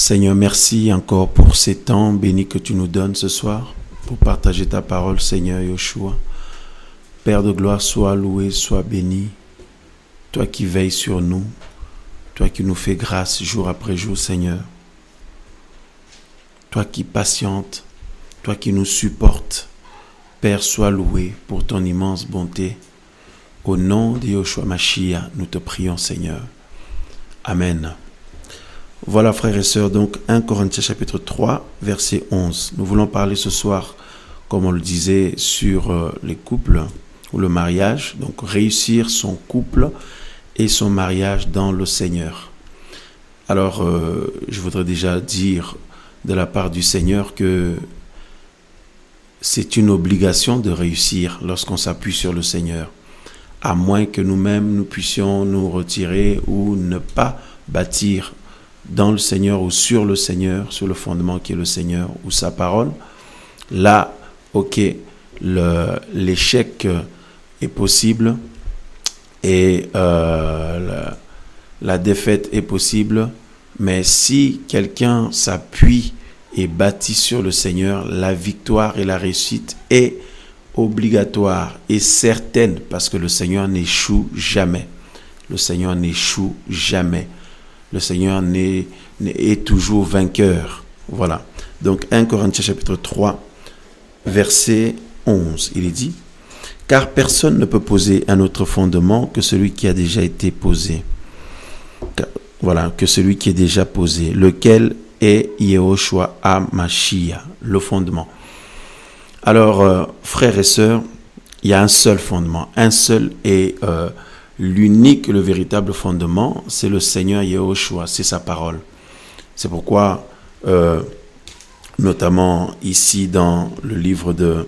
Seigneur, merci encore pour ces temps bénis que tu nous donnes ce soir pour partager ta parole, Seigneur Yoshua. Père de gloire, sois loué, sois béni. Toi qui veilles sur nous, toi qui nous fais grâce jour après jour, Seigneur. Toi qui patientes, toi qui nous supportes. Père, sois loué pour ton immense bonté. Au nom de Yoshua Mashiach, nous te prions, Seigneur. Amen. Voilà, frères et sœurs, donc 1 Corinthiens chapitre 3, verset 11. Nous voulons parler ce soir, comme on le disait, sur les couples ou le mariage. Donc, réussir son couple et son mariage dans le Seigneur. Alors, je voudrais déjà dire de la part du Seigneur que c'est une obligation de réussir lorsqu'on s'appuie sur le Seigneur. À moins que nous-mêmes, nous puissions nous retirer ou ne pas bâtir dans le Seigneur ou sur le Seigneur, sur le fondement qui est le Seigneur ou sa parole. Là, ok, l'échec est possible et la défaite est possible, mais si quelqu'un s'appuie et bâtit sur le Seigneur, la victoire et la réussite est obligatoire et certaine, parce que le Seigneur n'échoue jamais. Le Seigneur n'échoue jamais. Le Seigneur est toujours vainqueur. Voilà. Donc 1 Corinthiens chapitre 3, verset 11, il est dit: car personne ne peut poser un autre fondement que celui qui a déjà été posé. Voilà, que celui qui est déjà posé, lequel est Yehoshua HaMashiach, le fondement. Alors, frères et sœurs, il y a un seul fondement, un seul et l'unique, le véritable fondement, c'est le Seigneur Yehoshua, c'est sa parole. C'est pourquoi, notamment ici dans le livre de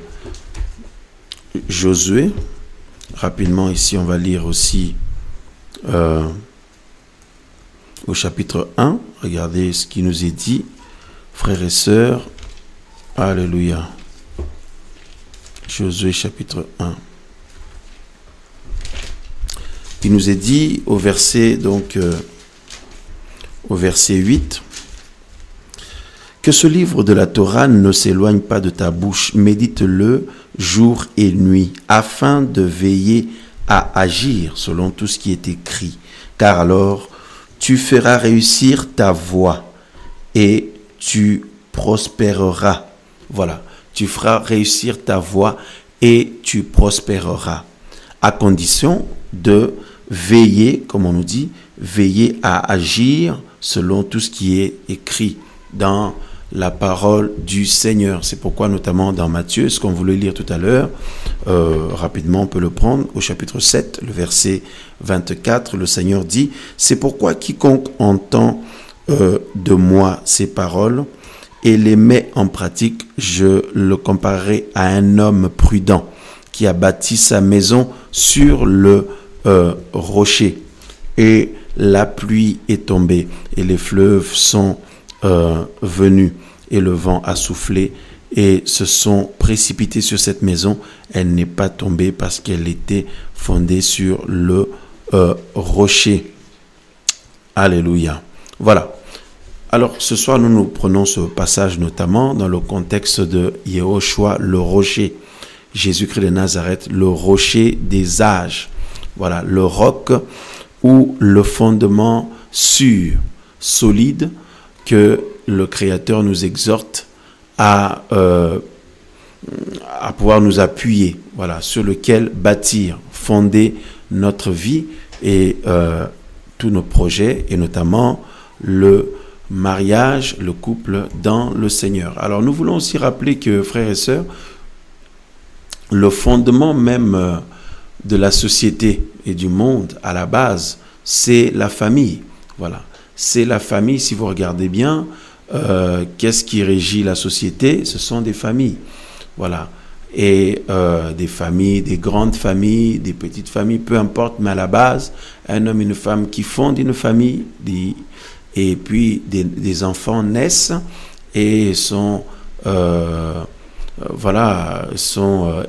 Josué, rapidement ici on va lire aussi au chapitre 1, regardez ce qui nous est dit, frères et sœurs, alléluia. Josué chapitre 1. Il nous est dit au verset, au verset 8, que ce livre de la Torah ne s'éloigne pas de ta bouche, médite-le jour et nuit, afin de veiller à agir selon tout ce qui est écrit, car alors tu feras réussir ta voie et tu prospéreras. Voilà. Tu feras réussir ta voie et tu prospéreras, à condition de veiller, comme on nous dit, veiller à agir selon tout ce qui est écrit dans la parole du Seigneur. C'est pourquoi, notamment dans Matthieu, ce qu'on voulait lire tout à l'heure, rapidement on peut le prendre, au chapitre 7, le verset 24, le Seigneur dit: c'est pourquoi quiconque entend de moi ces paroles et les met en pratique, je le comparerai à un homme prudent qui a bâti sa maison sur le rocher. Et la pluie est tombée, et les fleuves sont venus, et le vent a soufflé, et se sont précipités sur cette maison. Elle n'est pas tombée parce qu'elle était fondée sur le rocher. Alléluia. Voilà. Alors, ce soir, nous prenons ce passage notamment dans le contexte de Yehoshua, le rocher. Jésus-Christ de Nazareth, le rocher des âges. Voilà, le roc ou le fondement sûr, solide, que le Créateur nous exhorte à pouvoir nous appuyer, voilà, sur lequel bâtir, fonder notre vie et tous nos projets, et notamment le mariage, le couple dans le Seigneur. Alors nous voulons aussi rappeler que, frères et sœurs, le fondement même de la société et du monde à la base, c'est la famille. Voilà, c'est la famille. Si vous regardez bien, qu'est-ce qui régit la société? Ce sont des familles. Voilà, et des familles, des grandes familles, des petites familles, peu importe, mais à la base, un homme et une femme qui fondent une famille, et puis des enfants naissent et sont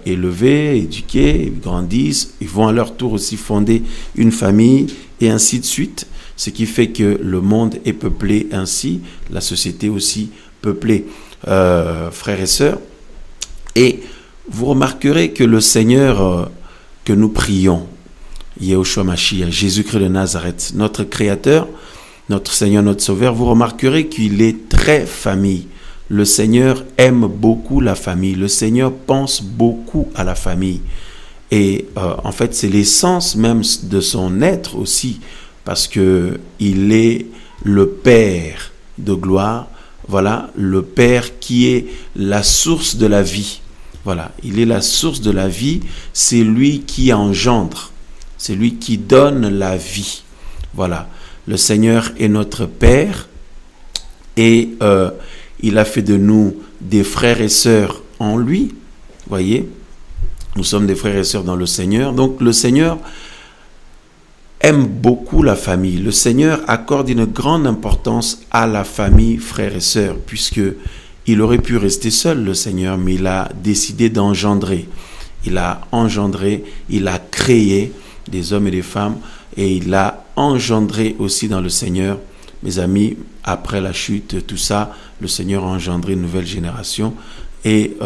élevés, éduqués, ils grandissent, ils vont à leur tour aussi fonder une famille et ainsi de suite. Ce qui fait que le monde est peuplé ainsi, la société aussi peuplée, frères et sœurs. Et vous remarquerez que le Seigneur que nous prions, Yahushua Mashiach, Jésus-Christ de Nazareth, notre Créateur, notre Seigneur, notre Sauveur, vous remarquerez qu'il est très famille. Le Seigneur aime beaucoup la famille. Le Seigneur pense beaucoup à la famille. Et en fait, c'est l'essence même de son être aussi, parce que il est le Père de gloire. Voilà, le Père qui est la source de la vie. Voilà, il est la source de la vie. C'est lui qui engendre. C'est lui qui donne la vie. Voilà, le Seigneur est notre Père et il a fait de nous des frères et sœurs en lui. Voyez, nous sommes des frères et sœurs dans le Seigneur. Donc le Seigneur aime beaucoup la famille. Le Seigneur accorde une grande importance à la famille, frères et sœurs, puisque il aurait pu rester seul, le Seigneur, mais il a décidé d'engendrer. Il a engendré, il a créé des hommes et des femmes, et il a engendré aussi dans le Seigneur. Mes amis, après la chute, tout ça, le Seigneur a engendré une nouvelle génération, et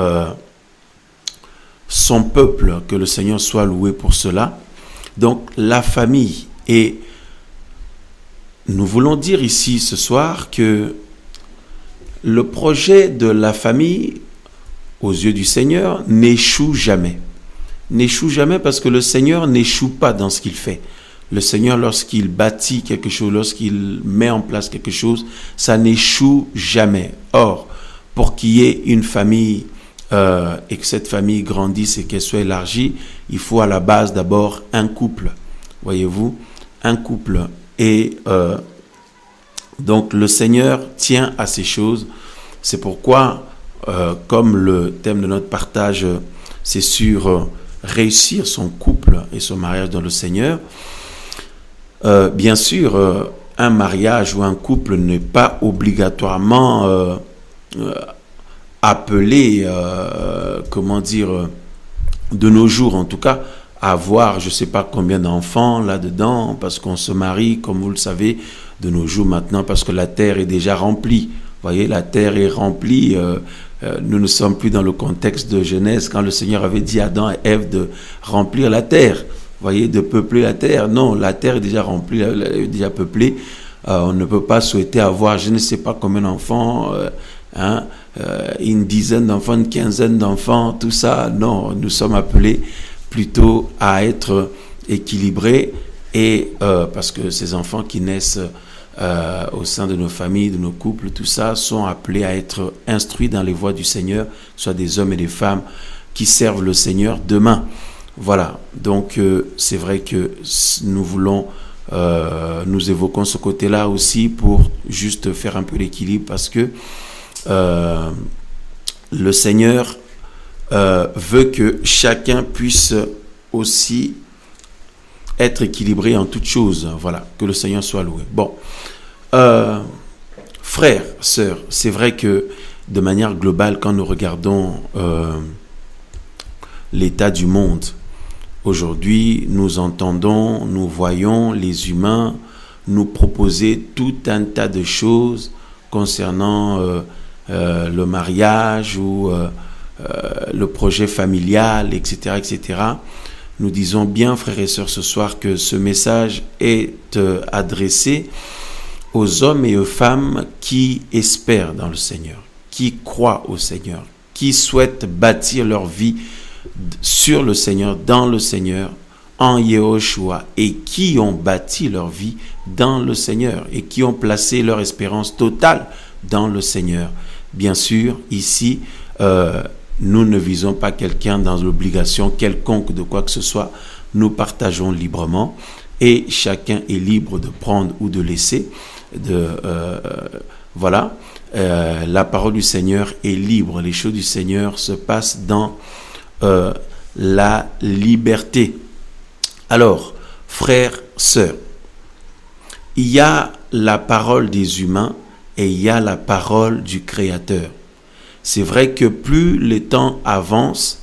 son peuple, que le Seigneur soit loué pour cela. Donc la famille, et nous voulons dire ici ce soir que le projet de la famille, aux yeux du Seigneur, n'échoue jamais. N'échoue jamais parce que le Seigneur n'échoue pas dans ce qu'il fait. Le Seigneur, lorsqu'il bâtit quelque chose, lorsqu'il met en place quelque chose, ça n'échoue jamais. Or, pour qu'il y ait une famille et que cette famille grandisse et qu'elle soit élargie, il faut à la base d'abord un couple. Voyez-vous, un couple. Et donc le Seigneur tient à ces choses. C'est pourquoi, comme le thème de notre partage, c'est sur réussir son couple et son mariage dans le Seigneur, bien sûr, un mariage ou un couple n'est pas obligatoirement appelé, comment dire, de nos jours en tout cas, à avoir je ne sais pas combien d'enfants là-dedans, parce qu'on se marie, comme vous le savez, de nos jours maintenant, parce que la terre est déjà remplie. Vous voyez, la terre est remplie. Nous ne sommes plus dans le contexte de Genèse, quand le Seigneur avait dit à Adam et Ève de remplir la terre. Vous voyez, de peupler la terre. Non, la terre est déjà remplie, elle est déjà peuplée. On ne peut pas souhaiter avoir je ne sais pas combien d'enfants, une dizaine d'enfants, une quinzaine d'enfants, tout ça. Non, nous sommes appelés plutôt à être équilibrés, et parce que ces enfants qui naissent au sein de nos familles, de nos couples, tout ça, sont appelés à être instruits dans les voies du Seigneur, soit des hommes et des femmes qui servent le Seigneur demain. Voilà, donc c'est vrai que nous voulons, nous évoquons ce côté-là aussi pour juste faire un peu l'équilibre, parce que le Seigneur veut que chacun puisse aussi être équilibré en toutes choses. Voilà, que le Seigneur soit loué. Bon, frères, sœurs, c'est vrai que de manière globale, quand nous regardons l'état du monde, aujourd'hui, nous entendons, nous voyons les humains nous proposer tout un tas de choses concernant le mariage ou le projet familial, etc., etc. Nous disons bien, frères et sœurs, ce soir que ce message est adressé aux hommes et aux femmes qui espèrent dans le Seigneur, qui croient au Seigneur, qui souhaitent bâtir leur vie sur le Seigneur, dans le Seigneur, en Yehoshua, et qui ont bâti leur vie dans le Seigneur et qui ont placé leur espérance totale dans le Seigneur. Bien sûr, ici, nous ne visons pas quelqu'un dans l'obligation quelconque de quoi que ce soit. Nous partageons librement et chacun est libre de prendre ou de laisser. Voilà, la parole du Seigneur est libre. Les choses du Seigneur se passent dans la liberté. Alors, frères, sœurs, il y a la parole des humains et il y a la parole du Créateur. C'est vrai que plus les temps avancent,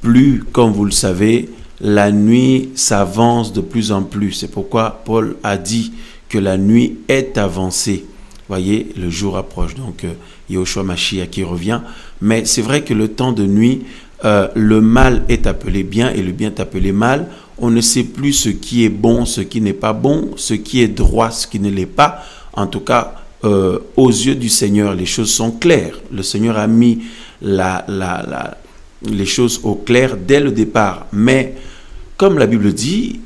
plus, comme vous le savez, la nuit s'avance de plus en plus. C'est pourquoi Paul a dit que la nuit est avancée. Voyez, le jour approche. Donc, Yahushua Mashiach qui revient. Mais c'est vrai que le temps de nuit, le mal est appelé bien et le bien est appelé mal. On ne sait plus ce qui est bon, ce qui n'est pas bon, ce qui est droit, ce qui ne l'est pas. En tout cas, aux yeux du Seigneur, les choses sont claires. Le Seigneur a mis les choses au clair dès le départ. Mais, comme la Bible dit,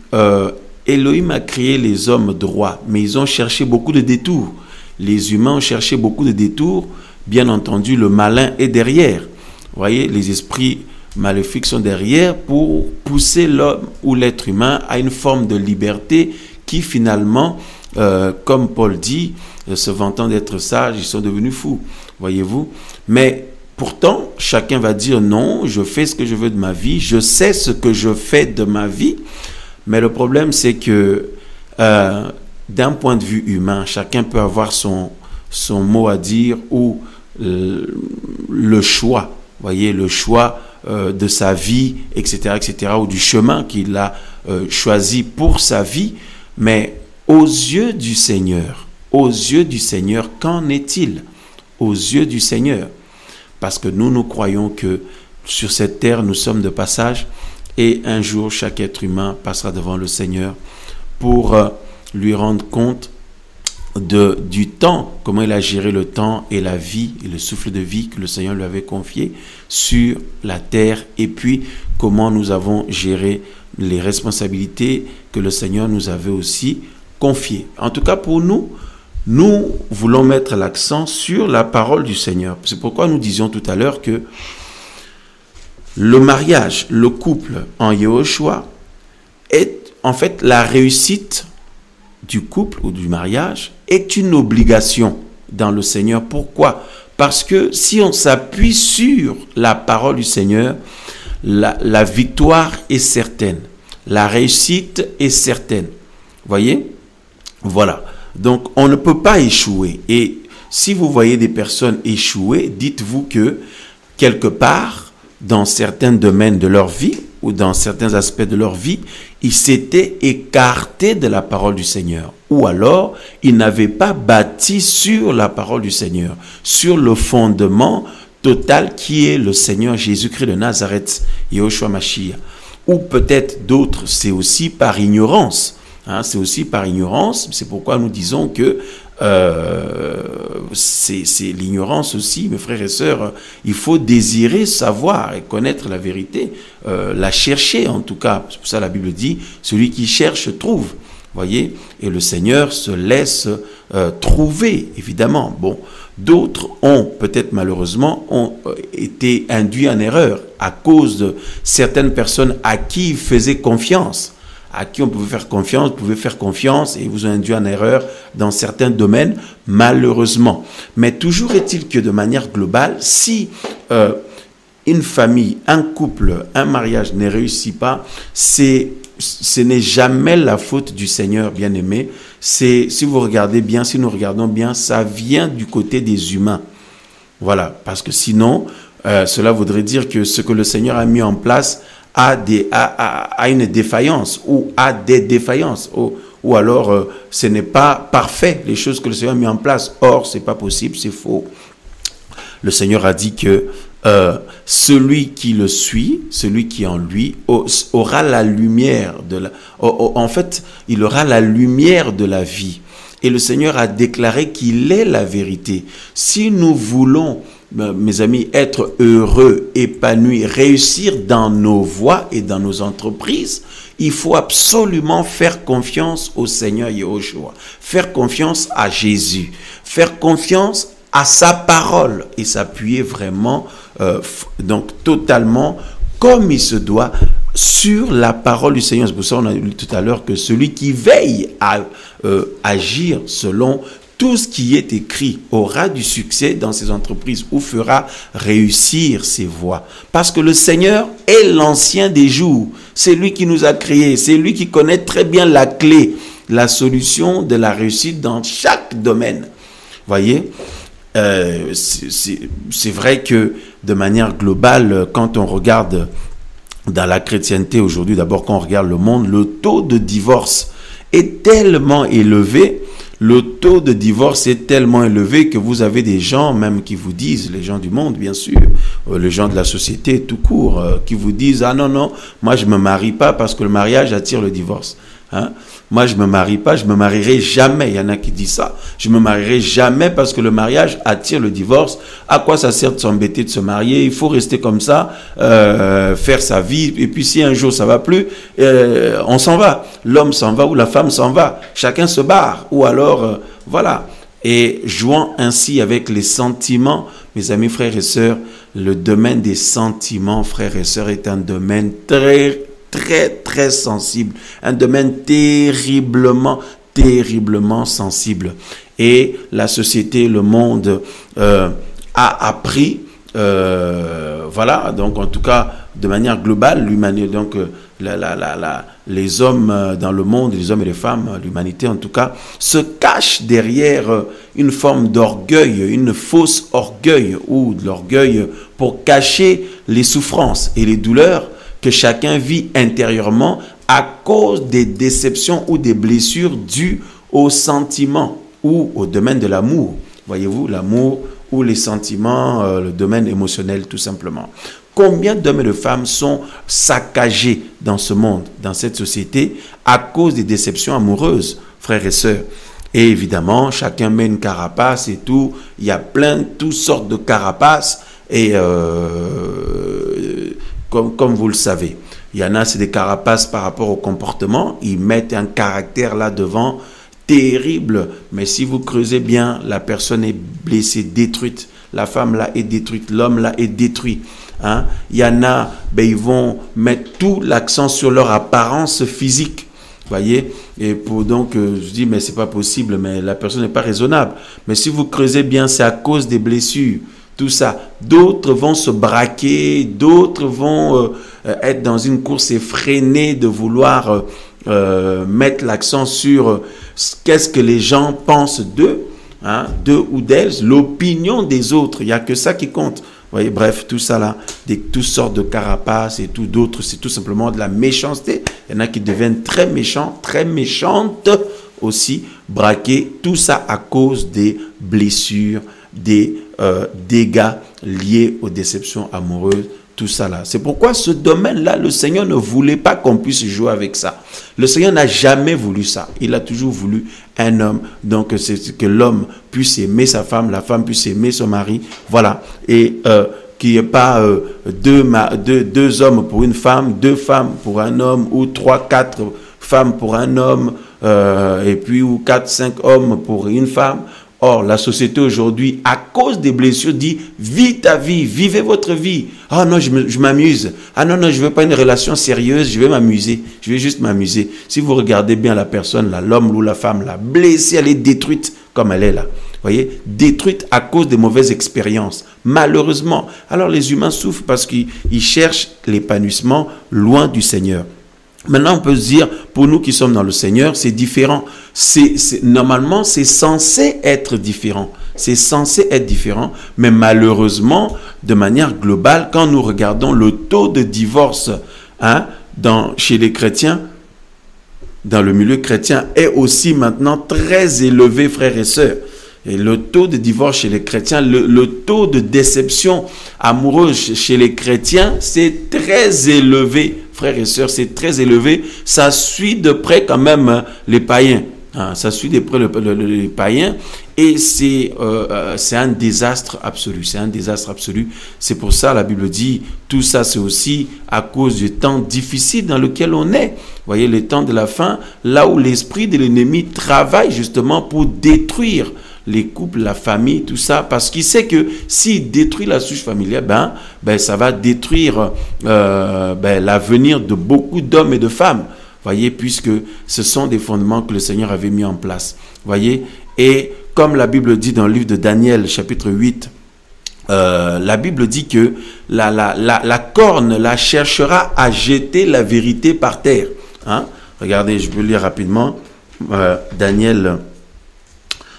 Elohim a créé les hommes droits, mais ils ont cherché beaucoup de détours. Les humains ont cherché beaucoup de détours. Bien entendu, le malin est derrière. Vous voyez, les esprits maléfiques sont derrière pour pousser l'homme ou l'être humain à une forme de liberté qui finalement, comme Paul dit, se vantant d'être sages, ils sont devenus fous. Voyez-vous? Mais pourtant, chacun va dire non, je fais ce que je veux de ma vie, je sais ce que je fais de ma vie. Mais le problème, c'est que d'un point de vue humain, chacun peut avoir son mot à dire ou le choix, voyez, le choix de sa vie, etc., ou du chemin qu'il a choisi pour sa vie. Mais aux yeux du Seigneur, qu'en est-il? Aux yeux du Seigneur. Parce que nous croyons que sur cette terre, nous sommes de passage et un jour, chaque être humain passera devant le Seigneur pour lui rendre compte du temps, comment il a géré le temps et la vie et le souffle de vie que le Seigneur lui avait confié sur la terre, et puis comment nous avons géré les responsabilités que le Seigneur nous avait aussi confiées. En tout cas, pour nous voulons mettre l'accent sur la parole du Seigneur. C'est pourquoi nous disions tout à l'heure que le mariage, le couple en Yahushua est en fait la réussite du couple ou du mariage est une obligation dans le Seigneur. Pourquoi? Parce que si on s'appuie sur la parole du Seigneur, la victoire est certaine, la réussite est certaine. Voyez? Voilà. Donc, on ne peut pas échouer. Et si vous voyez des personnes échouer, dites-vous que quelque part, dans certains domaines de leur vie ou dans certains aspects de leur vie, ils s'étaient écartés de la parole du Seigneur. Ou alors, ils n'avaient pas bâti sur la parole du Seigneur, sur le fondement total qui est le Seigneur Jésus-Christ de Nazareth, Yahushua Mashiach. Ou peut-être d'autres, c'est aussi par ignorance. C'est aussi par ignorance. C'est pourquoi nous disons que c'est l'ignorance aussi, mes frères et sœurs. Il faut désirer savoir et connaître la vérité, la chercher en tout cas. C'est pour ça que la Bible dit, celui qui cherche trouve. Voyez, et le Seigneur se laisse trouver, évidemment. Bon, d'autres ont peut-être malheureusement été induits en erreur à cause de certaines personnes à qui ils faisaient confiance. À qui on pouvait faire confiance, et ils vous ont induit en erreur dans certains domaines, malheureusement. Mais toujours est-il que de manière globale, si une famille, un couple, un mariage ne réussit pas, ce n'est jamais la faute du Seigneur, bien-aimé. Si vous regardez bien, si nous regardons bien, ça vient du côté des humains. Voilà, parce que sinon, cela voudrait dire que ce que le Seigneur a mis en place a une défaillance ou a des défaillances ou alors ce n'est pas parfait les choses que le Seigneur a mis en place. Or, c'est pas possible, c'est faux. Le Seigneur a dit que celui qui le suit, celui qui est en lui, aura la lumière en fait, il aura la lumière de la vie. Et le Seigneur a déclaré qu'il est la vérité. Si nous voulons, mes amis, être heureux, épanouis, réussir dans nos voies et dans nos entreprises, il faut absolument faire confiance au Seigneur Yahushua, faire confiance à Jésus, faire confiance à sa parole et s'appuyer vraiment, donc totalement, comme il se doit, sur la parole du Seigneur. C'est pour ça qu'on a dit tout à l'heure que celui qui veille à agir selon tout ce qui est écrit aura du succès dans ses entreprises ou fera réussir ses voies. Parce que le Seigneur est l'ancien des jours. C'est lui qui nous a créés. C'est lui qui connaît très bien la clé, la solution de la réussite dans chaque domaine. Voyez, c'est vrai que de manière globale, quand on regarde dans la chrétienté aujourd'hui, d'abord quand on regarde le monde, le taux de divorce est tellement élevé Le taux de divorce est tellement élevé que vous avez des gens même qui vous disent, les gens du monde bien sûr, les gens de la société tout court, qui vous disent « Ah non, non, moi je ne me marie pas parce que le mariage attire le divorce. » Hein? Moi, je me marie pas, je me marierai jamais. Il y en a qui disent ça. Je me marierai jamais parce que le mariage attire le divorce. À quoi ça sert de s'embêter de se marier? Il faut rester comme ça, faire sa vie. Et puis si un jour ça va plus, on s'en va. L'homme s'en va ou la femme s'en va. Chacun se barre. Ou alors, voilà. Et jouant ainsi avec les sentiments, mes amis, frères et sœurs, le domaine des sentiments, frères et sœurs, est un domaine très sensible, un domaine terriblement sensible. Et la société, le monde a appris, voilà, donc en tout cas, de manière globale, l'humanité, donc les hommes dans le monde, les hommes et les femmes, l'humanité en tout cas, se cachent derrière une forme d'orgueil, une fausse orgueil ou de l'orgueil pour cacher les souffrances et les douleurs que chacun vit intérieurement à cause des déceptions ou des blessures dues aux sentiments ou au domaine de l'amour. Voyez-vous, l'amour ou les sentiments, le domaine émotionnel tout simplement. Combien d'hommes et de femmes sont saccagés dans ce monde, dans cette société, à cause des déceptions amoureuses, frères et sœurs? Et évidemment, chacun met une carapace et tout. Il y a toutes sortes de carapaces et comme vous le savez, il y en a, c'est des carapaces par rapport au comportement. Ils mettent un caractère là devant terrible. Mais si vous creusez bien, la personne est blessée, détruite. La femme là est détruite, l'homme là est détruit. Hein? Il y en a, ils vont mettre tout l'accent sur leur apparence physique. Voyez, et donc je dis mais c'est pas possible, mais la personne n'est pas raisonnable. Mais si vous creusez bien, c'est à cause des blessures. Tout ça. D'autres vont se braquer, d'autres vont être dans une course effrénée de vouloir mettre l'accent sur qu'est-ce que les gens pensent d'eux, hein, d'eux ou d'elles, l'opinion des autres. Il n'y a que ça qui compte. Vous voyez, bref, tout ça là, toutes sortes de carapaces et tout d'autres, c'est tout simplement de la méchanceté. Il y en a qui deviennent très méchants, très méchantes aussi, braqués. Tout ça à cause des blessures, des dégâts liés aux déceptions amoureuses, tout ça là. C'est pourquoi ce domaine-là, le Seigneur ne voulait pas qu'on puisse jouer avec ça. Le Seigneur n'a jamais voulu ça. Il a toujours voulu un homme. Donc, c'est que l'homme puisse aimer sa femme, la femme puisse aimer son mari. Voilà. Et qu'il n'y ait pas deux hommes pour une femme, 2 femmes pour un homme, ou 3, 4 femmes pour un homme, et puis ou 4, 5 hommes pour une femme. Or, la société aujourd'hui, à cause des blessures, dit « Vis ta vie, vivez votre vie. » Ah non, je m'amuse. Ah non, non, je ne veux pas une relation sérieuse, je vais m'amuser. Je vais juste m'amuser. Si vous regardez bien la personne, là, l'homme ou la femme, là, blessée, elle est détruite comme elle est là. Vous voyez, détruite à cause des mauvaises expériences. Malheureusement. Alors, les humains souffrent parce qu'ils cherchent l'épanouissement loin du Seigneur. Maintenant, on peut se dire, pour nous qui sommes dans le Seigneur, c'est différent. Normalement, c'est censé être différent. C'est censé être différent. Mais malheureusement, de manière globale, quand nous regardons le taux de divorce chez les chrétiens, dans le milieu chrétien, est aussi maintenant très élevé, frères et sœurs. Et le taux de divorce chez les chrétiens, le taux de déception amoureuse chez les chrétiens, c'est très élevé. Frères et sœurs, c'est très élevé. Ça suit de près quand même les païens. Ça suit de près les païens. Et c'est un désastre absolu. C'est un désastre absolu. C'est pour ça la Bible dit, tout ça c'est aussi à cause du temps difficile dans lequel on est. Vous voyez, les temps de la fin, là où l'esprit de l'ennemi travaille justement pour détruire les couples, la famille, tout ça, parce qu'il sait que s'il détruit la souche familiale, ça va détruire l'avenir de beaucoup d'hommes et de femmes, voyez, puisque ce sont des fondements que le Seigneur avait mis en place, voyez, et comme la Bible dit dans le livre de Daniel, chapitre 8, la Bible dit que la corne la cherchera à jeter la vérité par terre, hein? Regardez, je peux lire rapidement, Daniel.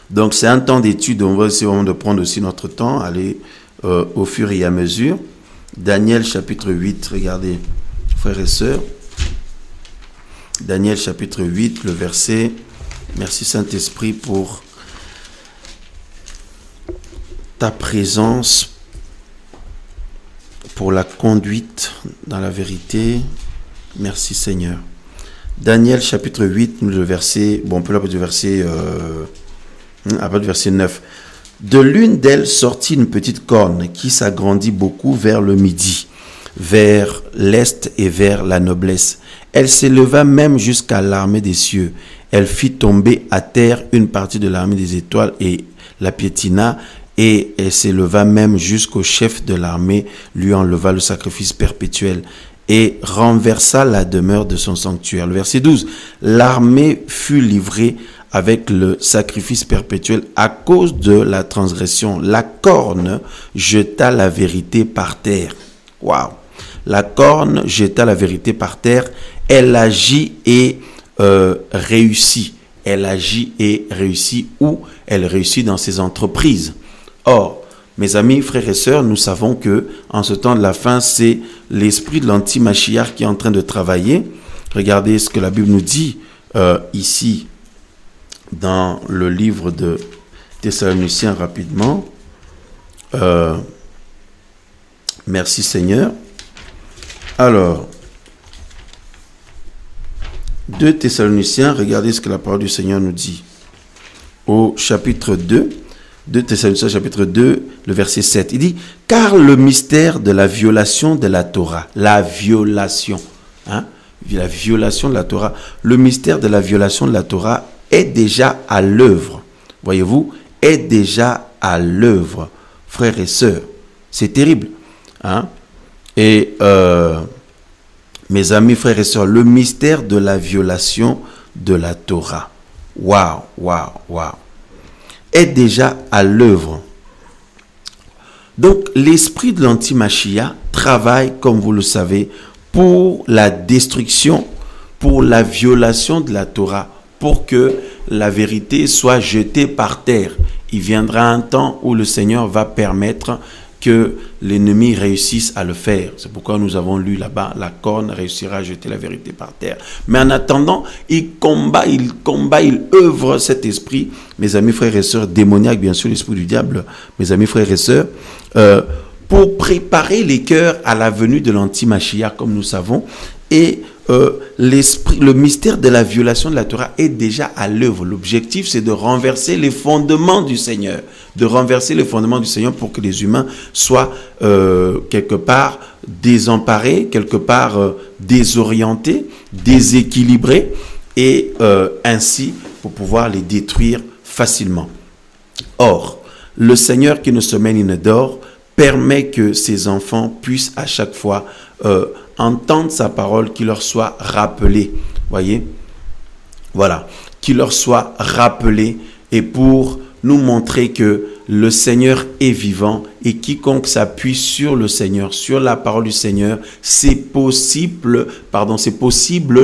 Donc, c'est un temps d'étude. On va essayer de prendre aussi notre temps, aller au fur et à mesure. Daniel, chapitre 8, regardez, frères et sœurs. Daniel, chapitre 8, le verset Merci Saint-Esprit pour ta présence, pour la conduite dans la vérité. Merci Seigneur. Daniel chapitre 8, le verset, bon, on peut l'appeler du verset, à partir du verset 9. De l'une d'elles sortit une petite corne qui s'agrandit beaucoup vers le midi, vers l'est et vers la noblesse. Elle s'éleva même jusqu'à l'armée des cieux. Elle fit tomber à terre une partie de l'armée des étoiles et la piétina, et elle s'éleva même jusqu'au chef de l'armée, lui enleva le sacrifice perpétuel et renversa la demeure de son sanctuaire. Le verset 12. L'armée fut livrée avec le sacrifice perpétuel à cause de la transgression. La corne jeta la vérité par terre. Waouh! La corne jeta la vérité par terre. Elle agit et réussit. Elle agit et réussit, ou elle réussit dans ses entreprises. Or, mes amis, frères et sœurs, nous savons que en ce temps de la fin, c'est l'esprit de l'anti-Mashiach qui est en train de travailler. Regardez ce que la Bible nous dit ici dans le livre de Thessaloniciens rapidement. Merci Seigneur. Alors, 2 Thessaloniciens, regardez ce que la parole du Seigneur nous dit. Au chapitre 2, 2 Thessaloniciens chapitre 2, le verset 7, il dit « Car le mystère de la violation de la Torah, la violation de la Torah, le mystère de la violation de la Torah est déjà à l'œuvre. » Voyez-vous, est déjà à l'œuvre, frères et sœurs. C'est terrible. Et mes amis, frères et sœurs, le mystère de la violation de la Torah. Waouh, waouh, waouh. Est déjà à l'œuvre. Donc, l'esprit de l'anti-Mashiach travaille, comme vous le savez, pour la destruction, pour la violation de la Torah, pour que la vérité soit jetée par terre. Il viendra un temps où le Seigneur va permettre que l'ennemi réussisse à le faire. C'est pourquoi nous avons lu là-bas, la corne réussira à jeter la vérité par terre. Mais en attendant, il combat, il œuvre cet esprit, mes amis, frères et sœurs, démoniaque, bien sûr, l'esprit du diable, mes amis, frères et sœurs, pour préparer les cœurs à la venue de l'anti-Mashiach, comme nous savons, et le mystère de la violation de la Torah est déjà à l'œuvre. L'objectif, c'est de renverser les fondements du Seigneur, pour que les humains soient quelque part désemparés, quelque part désorientés, déséquilibrés, et ainsi pour pouvoir les détruire facilement. Or, le Seigneur qui ne sommeille ni ne dort permet que ses enfants puissent à chaque fois entendre sa parole, qui leur soit rappelée. Voyez? Voilà. Qui leur soit rappelée, et pour nous montrer que le Seigneur est vivant, et quiconque s'appuie sur le Seigneur, sur la parole du Seigneur, c'est possible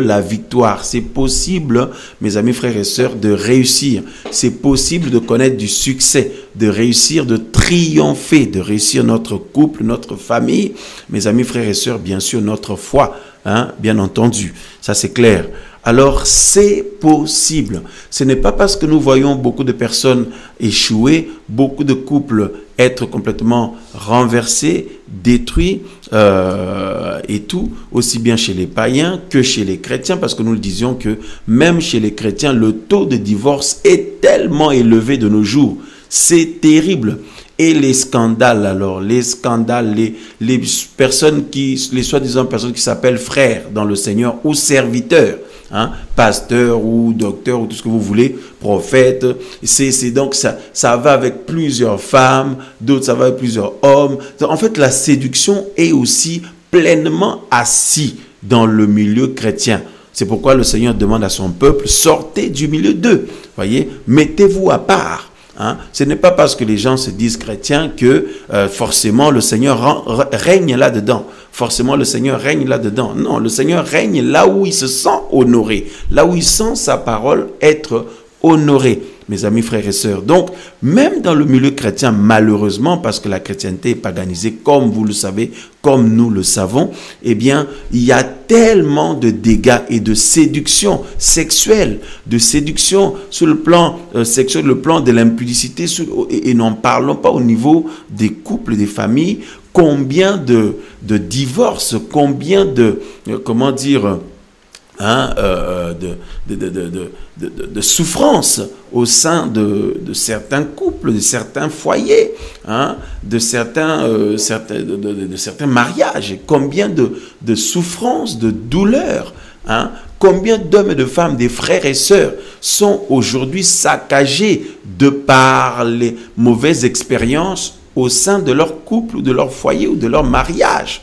la victoire. C'est possible, mes amis, frères et sœurs, de réussir. C'est possible de connaître du succès, de réussir, de triompher, de réussir notre couple, notre famille, mes amis, frères et sœurs, bien sûr, notre foi, bien entendu. Ça, c'est clair. Alors, c'est possible. Ce n'est pas parce que nous voyons beaucoup de personnes échouer, beaucoup de couples être complètement renversés, détruits, et tout, aussi bien chez les païens que chez les chrétiens, parce que nous le disions que même chez les chrétiens, le taux de divorce est tellement élevé de nos jours. C'est terrible. Et les scandales, alors, les personnes les soi-disant personnes qui s'appellent frères dans le Seigneur ou serviteurs, pasteur ou docteur ou tout ce que vous voulez, prophète, c'est donc ça va avec plusieurs femmes, d'autres ça va avec plusieurs hommes. En fait, la séduction est aussi pleinement assise dans le milieu chrétien. C'est pourquoi le Seigneur demande à son peuple, sortez du milieu d'eux, voyez, mettez-vous à part. Ce n'est pas parce que les gens se disent chrétiens que forcément le Seigneur règne là-dedans. Forcément le Seigneur règne là-dedans. Non, le Seigneur règne là où il se sent honoré, là où il sent sa parole être honorée. mes amis, frères et sœurs. Donc, même dans le milieu chrétien, malheureusement, parce que la chrétienté est paganisée, comme vous le savez, comme nous le savons, eh bien, il y a tellement de dégâts et de séduction sexuelle, de séduction sur le plan sexuel, le plan de l'impudicité, et n'en parlons pas au niveau des couples, des familles. Combien de divorces, combien de, comment dire, de souffrance au sein de certains couples, de certains foyers, de certains mariages. Et combien de souffrances, de douleurs, combien d'hommes et de femmes, des frères et sœurs sont aujourd'hui saccagés de par les mauvaises expériences au sein de leur couple ou de leur foyer ou de leur mariage.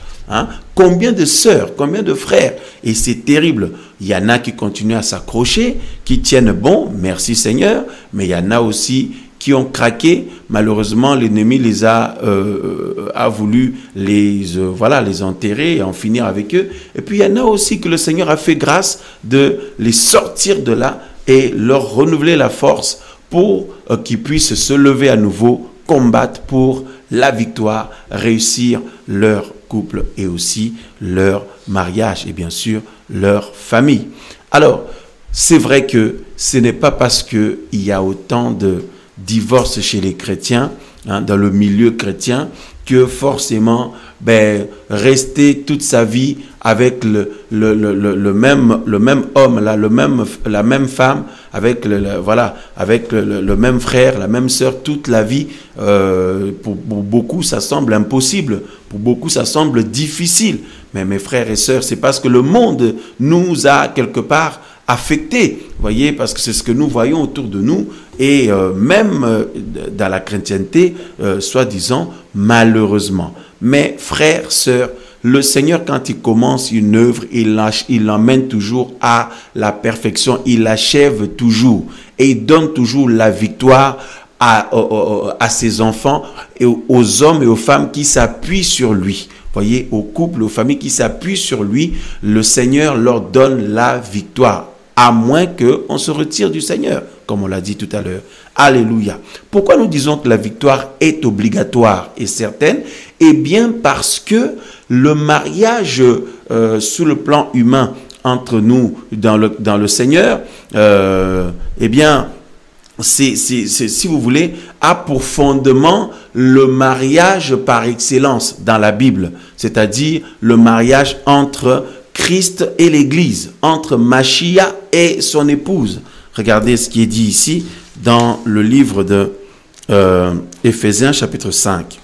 Combien de sœurs, combien de frères, et c'est terrible. Il y en a qui continuent à s'accrocher, qui tiennent bon, merci Seigneur, mais il y en a aussi qui ont craqué. Malheureusement, l'ennemi les a voulu les enterrer et en finir avec eux. Et puis il y en a aussi que le Seigneur a fait grâce de les sortir de là et leur renouveler la force pour qu'ils puissent se lever à nouveau, combattre pour la victoire, réussir leur couple et aussi leur mariage et bien sûr leur famille. Alors, c'est vrai que ce n'est pas parce qu'il y a autant de divorces chez les chrétiens, dans le milieu chrétien, que forcément rester toute sa vie avec le même homme, la même femme, avec le même frère, la même sœur toute la vie. Pour beaucoup, ça semble impossible. Pour beaucoup, ça semble difficile. Mais mes frères et sœurs, c'est parce que le monde nous a quelque part affectés. Voyez, parce que c'est ce que nous voyons autour de nous. Et même dans la chrétienté, soi-disant, malheureusement. Mais frères, sœurs, le Seigneur, quand il commence une œuvre, il l'emmène toujours à la perfection. Il l'achève toujours. Et il donne toujours la victoire à ses enfants et aux hommes et aux femmes qui s'appuient sur lui. Voyez, aux couples, aux familles qui s'appuient sur lui, le Seigneur leur donne la victoire. À moins qu'on se retire du Seigneur, comme on l'a dit tout à l'heure. Alléluia. Pourquoi nous disons que la victoire est obligatoire et certaine? Eh bien, parce que le mariage sous le plan humain entre nous dans le Seigneur, eh bien, si vous voulez, a pour fondement le mariage par excellence dans la Bible, c'est-à-dire le mariage entre Christ et l'Église, entre Machia et son épouse. Regardez ce qui est dit ici dans le livre de Éphésiens chapitre 5.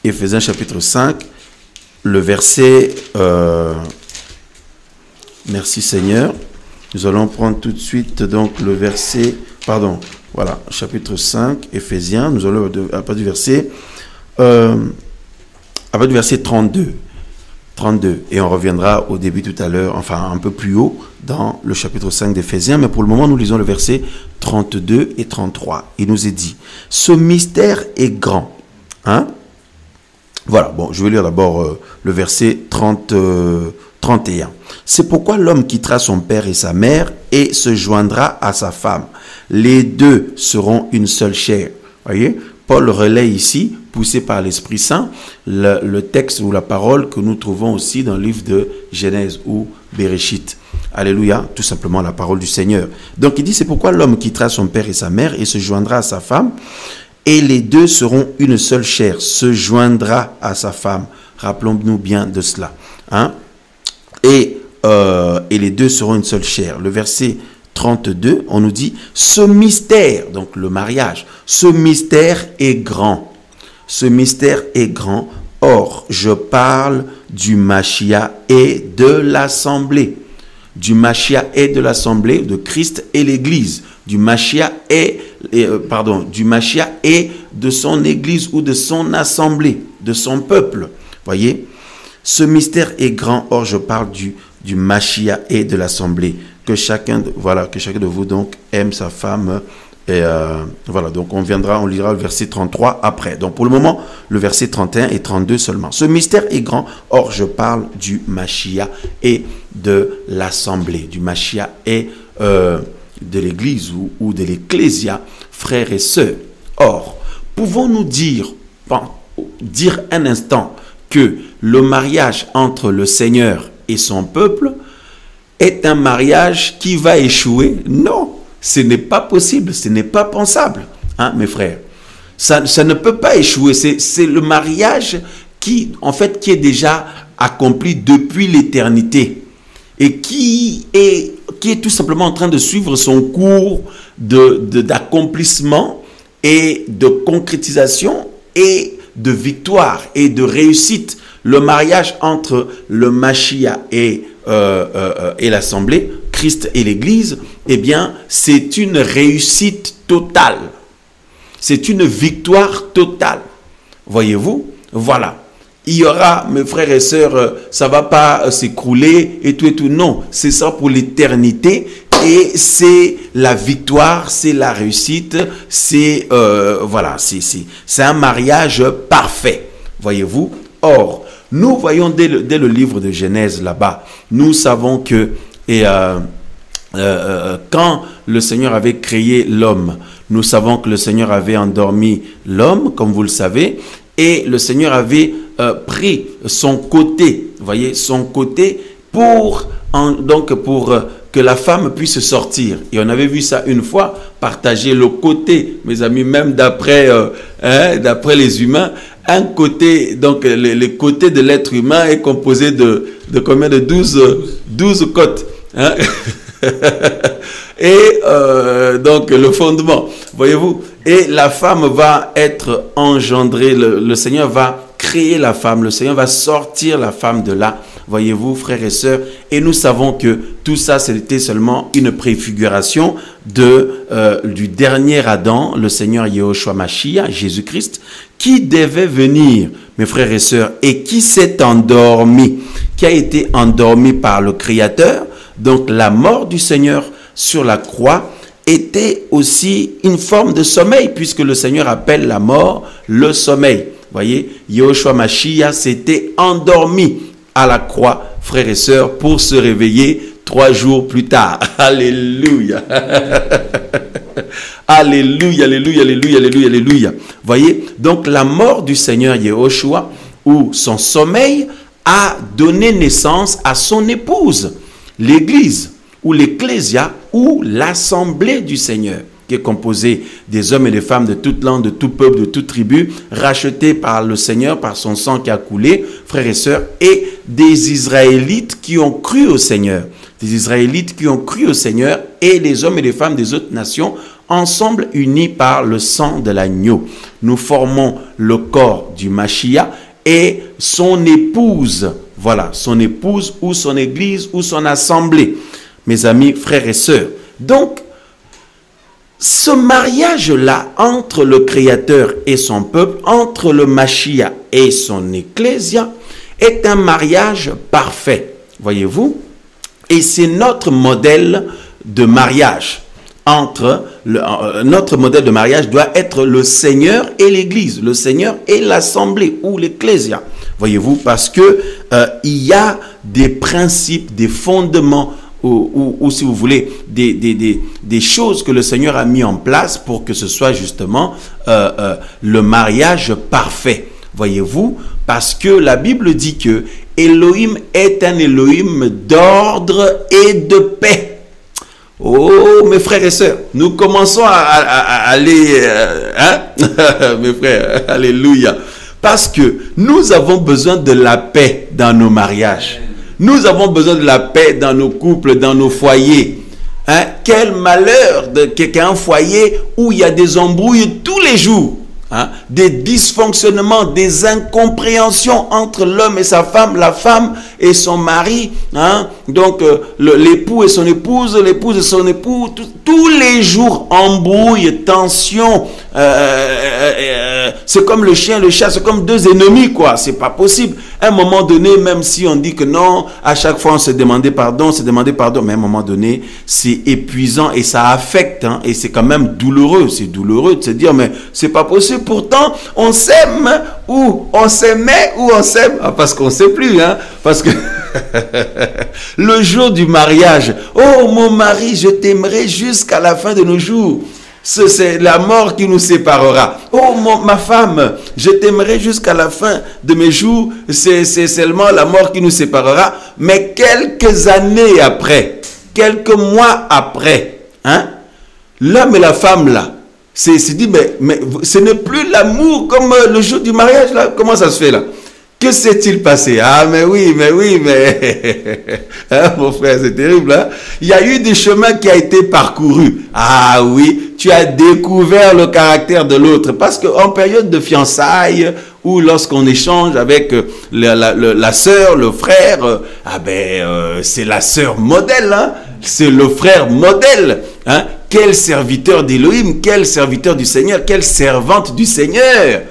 Éphésiens chapitre 5, le verset... merci Seigneur. Nous allons prendre tout de suite donc le verset... Pardon, voilà, chapitre 5, Éphésiens, nous allons à partir du verset 32. 32, et on reviendra au début tout à l'heure, enfin un peu plus haut, dans le chapitre 5 d'Éphésiens, mais pour le moment, nous lisons le verset 32 et 33. Il nous est dit, ce mystère est grand. Voilà, bon, je vais lire d'abord le verset 31. C'est pourquoi l'homme quittera son père et sa mère et se joindra à sa femme. Les deux seront une seule chair. Voyez, Paul relaie ici, poussé par l'Esprit Saint, le texte ou la parole que nous trouvons aussi dans le livre de Genèse ou Bereshit. Alléluia, tout simplement la parole du Seigneur. Donc il dit, c'est pourquoi l'homme quittera son père et sa mère et se joindra à sa femme, et les deux seront une seule chair, se joindra à sa femme. Rappelons-nous bien de cela. Et les deux seront une seule chair. Le verset 32, on nous dit, ce mystère, donc le mariage, ce mystère est grand. Ce mystère est grand. Or, je parle du Machia et de l'Assemblée. Du Machia et de l'Assemblée, de Christ et l'Église. Du Machia et de son Église ou de son Assemblée, de son peuple. Voyez, ce mystère est grand. Or, je parle du Machia et de l'Assemblée. Que chacun de vous donc aime sa femme. Et voilà, donc on lira le verset 33 après. Donc pour le moment, le verset 31 et 32 seulement. Ce mystère est grand, or je parle du Machia et de l'Assemblée. Du Machia et de l'Église ou de l'Ecclésia, frères et sœurs. Or, pouvons-nous dire un instant que le mariage entre le Seigneur et son peuple est un mariage qui va échouer? Non, ce n'est pas possible, ce n'est pas pensable, hein, mes frères. Ça ne peut pas échouer. C'est le mariage qui est déjà accompli depuis l'éternité et qui est tout simplement en train de suivre son cours d'accomplissement et de concrétisation et de victoire et de réussite. Le mariage entre le Mashiach et l'Assemblée, Christ et l'Église, eh bien, c'est une réussite totale. C'est une victoire totale. Voyez-vous? Voilà. Il y aura, mes frères et sœurs, ça ne va pas s'écrouler et tout et tout. Non, c'est ça pour l'éternité. Et c'est la victoire, c'est la réussite, c'est voilà, c'est un mariage parfait. Voyez-vous? Or, nous voyons dès le livre de Genèse là-bas, nous savons que quand le Seigneur avait créé l'homme, nous savons que le Seigneur avait endormi l'homme, comme vous le savez, et le Seigneur avait pris son côté, voyez, son côté pour que la femme puisse sortir. Et on avait vu ça une fois, partager le côté, mes amis, même d'après les humains, un côté, donc le côté de l'être humain est composé de combien? De 12 côtes. Hein? Et donc le fondement, voyez-vous, et la femme va être engendrée, le Seigneur va créer la femme, le Seigneur va sortir la femme de là, voyez-vous, frères et sœurs, et nous savons que tout ça, c'était seulement une préfiguration du dernier Adam, le Seigneur Yehoshua Mashiach, Jésus-Christ, qui devait venir, mes frères et sœurs, et qui s'est endormi, qui a été endormi par le Créateur. Donc la mort du Seigneur sur la croix était aussi une forme de sommeil, puisque le Seigneur appelle la mort le sommeil. Voyez, Yehoshua Mashiach s'était endormi à la croix, frères et sœurs, pour se réveiller 3 jours plus tard. Alléluia. Alléluia, alléluia, alléluia, alléluia, alléluia. Voyez, donc la mort du Seigneur Yehoshua, ou son sommeil, a donné naissance à son épouse, l'Église, ou l'Ecclésia, ou l'Assemblée du Seigneur, qui est composée des hommes et des femmes de toute langue, de tout peuple, de toute tribu, rachetés par le Seigneur, par son sang qui a coulé, frères et sœurs, et des Israélites qui ont cru au Seigneur. Des Israélites qui ont cru au Seigneur, et les hommes et les femmes des autres nations, ensemble unis par le sang de l'agneau. Nous formons le corps du Mashiach et son épouse, voilà, son épouse ou son église ou son assemblée. Mes amis, frères et sœurs. Donc, ce mariage-là entre le Créateur et son peuple, entre le Mashiach et son Ecclésia, est un mariage parfait. Voyez-vous? Et c'est notre modèle de mariage. Notre modèle de mariage doit être le Seigneur et l'Église, le Seigneur et l'Assemblée ou l'Ecclésia. Voyez-vous? Parce que il y a des principes, des fondements, ou si vous voulez, des choses que le Seigneur a mis en place pour que ce soit justement le mariage parfait. Voyez-vous? Parce que la Bible dit que Elohim est un Elohim d'ordre et de paix. Oh, mes frères et sœurs, nous commençons à aller, mes frères, alléluia. Parce que nous avons besoin de la paix dans nos mariages. Nous avons besoin de la paix dans nos couples, dans nos foyers. Hein? Quel malheur qu'un foyer où il y a des embrouilles tous les jours. Hein? Des dysfonctionnements, des incompréhensions entre l'homme et sa femme, la femme et son mari. Hein? Donc, l'époux et son épouse, l'épouse et son époux, tous les jours, embrouilles, tensions. C'est comme le chien, le chat, c'est comme deux ennemis, quoi. C'est pas possible. À un moment donné, même si on dit que non, à chaque fois on se demandait pardon, mais à un moment donné, c'est épuisant et ça affecte, hein, et c'est quand même douloureux. C'est douloureux de se dire, mais c'est pas possible. Pourtant, on s'aime ou on s'aimait ou on s'aime, parce qu'on sait plus, hein, parce que Le jour du mariage. Oh mon mari, je t'aimerai jusqu'à la fin de nos jours. C'est la mort qui nous séparera. Oh ma femme, je t'aimerai jusqu'à la fin de mes jours. C'est seulement la mort qui nous séparera. Mais quelques années après, quelques mois après, hein, l'homme et la femme là, c'est dit, mais ce n'est plus l'amour comme le jour du mariage là. Comment ça se fait là? Que s'est-il passé? Ah, mais oui. Hein, mon frère, c'est terrible. Hein? Il y a eu des chemins qui ont été parcourus. Ah oui, tu as découvert le caractère de l'autre. Parce qu'en période de fiançailles, ou lorsqu'on échange avec la sœur, le frère, c'est la sœur modèle. Hein? C'est le frère modèle. Hein? Quel serviteur d'Élohim, quel serviteur du Seigneur, quelle servante du Seigneur.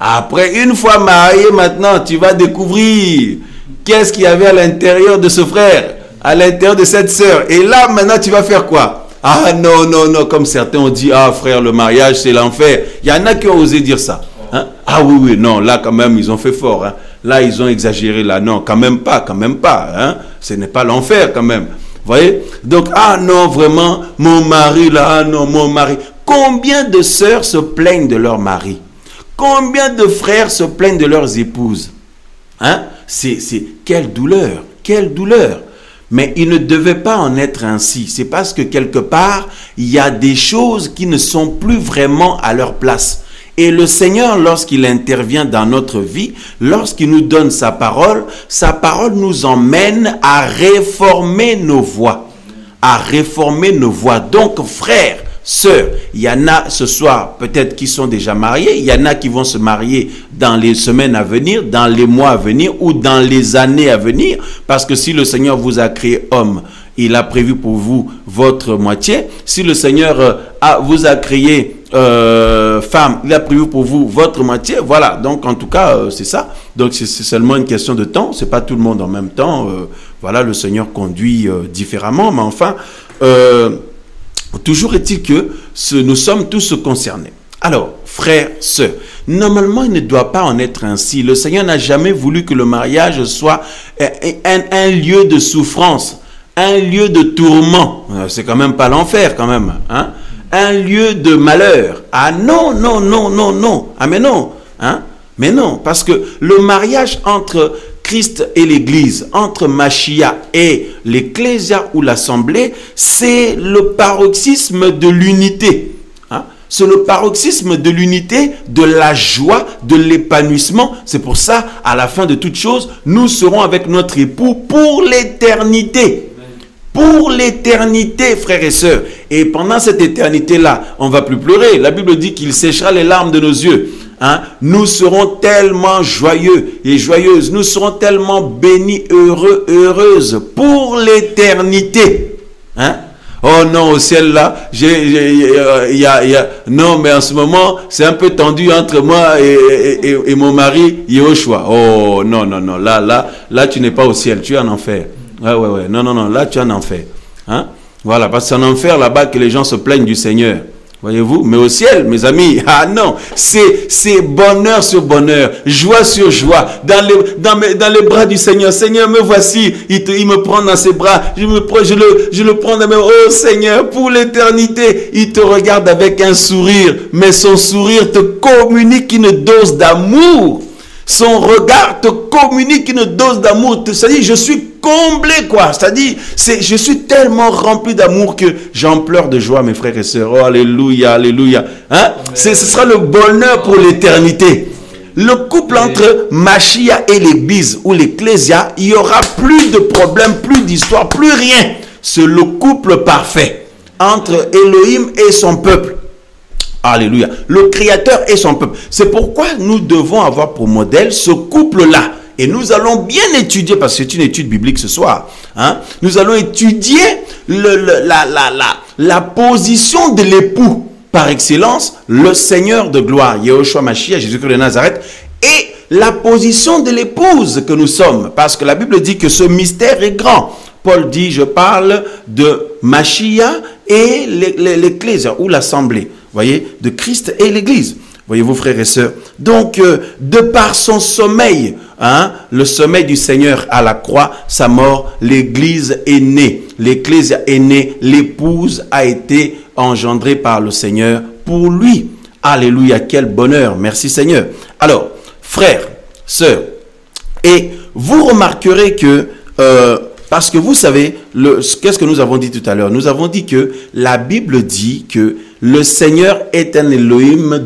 Après, une fois marié, maintenant, tu vas découvrir qu'est-ce qu'il y avait à l'intérieur de ce frère, à l'intérieur de cette sœur. Et là, maintenant, tu vas faire quoi? Ah non, comme certains ont dit, ah frère, le mariage, c'est l'enfer. Il y en a qui ont osé dire ça. Hein? Ah oui, non, là, quand même, ils ont fait fort. Hein? Là, ils ont exagéré, là. Non, quand même pas. Hein? Ce n'est pas l'enfer, quand même. Vous voyez? Donc, ah non, vraiment, mon mari, là, ah non, mon mari. Combien de sœurs se plaignent de leur mari? Combien de frères se plaignent de leurs épouses? Hein? Quelle douleur, quelle douleur. Mais il ne devait pas en être ainsi. C'est parce que quelque part, il y a des choses qui ne sont plus vraiment à leur place. Et le Seigneur, lorsqu'il intervient dans notre vie, lorsqu'il nous donne sa parole nous emmène à réformer nos voies. À réformer nos voies. Donc, frères, sœurs, il y en a ce soir peut-être qui sont déjà mariés, il y en a qui vont se marier dans les semaines à venir, dans les mois à venir ou dans les années à venir, parce que si le Seigneur vous a créé homme, il a prévu pour vous votre moitié. Si le Seigneur vous a créé femme, il a prévu pour vous votre moitié. Voilà, donc en tout cas c'est ça. Donc c'est seulement une question de temps, c'est pas tout le monde en même temps. Voilà, le Seigneur conduit différemment, mais enfin toujours est-il que nous sommes tous concernés. Alors, frères, sœurs, normalement, il ne doit pas en être ainsi. Le Seigneur n'a jamais voulu que le mariage soit un lieu de souffrance, un lieu de tourment. C'est quand même pas l'enfer, quand même. Hein? Un lieu de malheur. Ah non. Ah mais non. Hein? Mais non, parce que le mariage entre Christ et l'Église, entre Machia et l'Ecclésia ou l'Assemblée, c'est le paroxysme de l'unité. Hein? C'est le paroxysme de l'unité, de la joie, de l'épanouissement. C'est pour ça, à la fin de toute chose, nous serons avec notre époux pour l'éternité. Pour l'éternité, frères et sœurs. Et pendant cette éternité-là, on ne va plus pleurer. La Bible dit qu'il séchera les larmes de nos yeux. Hein? Nous serons tellement joyeux et joyeuses. Nous serons tellement bénis, heureux, heureuses pour l'éternité. Hein? Oh non, au ciel là, non, mais en ce moment, c'est un peu tendu entre moi et mon mari, Yehoshua. Oh non, là, tu n'es pas au ciel, tu es en enfer. Ouais, non, là, tu es en enfer. Hein? Voilà, parce que c'est en enfer là-bas que les gens se plaignent du Seigneur. Voyez-vous, mais au ciel, mes amis, ah non, c'est bonheur sur bonheur, joie sur joie, dans les bras du Seigneur. Seigneur, me voici, il me prend dans ses bras, je le prends dans mes bras. Oh Seigneur, pour l'éternité, il te regarde avec un sourire, mais son sourire te communique une dose d'amour. Son regard te communique une dose d'amour. C'est-à-dire, je suis comblé, quoi. C'est-à-dire, je suis tellement rempli d'amour que j'en pleure de joie, mes frères et sœurs. Oh, alléluia, alléluia. Hein? Ce sera le bonheur pour l'éternité. Le couple entre Machia et l'Église ou l'Ecclésia, il n'y aura plus de problème, plus d'histoire, plus rien. C'est le couple parfait entre Elohim et son peuple. Alléluia. Le Créateur et son peuple. C'est pourquoi nous devons avoir pour modèle ce couple-là. Et nous allons bien étudier, parce que c'est une étude biblique ce soir. Hein? Nous allons étudier la position de l'époux. Par excellence, le Seigneur de gloire, Yehoshua Mashiach, Jésus-Christ de Nazareth, et la position de l'épouse que nous sommes. Parce que la Bible dit que ce mystère est grand. Paul dit, je parle de Mashiach et l'Ecclésia ou l'Assemblée. Voyez, de Christ et l'Église. Voyez-vous, frères et sœurs. Donc, de par son sommeil, hein, le sommeil du Seigneur à la croix, sa mort, l'Église est née. L'Église est née, l'épouse a été engendrée par le Seigneur pour lui. Alléluia, quel bonheur. Merci Seigneur. Alors, frères, sœurs, et vous remarquerez que, parce que vous savez, qu'est-ce que nous avons dit tout à l'heure? Nous avons dit que la Bible dit que le Seigneur est un Elohim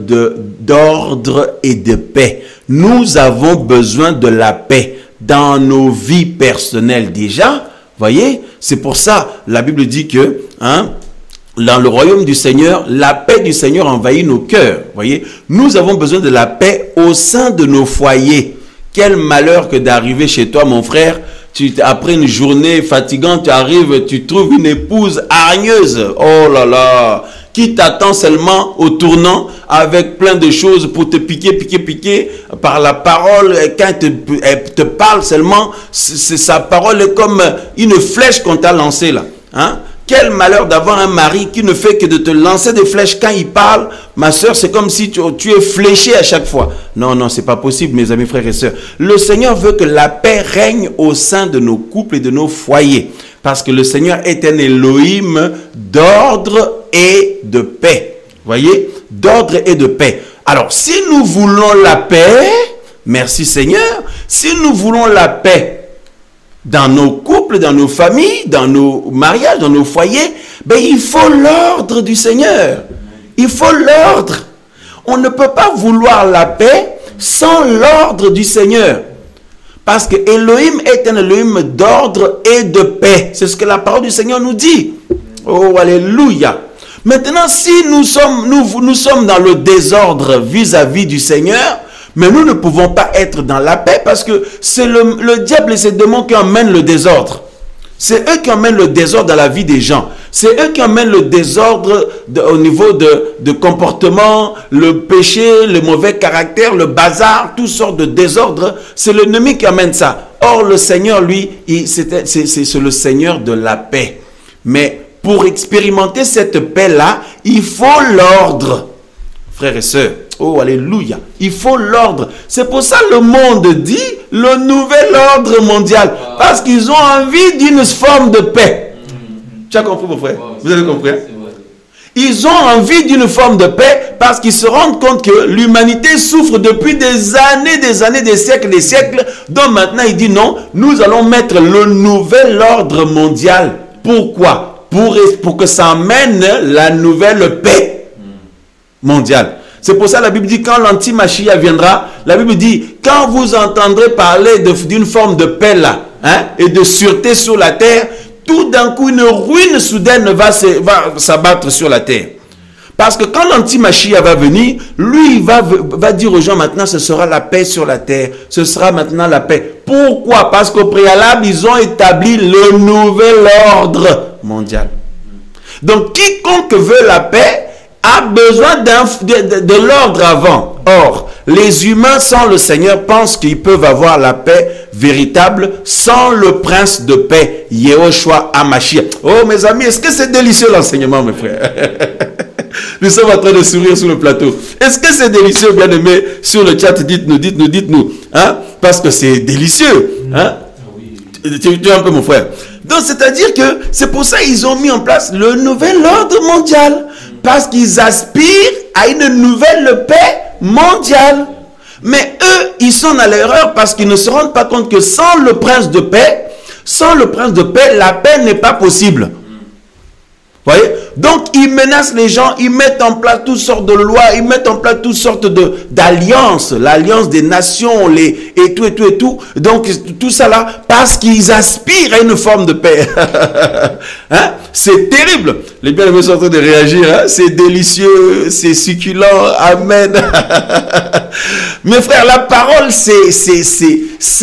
d'ordre et de paix. Nous avons besoin de la paix dans nos vies personnelles déjà. Voyez, c'est pour ça la Bible dit que, hein, dans le royaume du Seigneur, la paix du Seigneur envahit nos cœurs. Voyez, nous avons besoin de la paix au sein de nos foyers. Quel malheur que d'arriver chez toi, mon frère. Après une journée fatigante, tu arrives, tu trouves une épouse hargneuse. Oh là là, qui t'attend seulement au tournant avec plein de choses pour te piquer par la parole. Et quand elle te parle seulement, sa parole est comme une flèche qu'on t'a lancée là. Hein? Quel malheur d'avoir un mari qui ne fait que de te lancer des flèches quand il parle. Ma soeur, c'est comme si tu es fléché à chaque fois. Non, non, c'est pas possible, mes amis, frères et sœurs. Le Seigneur veut que la paix règne au sein de nos couples et de nos foyers. Parce que le Seigneur est un Elohim d'ordre et de paix. Voyez? D'ordre et de paix. Alors, si nous voulons la paix, merci Seigneur, si nous voulons la paix, dans nos couples, dans nos familles, dans nos mariages, dans nos foyers, ben il faut l'ordre du Seigneur. Il faut l'ordre. On ne peut pas vouloir la paix sans l'ordre du Seigneur. Parce que Elohim est un Elohim d'ordre et de paix. C'est ce que la parole du Seigneur nous dit. Oh, alléluia. Maintenant, si nous sommes dans le désordre vis-à-vis du Seigneur, mais nous ne pouvons pas être dans la paix parce que c'est le diable et ses démons qui emmènent le désordre. C'est eux qui emmènent le désordre dans la vie des gens. C'est eux qui emmènent le désordre au niveau de comportement, le péché, le mauvais caractère, le bazar, toutes sortes de désordres. C'est l'ennemi qui amène ça. Or, le Seigneur, lui, c'est le Seigneur de la paix. Mais pour expérimenter cette paix-là, il faut l'ordre. Frères et sœurs, oh alléluia, il faut l'ordre. C'est pour ça que le monde dit le nouvel ordre mondial. Parce qu'ils ont envie d'une forme de paix. Tu as compris mon frère? Vous avez compris? Ils ont envie d'une forme de paix parce qu'ils se rendent compte que l'humanité souffre depuis des années, des siècles. Donc maintenant il dit non, nous allons mettre le nouvel ordre mondial. Pourquoi? Pour que ça amène la nouvelle paix mondiale. C'est pour ça que la Bible dit quand l'anti-Machia viendra, la Bible dit quand vous entendrez parler d'une forme de paix là, hein, et de sûreté sur la terre, tout d'un coup une ruine soudaine va s'abattre sur la terre. Parce que quand l'anti-Machia va venir, lui il va dire aux gens maintenant ce sera la paix sur la terre, ce sera maintenant la paix. Pourquoi? Parce qu'au préalable ils ont établi le nouvel ordre mondial. Donc quiconque veut la paix a besoin de l'ordre avant. Or, les humains sans le Seigneur pensent qu'ils peuvent avoir la paix véritable sans le prince de paix, Yehoshua HaMashiach. Oh mes amis, est-ce que c'est délicieux l'enseignement mes frères? Nous sommes en train de sourire sur le plateau. Est-ce que c'est délicieux, bien aimé? Sur le chat, dites-nous. Hein? Parce que c'est délicieux. Hein? Tu es un peu mon frère. Donc, c'est-à-dire que c'est pour ça qu'ils ont mis en place le nouvel ordre mondial. Parce qu'ils aspirent à une nouvelle paix mondiale. Mais eux, ils sont dans l'erreur parce qu'ils ne se rendent pas compte que sans le prince de paix, la paix n'est pas possible. Voyez? Donc, ils menacent les gens, ils mettent en place toutes sortes de lois, ils mettent en place toutes sortes d'alliances, l'alliance des nations, et tout. Donc, tout ça là, parce qu'ils aspirent à une forme de paix. Hein? C'est terrible. Les bien-aimés sont en train de réagir. Hein? C'est délicieux, c'est succulent. Amen. Mes frères, la parole, c'est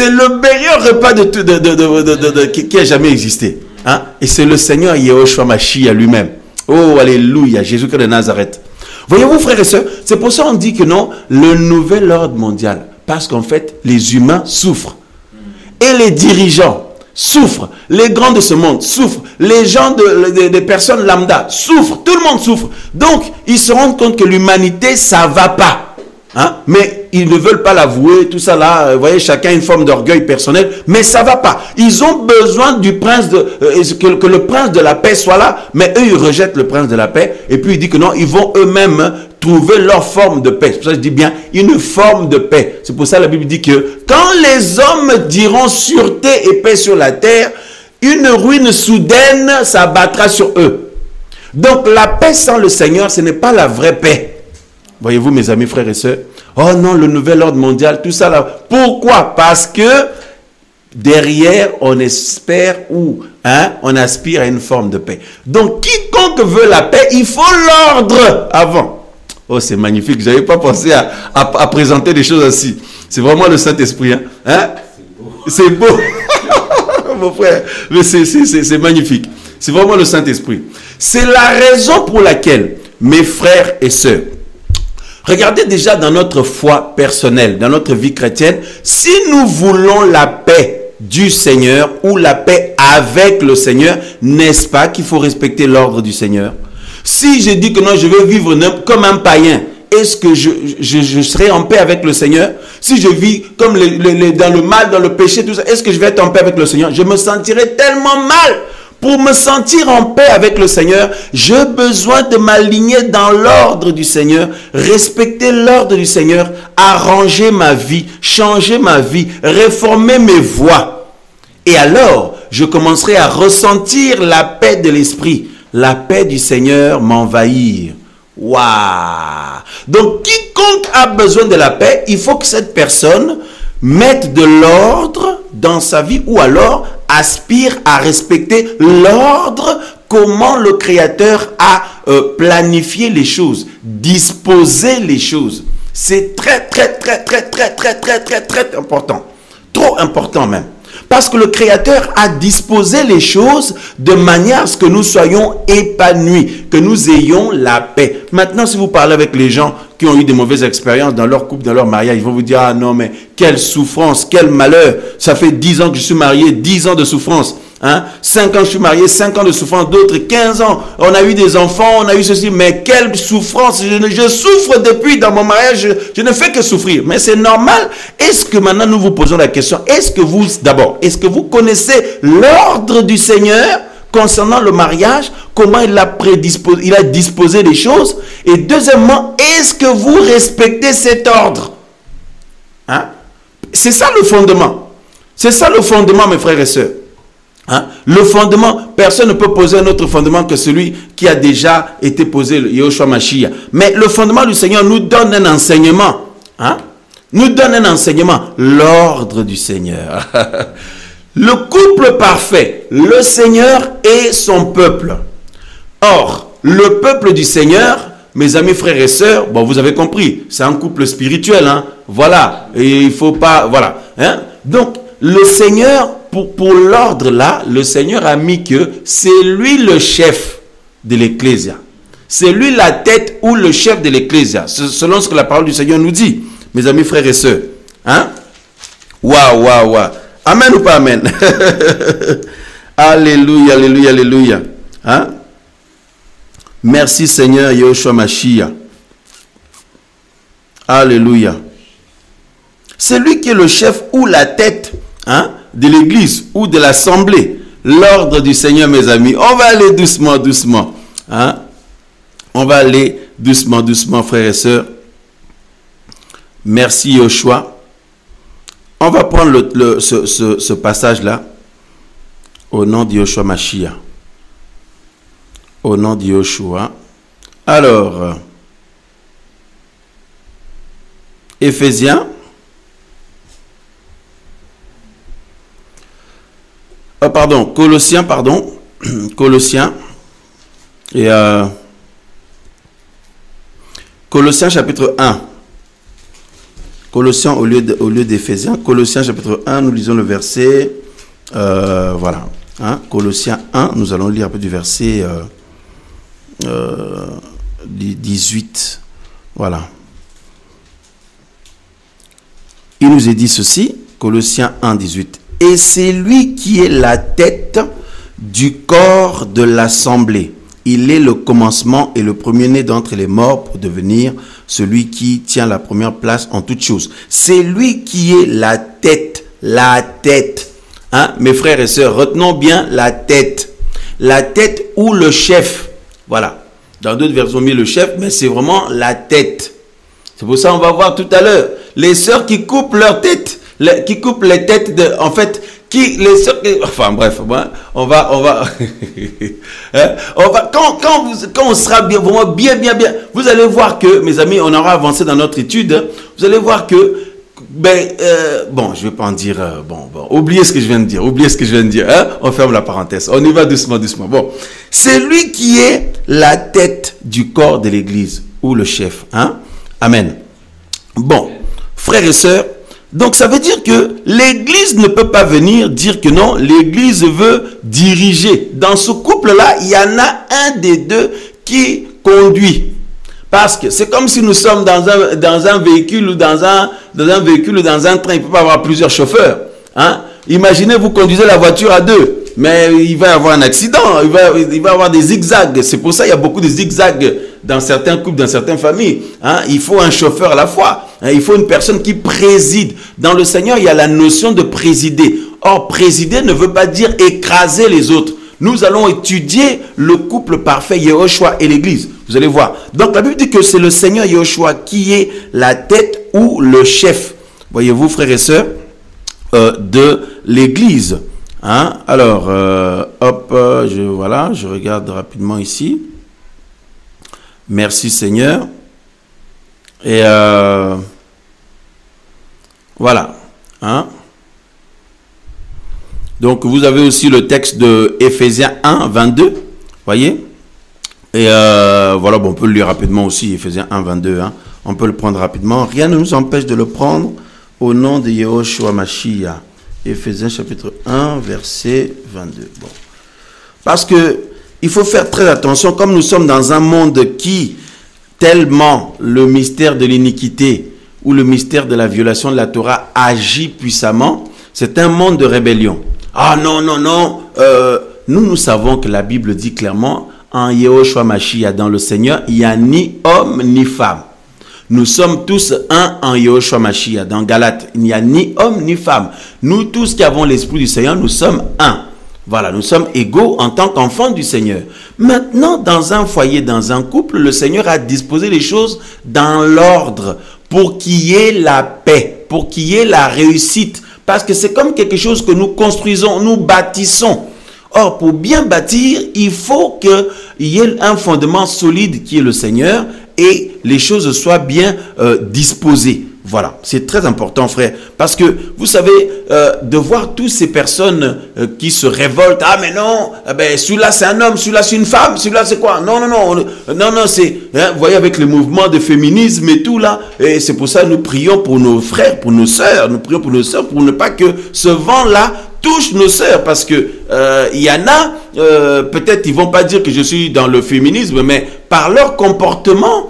le meilleur repas qui a jamais existé. Hein? Et c'est le Seigneur Yehoshua Mashiach lui-même. Oh, alléluia, Jésus-Christ de Nazareth. Voyez-vous, frères et sœurs, c'est pour ça qu'on dit que non, le nouvel ordre mondial. Parce qu'en fait, les humains souffrent. Et les dirigeants souffrent. Les grands de ce monde souffrent. Les gens, des personnes lambda souffrent. Tout le monde souffre. Donc, ils se rendent compte que l'humanité, ça ne va pas. Hein? Mais ils ne veulent pas l'avouer, tout ça là, vous voyez, chacun a une forme d'orgueil personnel, mais ça va pas. Ils ont besoin du prince que le prince de la paix soit là, mais eux ils rejettent le prince de la paix, et puis ils disent que non, ils vont eux-mêmes trouver leur forme de paix. C'est pour ça que je dis bien, une forme de paix. C'est pour ça que la Bible dit que quand les hommes diront sûreté et paix sur la terre, une ruine soudaine s'abattra sur eux. Donc la paix sans le Seigneur, ce n'est pas la vraie paix. Voyez-vous, mes amis, frères et sœurs, oh non, le nouvel ordre mondial, tout ça là. Pourquoi? Parce que derrière, on espère ou on aspire à une forme de paix. Donc, quiconque veut la paix, il faut l'ordre avant. Oh, c'est magnifique. Je n'avais pas pensé à présenter des choses ainsi. C'est vraiment le Saint-Esprit. Hein? C'est beau. Mon frère, c'est magnifique. C'est vraiment le Saint-Esprit. C'est la raison pour laquelle, mes frères et sœurs, regardez déjà dans notre foi personnelle, dans notre vie chrétienne, si nous voulons la paix du Seigneur ou la paix avec le Seigneur, n'est-ce pas qu'il faut respecter l'ordre du Seigneur? Si je dis que non, je veux vivre comme un païen, est-ce que je serai en paix avec le Seigneur? Si je vis comme dans le mal, dans le péché, tout ça, est-ce que je vais être en paix avec le Seigneur? Je me sentirai tellement mal. Pour me sentir en paix avec le Seigneur, j'ai besoin de m'aligner dans l'ordre du Seigneur, respecter l'ordre du Seigneur, arranger ma vie, changer ma vie, réformer mes voies. Et alors, je commencerai à ressentir la paix de l'esprit, la paix du Seigneur m'envahir. Waouh! Donc, quiconque a besoin de la paix, il faut que cette personne mette de l'ordre dans sa vie ou alors aspire à respecter l'ordre, comment le Créateur a planifié les choses, disposé les choses. C'est très important. Trop important même. Parce que le Créateur a disposé les choses de manière à ce que nous soyons épanouis, que nous ayons la paix. Maintenant, si vous parlez avec les gens qui ont eu des mauvaises expériences dans leur couple, dans leur mariage, ils vont vous dire, ah non, mais quelle souffrance, quel malheur. Ça fait 10 ans que je suis marié, 10 ans de souffrance. 5 ans je suis marié, 5 ans de souffrance, d'autres 15 ans, on a eu des enfants, on a eu ceci, mais quelle souffrance, je souffre depuis dans mon mariage, je ne fais que souffrir, mais c'est normal. Est-ce que maintenant nous vous posons la question, est-ce que vous connaissez l'ordre du Seigneur concernant le mariage, comment il a disposé les choses, et deuxièmement, est-ce que vous respectez cet ordre? C'est ça le fondement, c'est ça le fondement, mes frères et sœurs. Le fondement, personne ne peut poser un autre fondement que celui qui a déjà été posé, le Yahushua Mashiach. Mais le fondement du Seigneur nous donne un enseignement. Nous donne un enseignement, l'ordre du Seigneur. Le couple parfait, le Seigneur et son peuple. Or, le peuple du Seigneur, mes amis frères et sœurs, bon, vous avez compris, c'est un couple spirituel. Voilà, et il ne faut pas... Voilà. Donc, le Seigneur... Pour l'ordre là, le Seigneur a mis que c'est lui le chef de l'Ecclésia. C'est lui la tête ou le chef de l'Ecclésia. Selon ce que la parole du Seigneur nous dit, mes amis frères et sœurs. Waouh. Amen ou pas amen? Alléluia, alléluia, alléluia. Merci Seigneur Yahushua Mashiach. Alléluia. C'est lui qui est le chef ou la tête, de l'église ou de l'assemblée. L'ordre du Seigneur, mes amis. On va aller doucement, doucement. On va aller doucement, doucement, frères et sœurs. Merci Yahushua. On va prendre ce passage-là au nom de Yahushua Mashiach. Au nom de Yahushua. Alors, Éphésiens. Colossiens, Colossiens. Et Colossiens chapitre 1. Colossiens au lieu d'Éphésiens. Colossiens chapitre 1, nous lisons le verset. Voilà. Colossiens 1, nous allons lire un peu du verset 18. Voilà. Il nous est dit ceci. Colossiens 1, 18. Et c'est lui qui est la tête du corps de l'assemblée, Il est le commencement et le premier-né d'entre les morts pour devenir celui qui tient la première place en toutes choses. C'est lui qui est la tête. La tête. Hein? Mes frères et sœurs, retenons bien la tête. La tête ou le chef. Voilà. Dans d'autres versions, on met le chef, mais c'est vraiment la tête. C'est pour ça qu'on va voir tout à l'heure. Les sœurs qui coupent leur tête. Qui coupent les têtes de... En fait... Enfin bref, on va hein? Quand on sera bien, vraiment bien, vous allez voir que, mes amis, on aura avancé dans notre étude, hein, vous allez voir que, bon, je vais pas en dire, oubliez ce que je viens de dire, hein? On ferme la parenthèse, on y va doucement, bon, c'est lui qui est la tête du corps de l'église, ou le chef, hein? Amen. Bon, frères et sœurs, donc ça veut dire que l'église ne peut pas venir dire que non, l'église veut diriger. Dans ce couple-là, il y en a un des deux qui conduit. Parce que c'est comme si nous sommes dans un véhicule ou dans un véhicule ou dans un train, il ne peut pas avoir plusieurs chauffeurs. Hein? Imaginez, vous conduisez la voiture à deux, mais il va y avoir un accident, il va y avoir des zigzags. C'est pour ça qu'il y a beaucoup de zigzags dans certains couples, dans certaines familles. Hein? Il faut un chauffeur à la fois. Hein? Il faut une personne qui préside. Dans le Seigneur, il y a la notion de présider. Or, présider ne veut pas dire écraser les autres. Nous allons étudier le couple parfait, Yehoshua et l'Église. Vous allez voir. Donc, la Bible dit que c'est le Seigneur Yehoshua qui est la tête ou le chef. Voyez-vous, frères et sœurs, de l'Église. Hein? Alors, je regarde rapidement ici. Merci Seigneur. Et voilà. Hein? Donc, vous avez aussi le texte de Éphésiens 1, 22. Voyez? Et voilà, bon, on peut le lire rapidement aussi, Éphésiens 1, 22. Hein? On peut le prendre rapidement. Rien ne nous empêche de le prendre au nom de Yehoshua Mashiach. Éphésiens chapitre 1, verset 22. Bon. Parce que il faut faire très attention, comme nous sommes dans un monde qui, tellement le mystère de l'iniquité ou le mystère de la violation de la Torah agit puissamment, c'est un monde de rébellion. Ah non, nous savons que la Bible dit clairement, en Yehoshua Mashiach, dans le Seigneur, il n'y a ni homme ni femme. Nous sommes tous un en Yehoshua Mashiach. Dans Galates, il n'y a ni homme ni femme. Nous tous qui avons l'Esprit du Seigneur, nous sommes un. Voilà, nous sommes égaux en tant qu'enfants du Seigneur. Maintenant, dans un foyer, dans un couple, le Seigneur a disposé les choses dans l'ordre pour qu'il y ait la paix, pour qu'il y ait la réussite. Parce que c'est comme quelque chose que nous construisons, nous bâtissons. Or, pour bien bâtir, il faut qu'il y ait un fondement solide qui est le Seigneur et les choses soient bien disposées. Voilà, c'est très important, frère. Parce que, vous savez, de voir toutes ces personnes qui se révoltent. Ah, mais non, celui-là c'est un homme, celui-là c'est une femme, celui-là c'est quoi? Non, c'est... Hein, vous voyez, avec le mouvement de féminisme et tout là. Et c'est pour ça que nous prions pour nos frères, pour nos sœurs. Nous prions pour nos sœurs pour ne pas que ce vent-là touche nos sœurs. Parce que il y en a, peut-être ils vont pas dire que je suis dans le féminisme, mais par leur comportement,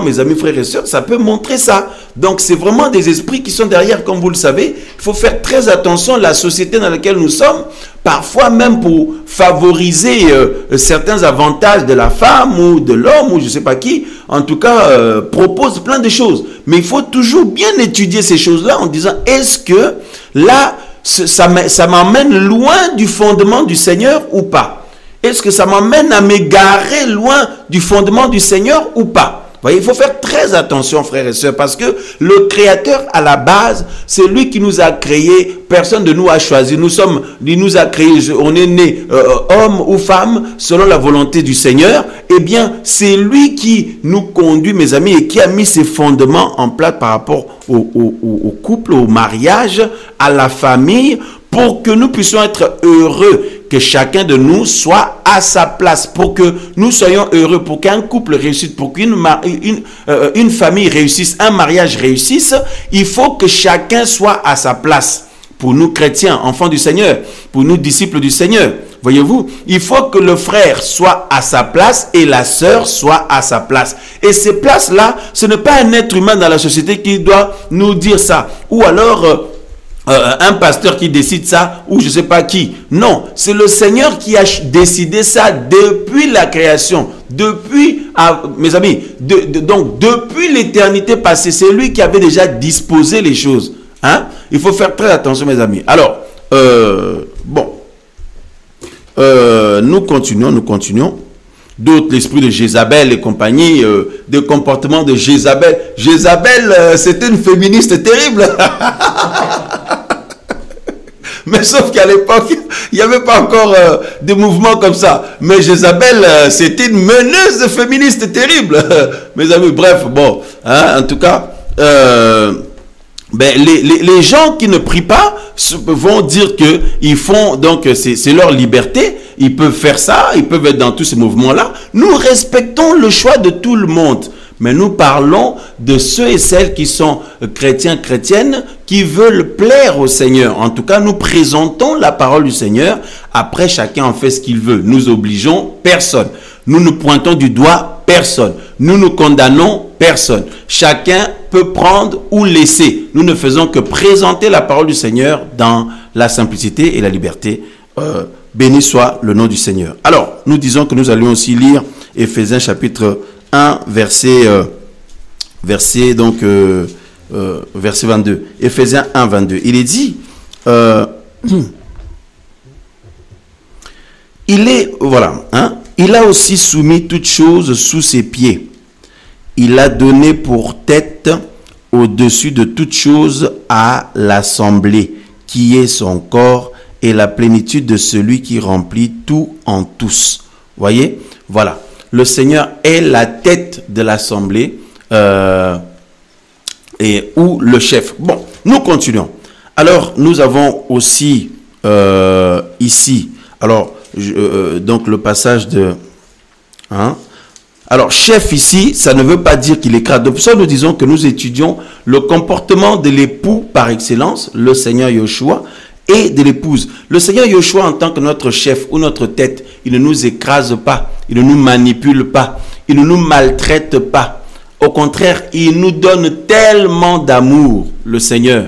mes amis, frères et sœurs, ça peut montrer ça. Donc, c'est vraiment des esprits qui sont derrière, comme vous le savez. Il faut faire très attention à la société dans laquelle nous sommes. Parfois, même pour favoriser certains avantages de la femme ou de l'homme ou je ne sais pas qui, en tout cas, propose plein de choses. Mais il faut toujours bien étudier ces choses-là en disant, est-ce que là, ça m'emmène loin du fondement du Seigneur ou pas? Est-ce que ça m'amène à m'égarer loin du fondement du Seigneur ou pas? Vous voyez, il faut faire très attention, frères et sœurs, parce que le Créateur, à la base, c'est lui qui nous a créés. Personne de nous a choisi. Il nous a créés. On est né homme ou femme selon la volonté du Seigneur. Eh bien, c'est lui qui nous conduit, mes amis, et qui a mis ses fondements en place par rapport au couple, au mariage, à la famille, pour que nous puissions être heureux, que chacun de nous soit à sa place, pour que nous soyons heureux, pour qu'un couple réussisse, pour qu'une famille réussisse, un mariage réussisse, il faut que chacun soit à sa place. Pour nous chrétiens, enfants du Seigneur, pour nous disciples du Seigneur, voyez-vous, il faut que le frère soit à sa place et la sœur soit à sa place. Et ces places-là, ce n'est pas un être humain dans la société qui doit nous dire ça. Ou alors... un pasteur qui décide ça ou je ne sais pas qui. Non, c'est le Seigneur qui a décidé ça depuis la création. Depuis, mes amis, donc depuis l'éternité passée, c'est lui qui avait déjà disposé les choses. Hein? Il faut faire très attention, mes amis. Alors, nous continuons. D'autres, l'esprit de Jézabel et compagnie, des comportements de Jézabel. Jézabel, c'était une féministe terrible. Mais sauf qu'à l'époque, il n'y avait pas encore des mouvements comme ça. Mais Jézabel, c'était une meneuse féministe terrible. Mes amis, bref, bon, hein, en tout cas, les gens qui ne prient pas vont dire que ils font, donc c'est leur liberté, ils peuvent faire ça, ils peuvent être dans tous ces mouvements-là. Nous respectons le choix de tout le monde, mais nous parlons de ceux et celles qui sont chrétiens, chrétiennes, qui veulent plaire au Seigneur. En tout cas, nous présentons la parole du Seigneur, après chacun en fait ce qu'il veut. Nous obligeons personne, nous ne pointons du doigt personne, nous ne condamnons personne. Chacun peut prendre ou laisser. Nous ne faisons que présenter la parole du Seigneur dans la simplicité et la liberté. Béni soit le nom du Seigneur. Alors, nous disons que nous allions aussi lire Éphésiens chapitre 1, verset 22. Éphésiens 1, 22. Il est dit, il a aussi soumis toutes choses sous ses pieds. Il a donné pour tête au-dessus de toutes choses à l'assemblée, qui est son corps et la plénitude de celui qui remplit tout en tous. Voyez? Voilà. Le Seigneur est la tête de l'assemblée ou le chef. Bon, nous continuons. Alors, nous avons aussi ici, alors, donc le passage de... Hein, alors, chef ici, ça ne veut pas dire qu'il écrase. Donc, ça, nous disons que nous étudions le comportement de l'époux par excellence, le Seigneur Yeshua, et de l'épouse. Le Seigneur Yeshua, en tant que notre chef ou notre tête, il ne nous écrase pas, il ne nous manipule pas, il ne nous maltraite pas. Au contraire, il nous donne tellement d'amour, le Seigneur.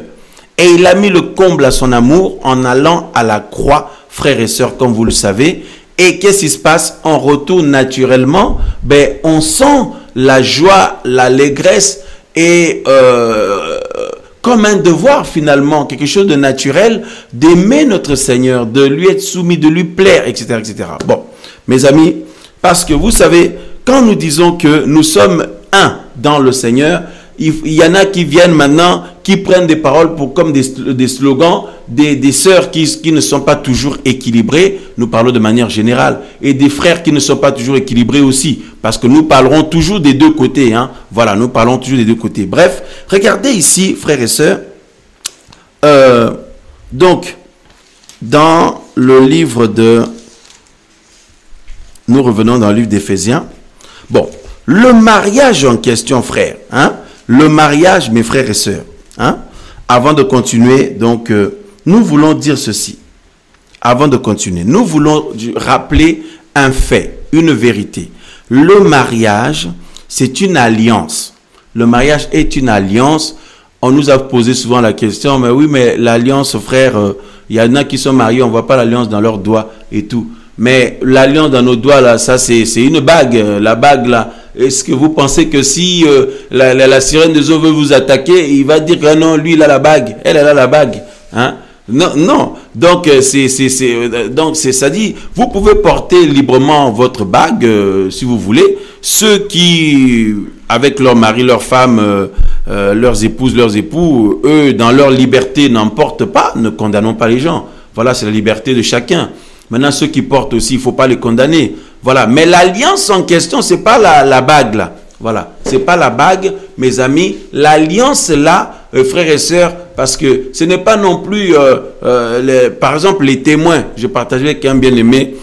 Et il a mis le comble à son amour en allant à la croix, frères et sœurs, comme vous le savez. Et qu'est-ce qui se passe? On retourne naturellement, on sent la joie, l'allégresse et comme un devoir finalement, quelque chose de naturel, d'aimer notre Seigneur, de lui être soumis, de lui plaire, etc., etc. Bon, mes amis, parce que vous savez, quand nous disons que nous sommes un dans le Seigneur, il y en a qui viennent maintenant, qui prennent des paroles pour comme des slogans, des sœurs qui ne sont pas toujours équilibrées, nous parlons de manière générale, et des frères qui ne sont pas toujours équilibrés aussi, parce que nous parlerons toujours des deux côtés, hein. Voilà, nous parlons toujours des deux côtés. Bref, regardez ici, frères et sœurs, donc, dans le livre de... Nous revenons dans le livre d'Éphésiens. Bon, le mariage en question, frère, hein, le mariage, mes frères et sœurs, hein, avant de continuer, donc, nous voulons dire ceci. Avant de continuer, nous voulons rappeler un fait, une vérité. Le mariage, c'est une alliance. Le mariage est une alliance. On nous a posé souvent la question, mais oui, mais l'alliance, frère, il y en a qui sont mariés, on ne voit pas l'alliance dans leurs doigts et tout. Mais l'alliance dans nos doigts, là, ça, c'est une bague. La bague, là, est-ce que vous pensez que si la sirène des eaux veut vous attaquer, il va dire que non, lui, il a la bague, elle a la bague, hein? Non, non. Donc, ça dit, vous pouvez porter librement votre bague, si vous voulez. Ceux qui, avec leur mari, leur femme, leurs épouses, leurs époux, eux, dans leur liberté, n'en portent pas, ne condamnons pas les gens. Voilà, c'est la liberté de chacun. Maintenant, ceux qui portent aussi, il ne faut pas les condamner. Voilà. Mais l'alliance en question, ce n'est pas la bague, là. Voilà. Ce n'est pas la bague, mes amis. L'alliance, là, frères et sœurs, parce que ce n'est pas non plus, par exemple, les témoins. Je partageais avec un bien-aimé,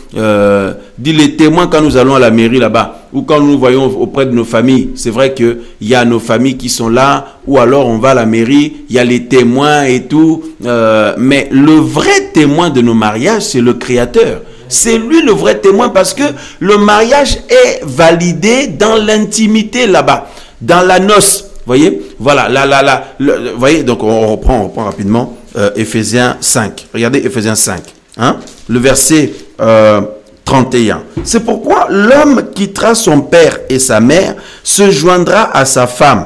dit les témoins quand nous allons à la mairie là-bas, ou quand nous nous voyons auprès de nos familles. C'est vrai qu'il y a nos familles qui sont là, ou alors on va à la mairie, il y a les témoins et tout. Mais le vrai témoin de nos mariages, c'est le Créateur. C'est lui le vrai témoin parce que le mariage est validé dans l'intimité là-bas, dans la noce. Voyez, voilà, voyez, donc on reprend rapidement. Éphésiens 5. Regardez Éphésiens 5. Hein? Le verset 31. C'est pourquoi l'homme quittera son père et sa mère, se joindra à sa femme,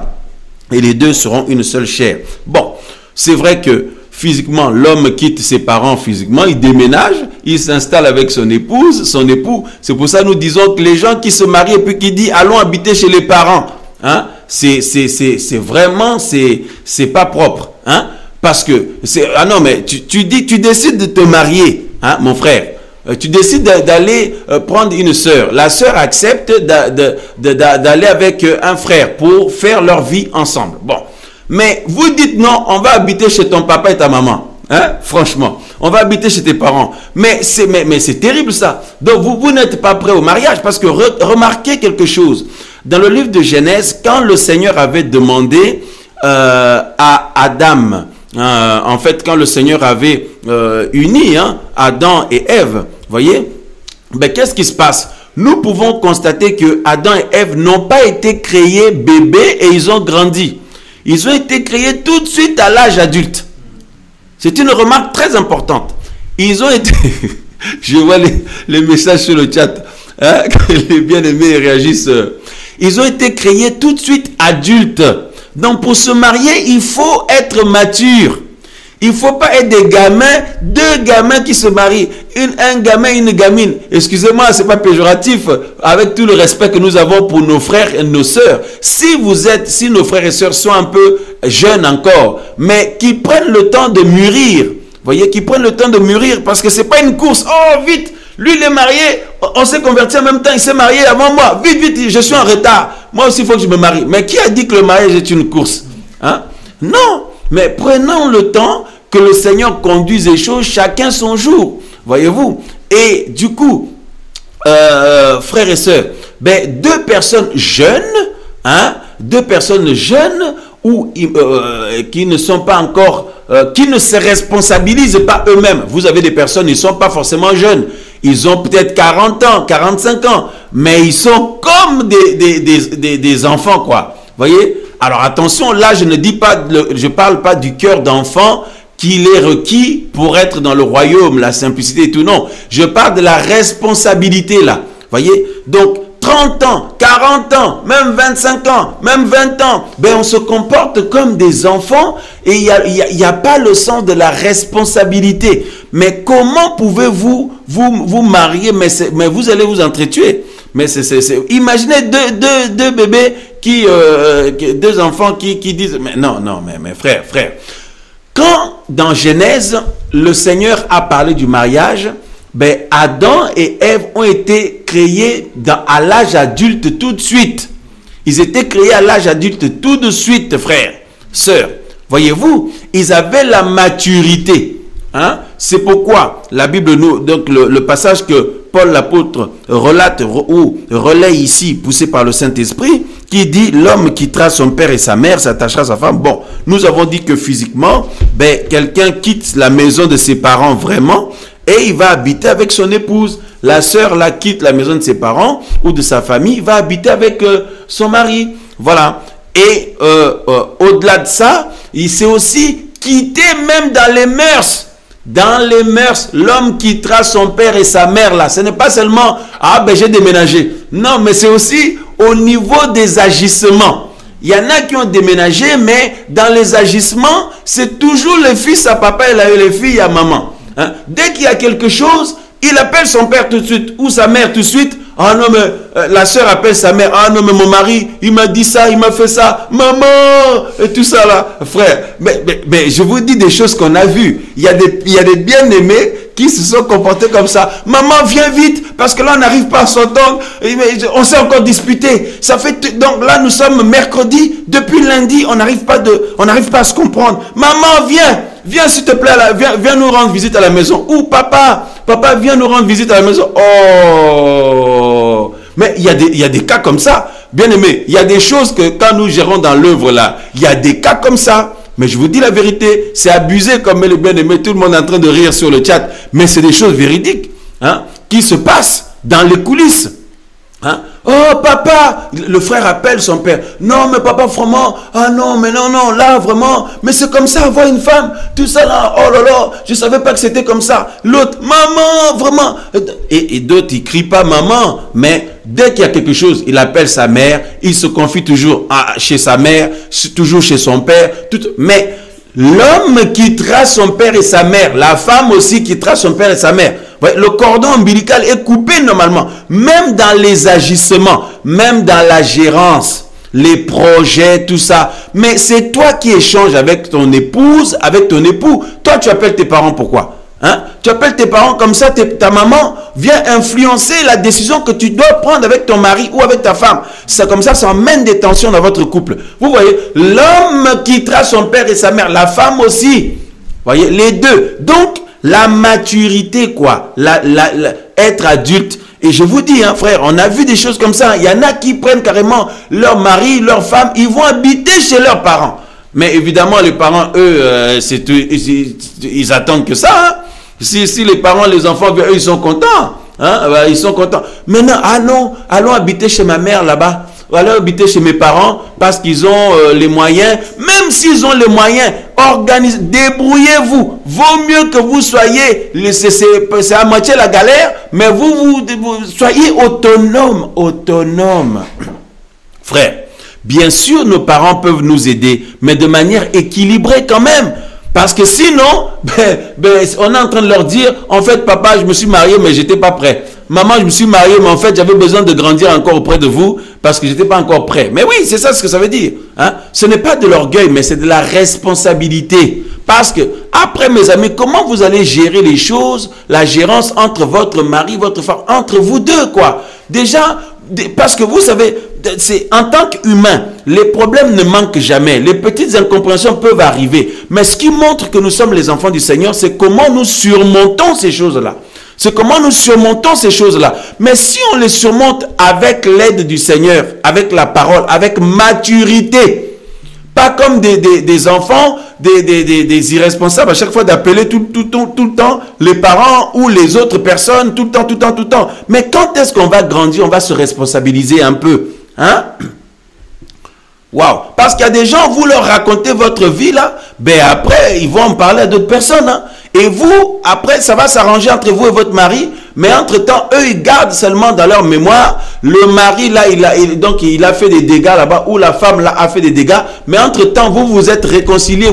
et les deux seront une seule chair. Bon, c'est vrai que physiquement, l'homme quitte ses parents physiquement, il déménage, il s'installe avec son épouse, son époux. C'est pour ça que nous disons que les gens qui se marient et puis qui disent allons habiter chez les parents, hein, c'est vraiment, c'est pas propre, hein, parce que ah non, mais tu décides de te marier, hein, mon frère. Tu décides d'aller prendre une sœur. La sœur accepte d'aller avec un frère pour faire leur vie ensemble. Bon. Mais vous dites non, on va habiter chez ton papa et ta maman. Hein? Franchement, on va habiter chez tes parents. Mais c'est terrible ça. Donc vous n'êtes pas prêt au mariage parce que remarquez quelque chose. Dans le livre de Genèse, quand le Seigneur avait demandé à Adam, en fait, quand le Seigneur avait uni Adam et Ève, voyez, ben, qu'est-ce qui se passe? Nous pouvons constater que Adam et Ève n'ont pas été créés bébés et ils ont grandi. Ils ont été créés tout de suite à l'âge adulte. C'est une remarque très importante. Ils ont été... Je vois les messages sur le chat. Hein, les bien-aimés réagissent. Ils ont été créés tout de suite adultes. Donc pour se marier, il faut être mature. Il ne faut pas être des gamins, deux gamins qui se marient. Un gamin et une gamine. Excusez-moi, ce n'est pas péjoratif. Avec tout le respect que nous avons pour nos frères et nos sœurs. Si nos frères et sœurs sont un peu jeunes encore, mais qui prennent le temps de mûrir. Voyez, qui prennent le temps de mûrir. Parce que ce n'est pas une course. Oh, vite! Lui, il est marié. On s'est converti en même temps. Il s'est marié avant moi. Vite, vite, je suis en retard. Moi aussi, il faut que je me marie. Mais qui a dit que le mariage est une course? Hein? Non. Mais prenons le temps que le Seigneur conduise les choses, chacun son jour. Voyez-vous? Et du coup, frères et sœurs, ben, deux personnes jeunes ou qui ne sont pas encore, qui ne se responsabilisent pas eux-mêmes. Vous avez des personnes, ils ne sont pas forcément jeunes. Ils ont peut-être 40 ans, 45 ans, mais ils sont comme des enfants, quoi. Voyez? Alors attention, là, je parle pas du cœur d'enfant qu'il est requis pour être dans le royaume, la simplicité et tout. Non, je parle de la responsabilité là. Voyez? Donc, 30 ans, 40 ans, même 25 ans, même 20 ans, ben on se comporte comme des enfants et il n'y a pas le sens de la responsabilité. Mais comment pouvez-vous vous marier, mais vous allez vous entretuer? Mais imaginez deux bébés deux enfants qui disent, mais non, mais frère. Quand dans Genèse, le Seigneur a parlé du mariage, ben Adam et Ève ont été créés à l'âge adulte tout de suite. Ils étaient créés à l'âge adulte tout de suite, frères, sœurs. Voyez-vous, ils avaient la maturité. Hein? C'est pourquoi la Bible donc le passage que Paul l'apôtre relate ou relaie ici, poussé par le Saint-Esprit, qui dit l'homme quittera son père et sa mère, s'attachera à sa femme. Bon, nous avons dit que physiquement, ben, quelqu'un quitte la maison de ses parents vraiment et il va habiter avec son épouse. La sœur là quitte la maison de ses parents ou de sa famille, va habiter avec son mari. Voilà. Et au-delà de ça, il s'est aussi quitté même dans les mœurs. Dans les mœurs, l'homme quittera son père et sa mère là. Ce n'est pas seulement ah ben j'ai déménagé. Non, mais c'est aussi au niveau des agissements. Il y en a qui ont déménagé, mais dans les agissements, c'est toujours le fils à papa et les filles à maman. Hein? Dès qu'il y a quelque chose, il appelle son père tout de suite ou sa mère tout de suite. Ah non, mais la sœur appelle sa mère. Ah non, mais mon mari, il m'a dit ça, il m'a fait ça. Maman, et tout ça là. Frère, mais je vous dis des choses qu'on a vues. Il y a des bien-aimés qui se sont comportés comme ça. Maman, viens vite, parce que là, on n'arrive pas à s'entendre. On s'est encore disputé. Ça fait donc là, nous sommes mercredi. Depuis lundi, on n'arrive pas à se comprendre. Maman, viens s'il te plaît, là, viens nous rendre visite à la maison. Ou papa, viens nous rendre visite à la maison. Oh, mais il y a des cas comme ça. Bien aimé, il y a des choses que quand nous gérons dans l'œuvre là, il y a des cas comme ça. Mais je vous dis la vérité, c'est abusé comme le bien-aimé, tout le monde est en train de rire sur le chat. Mais c'est des choses véridiques, hein, qui se passent dans les coulisses. Hein. Oh papa, le frère appelle son père. Non mais papa vraiment, ah non mais non non là vraiment, mais c'est comme ça avoir une femme, tout ça là, oh là là, je savais pas que c'était comme ça. L'autre, maman vraiment, et d'autres ils crient pas maman, mais dès qu'il y a quelque chose, il appelle sa mère, il se confie toujours chez sa mère, toujours chez son père, mais l'homme quittera son père et sa mère, la femme aussi quittera son père et sa mère. Le cordon ombilical est coupé normalement, même dans les agissements, même dans la gérance, les projets, tout ça. Mais c'est toi qui échanges avec ton épouse, avec ton époux. Toi, tu appelles tes parents pourquoi? Hein? Tu appelles tes parents comme ça, ta maman vient influencer la décision que tu dois prendre avec ton mari ou avec ta femme. C'est comme ça emmène des tensions dans votre couple. Vous voyez, l'homme quittera son père et sa mère, la femme aussi. Vous voyez, les deux. Donc, la maturité, quoi, être adulte. Et je vous dis, hein, frère, on a vu des choses comme ça. Il y en a qui prennent carrément leur mari, leur femme, ils vont habiter chez leurs parents. Mais évidemment, les parents, eux, ils attendent que ça. Hein. Si les parents, les enfants, eux, ils sont contents. Hein, ils sont contents. Maintenant, ah non, allons habiter chez ma mère là-bas. Allons habiter chez mes parents parce qu'ils ont les moyens. Même s'ils ont les moyens, débrouillez-vous. Vaut mieux que vous soyez, c'est à moitié la galère, mais vous soyez autonome. Autonome. Frère, bien sûr, nos parents peuvent nous aider, mais de manière équilibrée quand même. Parce que sinon, on est en train de leur dire, en fait, papa, je me suis marié, mais j'étais pas prêt. Maman, je me suis marié, mais en fait, j'avais besoin de grandir encore auprès de vous parce que j'étais pas encore prêt. Mais oui, c'est ça ce que ça veut dire. Hein? Ce n'est pas de l'orgueil, mais c'est de la responsabilité. Parce que, après, mes amis, comment vous allez gérer les choses, la gérance entre votre mari, votre femme, entre vous deux, quoi. Déjà, parce que vous savez, en tant qu'humain, les problèmes ne manquent jamais. Les petites incompréhensions peuvent arriver. Mais ce qui montre que nous sommes les enfants du Seigneur, c'est comment nous surmontons ces choses-là. C'est comment nous surmontons ces choses-là. Mais si on les surmonte avec l'aide du Seigneur, avec la parole, avec maturité, pas comme des enfants, des irresponsables, à chaque fois d'appeler tout le temps les parents ou les autres personnes, tout le temps. Mais quand est-ce qu'on va grandir, on va se responsabiliser un peu, hein? Waouh! Parce qu'il y a des gens, vous leur racontez votre vie là, ben après, ils vont en parler à d'autres personnes, hein? Et vous, après, ça va s'arranger entre vous et votre mari, mais entre-temps, eux, ils gardent seulement dans leur mémoire, le mari, là, il a fait des dégâts là-bas, ou la femme, là, a fait des dégâts, mais entre-temps, vous vous êtes réconciliés,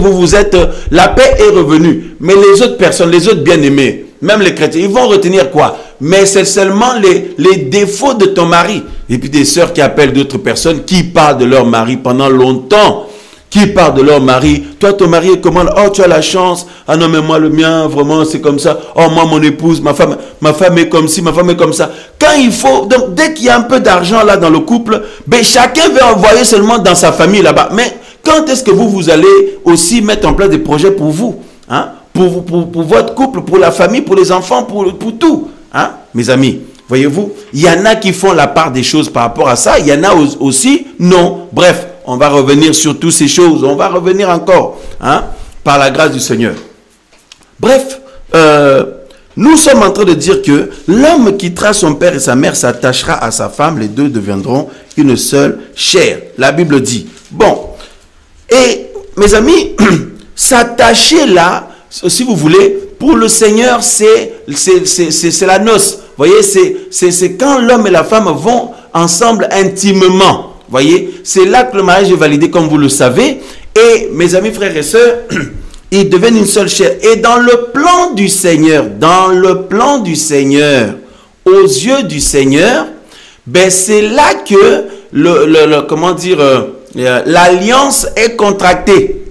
la paix est revenue. Mais les autres personnes, les autres bien-aimés, même les chrétiens, ils vont retenir quoi? Mais c'est seulement les défauts de ton mari. Et puis des sœurs qui appellent d'autres personnes, qui parlent de leur mari pendant longtemps. Qui parlent de leur mari. Toi, ton mari est comment? Oh, tu as la chance. Ah non, mais moi, le mien, vraiment, c'est comme ça. Oh, moi, mon épouse, ma femme est comme ci, ma femme est comme ça. Quand il faut, donc, dès qu'il y a un peu d'argent là dans le couple, ben, chacun veut envoyer seulement dans sa famille là-bas. Mais quand est-ce que vous allez aussi mettre en place des projets pour vous? Hein? Pour votre couple, pour la famille, pour les enfants, pour tout. Hein? Mes amis, voyez-vous, il y en a qui font la part des choses par rapport à ça. Il y en a aussi, non. Bref. On va revenir sur toutes ces choses. On va revenir encore, hein, par la grâce du Seigneur. Bref, nous sommes en train de dire que l'homme quittera son père et sa mère, s'attachera à sa femme. Les deux deviendront une seule chair. La Bible dit. Bon, et mes amis, s'attacher là, si vous voulez, pour le Seigneur, c'est la noce. Vous voyez, c'est quand l'homme et la femme vont ensemble intimement. Voyez, c'est là que le mariage est validé, comme vous le savez. Et mes amis, frères et sœurs, ils deviennent une seule chair. Et dans le plan du Seigneur, aux yeux du Seigneur, ben c'est là que l'alliance est contractée.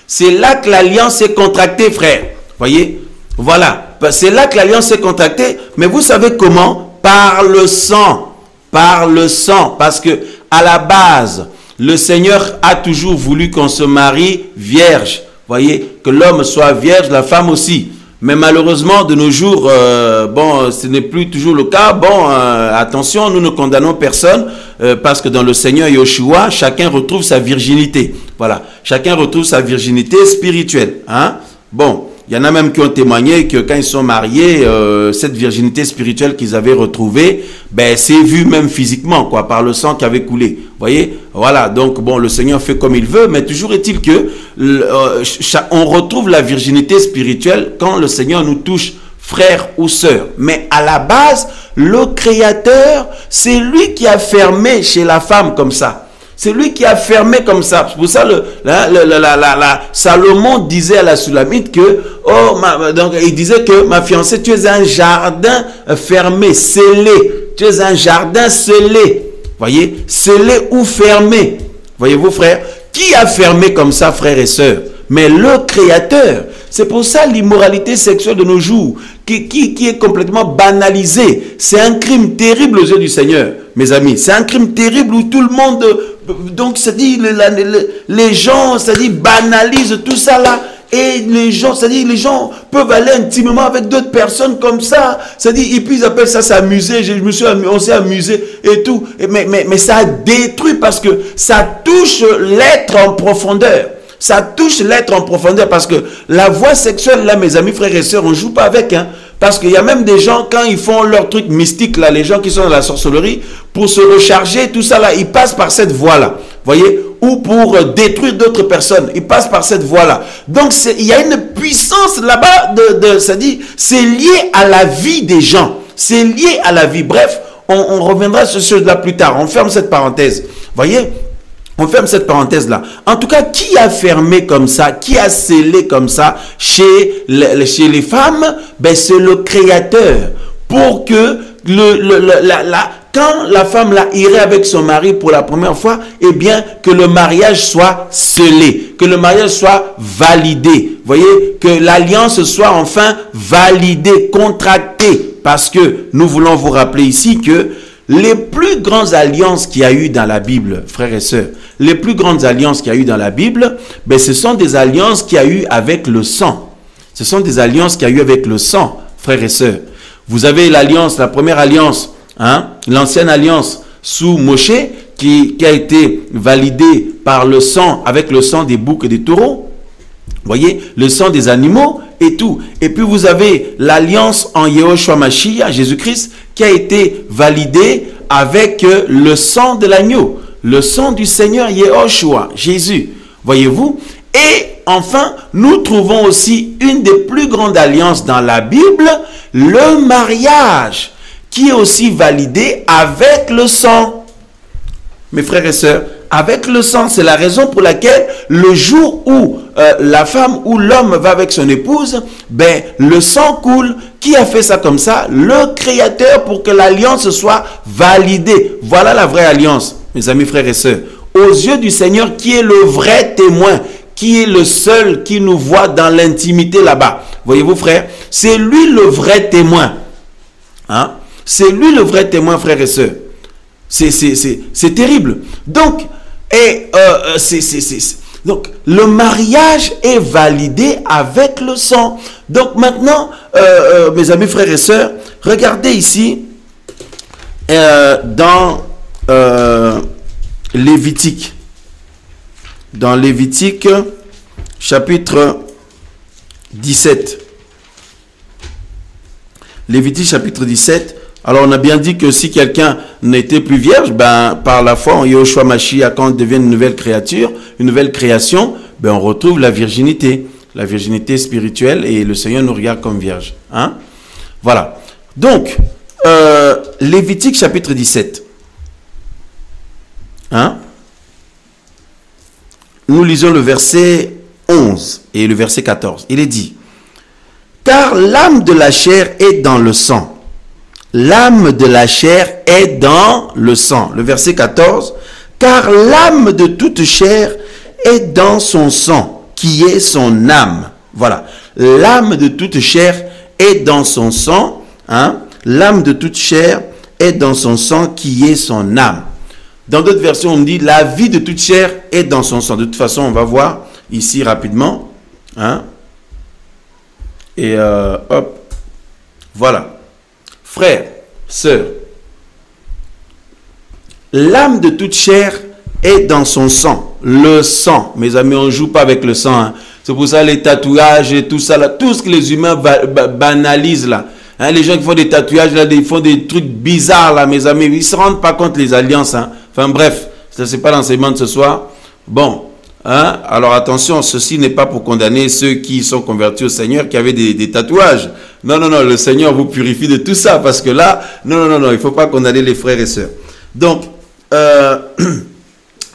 C'est là que l'alliance est contractée, frère. Voyez, voilà. C'est là que l'alliance est contractée. Mais vous savez comment? Par le sang. Par le sang. Parce que à la base, le Seigneur a toujours voulu qu'on se marie vierge. Voyez, que l'homme soit vierge, la femme aussi. Mais malheureusement, de nos jours, ce n'est plus toujours le cas. Attention, nous ne condamnons personne parce que dans le Seigneur Yeshua, chacun retrouve sa virginité. Voilà, chacun retrouve sa virginité spirituelle. Hein? Bon, il y en a même qui ont témoigné que quand ils sont mariés, cette virginité spirituelle qu'ils avaient retrouvée, ben, c'est vu même physiquement, quoi, par le sang qui avait coulé. Vous voyez? Voilà, donc bon, le Seigneur fait comme il veut, mais toujours est-il que on retrouve la virginité spirituelle quand le Seigneur nous touche, frère ou sœur. Mais à la base, le Créateur, c'est lui qui a fermé chez la femme comme ça. C'est lui qui a fermé comme ça. C'est pour ça, Salomon disait à la Sulamite que, donc, il disait que ma fiancée, tu es un jardin fermé, scellé. Tu es un jardin scellé. Voyez, scellé ou fermé. Voyez-vous, frère, qui a fermé comme ça, frères et sœurs? Mais le Créateur. C'est pour ça l'immoralité sexuelle de nos jours, qui est complètement banalisée. C'est un crime terrible aux yeux du Seigneur, mes amis. C'est un crime terrible où tout le monde, donc c'est-à-dire les gens, c'est-à-dire banalisent tout ça là. Et les gens, c'est-à-dire les gens peuvent aller intimement avec d'autres personnes comme ça. C'est-à-dire, et puis ils appellent ça s'amuser. On s'est amusé et tout. Mais ça a détruit parce que ça touche l'être en profondeur. Ça touche l'être en profondeur parce que la voie sexuelle, là, mes amis, frères et sœurs, on ne joue pas avec, hein. Parce qu'il y a même des gens, quand ils font leur truc mystique, là, les gens qui sont dans la sorcellerie, pour se recharger, tout ça, là, ils passent par cette voie-là. Voyez? Ou pour détruire d'autres personnes. Ils passent par cette voie-là. Donc, il y a une puissance là-bas, c'est-à-dire, c'est lié à la vie des gens. C'est lié à la vie. Bref, on reviendra sur cela plus tard. On ferme cette parenthèse. Voyez? On ferme cette parenthèse-là. En tout cas, qui a fermé comme ça, qui a scellé comme ça chez les femmes? Ben, c'est le Créateur. Pour que quand la femme là irait avec son mari pour la première fois, eh bien, que le mariage soit scellé, que le mariage soit validé. Voyez, que l'alliance soit enfin validée, contractée. Parce que nous voulons vous rappeler ici que les plus grandes alliances qu'il y a eu dans la Bible, frères et sœurs, les plus grandes alliances qu'il y a eu dans la Bible, ben, ce sont des alliances qu'il y a eu avec le sang. Ce sont des alliances qu'il y a eu avec le sang, frères et sœurs. Vous avez l'alliance, la première alliance, hein, l'ancienne alliance sous Moshe, qui a été validée par le sang, avec le sang des boucs et des taureaux. Voyez, le sang des animaux et tout. Et puis vous avez l'alliance en Yehoshua Mashiach, Jésus-Christ, qui a été validée avec le sang de l'agneau. Le sang du Seigneur Yehoshua, Jésus. Voyez-vous? Et enfin, nous trouvons aussi une des plus grandes alliances dans la Bible, le mariage, qui est aussi validé avec le sang. Mes frères et sœurs, avec le sang, c'est la raison pour laquelle le jour où la femme ou l'homme va avec son épouse, ben, le sang coule. Qui a fait ça comme ça? Le Créateur, pour que l'alliance soit validée. Voilà la vraie alliance, mes amis, frères et sœurs. Aux yeux du Seigneur, qui est le vrai témoin, qui est le seul qui nous voit dans l'intimité là-bas. Voyez-vous, frère? C'est lui le vrai témoin. Hein? C'est lui le vrai témoin, frères et sœurs. C'est terrible. Donc, donc, le mariage est validé avec le sang. Donc, maintenant, mes amis, frères et sœurs, regardez ici, dans Lévitique. Dans Lévitique, chapitre 17. Lévitique, chapitre 17. Alors, on a bien dit que si quelqu'un n'était plus vierge, ben, par la foi en Yehoshua Mashiach, quand on devient une nouvelle créature, une nouvelle création, ben, on retrouve la virginité spirituelle, et le Seigneur nous regarde comme vierge. Hein? Voilà. Donc, Lévitique, chapitre 17. Hein? Nous lisons le verset 11 et le verset 14. Il est dit, « Car l'âme de la chair est dans le sang. » L'âme de la chair est dans le sang. Le verset 14. Car l'âme de toute chair est dans son sang, qui est son âme. Voilà. L'âme de toute chair est dans son sang. Hein? L'âme de toute chair est dans son sang, qui est son âme. Dans d'autres versions, on dit la vie de toute chair est dans son sang. De toute façon, on va voir ici rapidement. Hein? Et hop. Voilà. Frères, sœurs, l'âme de toute chair est dans son sang. le sang. Mes amis, on ne joue pas avec le sang. Hein. C'est pour ça les tatouages et tout ça, là, tout ce que les humains banalisent là. Hein, les gens qui font des tatouages, là, ils font des trucs bizarres là, mes amis. Ils ne se rendent pas compte les alliances. Hein. Enfin bref, ce n'est pas l'enseignement de ce soir. Bon, hein, alors attention, ceci n'est pas pour condamner ceux qui sont convertis au Seigneur, qui avaient des tatouages. Non, non, non, le Seigneur vous purifie de tout ça, parce que là, non, non, non, il ne faut pas condamner les frères et sœurs. Donc,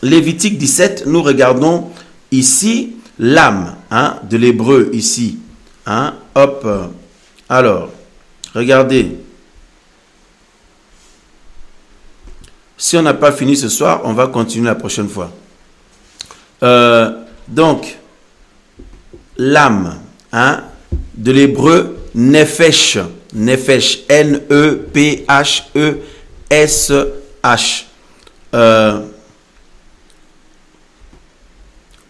Lévitique 17, nous regardons ici l'âme, hein, de l'hébreu ici. Hein, hop, alors, regardez. Si on n'a pas fini ce soir, on va continuer la prochaine fois. Donc, l'âme, hein, de l'hébreu nefesh, nefesh, N-E-P-H-E-S-H.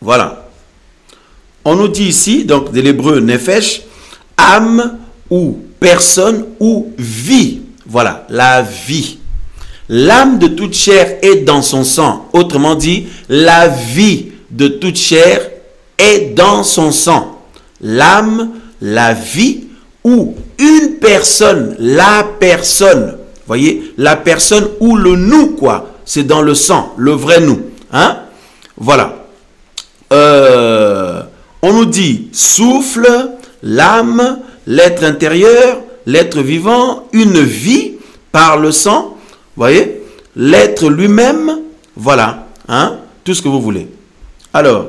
Voilà. On nous dit ici, donc de l'hébreu nefesh, âme ou personne ou vie. Voilà, la vie. L'âme de toute chair est dans son sang. Autrement dit, la vie de toute chair est dans son sang. L'âme, la vie ou une personne, la personne. Voyez, la personne ou le nous, quoi. C'est dans le sang, le vrai nous. Hein? Voilà. On nous dit souffle, l'âme, l'être intérieur, l'être vivant, une vie par le sang. Voyez, l'être lui-même, voilà, hein, tout ce que vous voulez. Alors,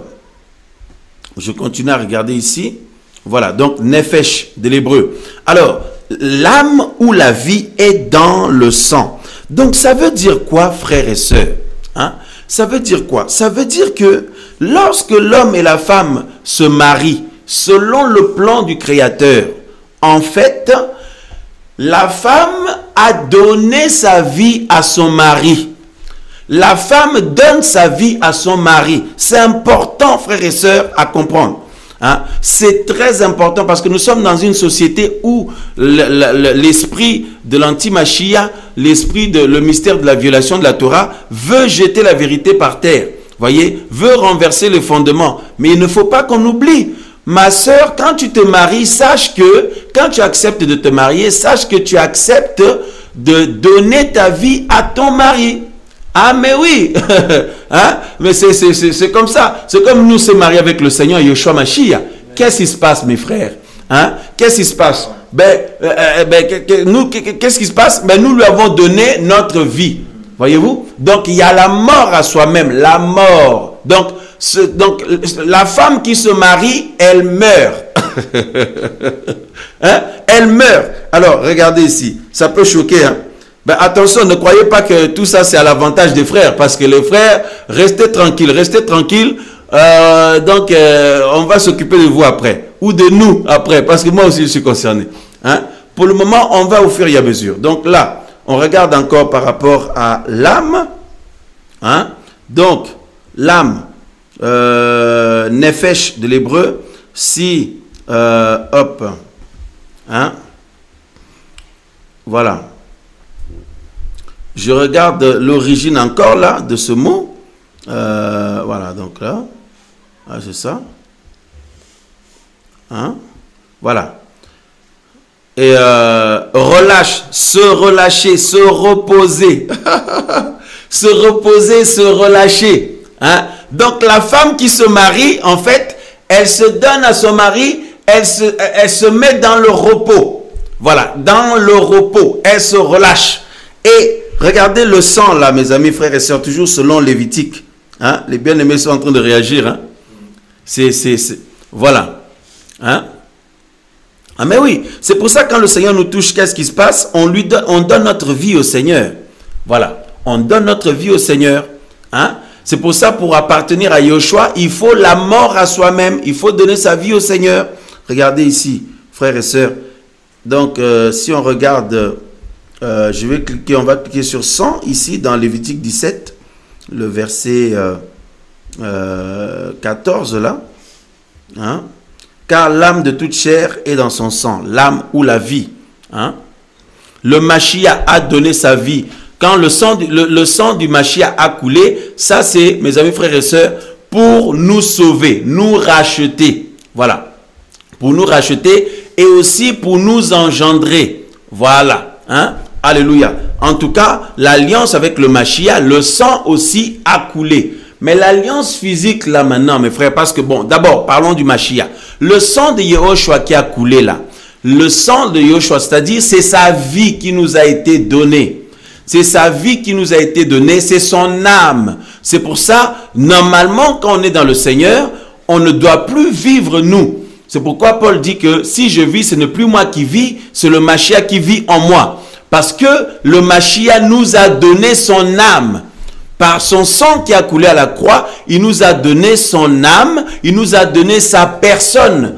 je continue à regarder ici. Voilà, donc nefesh de l'hébreu. Alors, l'âme ou la vie est dans le sang. Donc, ça veut dire quoi, frères et sœurs? Hein? Ça veut dire quoi? Ça veut dire que lorsque l'homme et la femme se marient, selon le plan du Créateur, en fait, la femme a donné sa vie à son mari. La femme donne sa vie à son mari. C'est important, frères et sœurs, à comprendre. Hein? C'est très important parce que nous sommes dans une société où l'esprit de l'anti-machia, l'esprit de le mystère de la violation de la Torah veut jeter la vérité par terre. Voyez, veut renverser le fondement. Mais il ne faut pas qu'on oublie. Ma sœur, quand tu te maries, sache que, quand tu acceptes de te marier, sache que tu acceptes de donner ta vie à ton mari. Ah, mais oui, hein? Mais c'est comme ça. C'est comme nous sommes mariés avec le Seigneur Yeshua Mashiach. Qu'est-ce qui se passe, mes frères? Hein? Qu'est-ce qui se passe? Qu'est-ce qui se passe? Ben, nous lui avons donné notre vie. Voyez-vous? Donc, il y a la mort à soi-même, la mort. Donc, la femme qui se marie, elle meurt. Hein? Elle meurt. Alors, regardez ici. Ça peut choquer. Hein? Ben, attention, ne croyez pas que tout ça, c'est à l'avantage des frères. Parce que les frères, restez tranquilles, restez tranquilles. Donc, on va s'occuper de vous après. Ou de nous après. Parce que moi aussi, je suis concerné. Hein? Pour le moment, on va au fur et à mesure. Donc là, on regarde encore par rapport à l'âme. Hein? Donc, l'âme. Nefesh de l'hébreu, si hop, hein, voilà, je regarde l'origine encore là de ce mot, voilà, donc là, ah, c'est ça, hein, voilà, et relâche, se relâcher, se reposer, se reposer, se relâcher, hein. Donc, la femme qui se marie, en fait, elle se donne à son mari, elle se met dans le repos. Voilà, dans le repos, elle se relâche. Et regardez le sang, là, mes amis, frères et sœurs, toujours selon Lévitique. Hein? Les bien-aimés sont en train de réagir. Hein? Voilà. Hein? Ah, mais oui, c'est pour ça que quand le Seigneur nous touche, qu'est-ce qui se passe? On donne notre vie au Seigneur. Voilà, on donne notre vie au Seigneur. Hein? C'est pour ça, pour appartenir à Yeshua, il faut la mort à soi-même. Il faut donner sa vie au Seigneur. Regardez ici, frères et sœurs. Donc, si on regarde, je vais cliquer, on va cliquer sur 100 ici dans Lévitique 17, le verset 14 là. Hein? Car l'âme de toute chair est dans son sang, l'âme ou la vie. Hein? Le Mashiach a donné sa vie. Quand le sang du Mashiach a coulé, ça c'est, mes amis frères et sœurs, pour nous sauver, nous racheter. Voilà. Pour nous racheter et aussi pour nous engendrer. Voilà. Hein? Alléluia. En tout cas, l'alliance avec le Mashiach, le sang aussi a coulé. Mais l'alliance physique là maintenant, mes frères, parce que bon, d'abord, parlons du Mashiach. Le sang de Yehoshua qui a coulé là, le sang de Yehoshua, c'est-à-dire c'est sa vie qui nous a été donnée. C'est sa vie qui nous a été donnée, c'est son âme. C'est pour ça, normalement, quand on est dans le Seigneur, on ne doit plus vivre nous. C'est pourquoi Paul dit que si je vis, ce n'est plus moi qui vis, c'est le Mashiach qui vit en moi. Parce que le Mashiach nous a donné son âme. Par son sang qui a coulé à la croix, il nous a donné son âme, il nous a donné sa personne.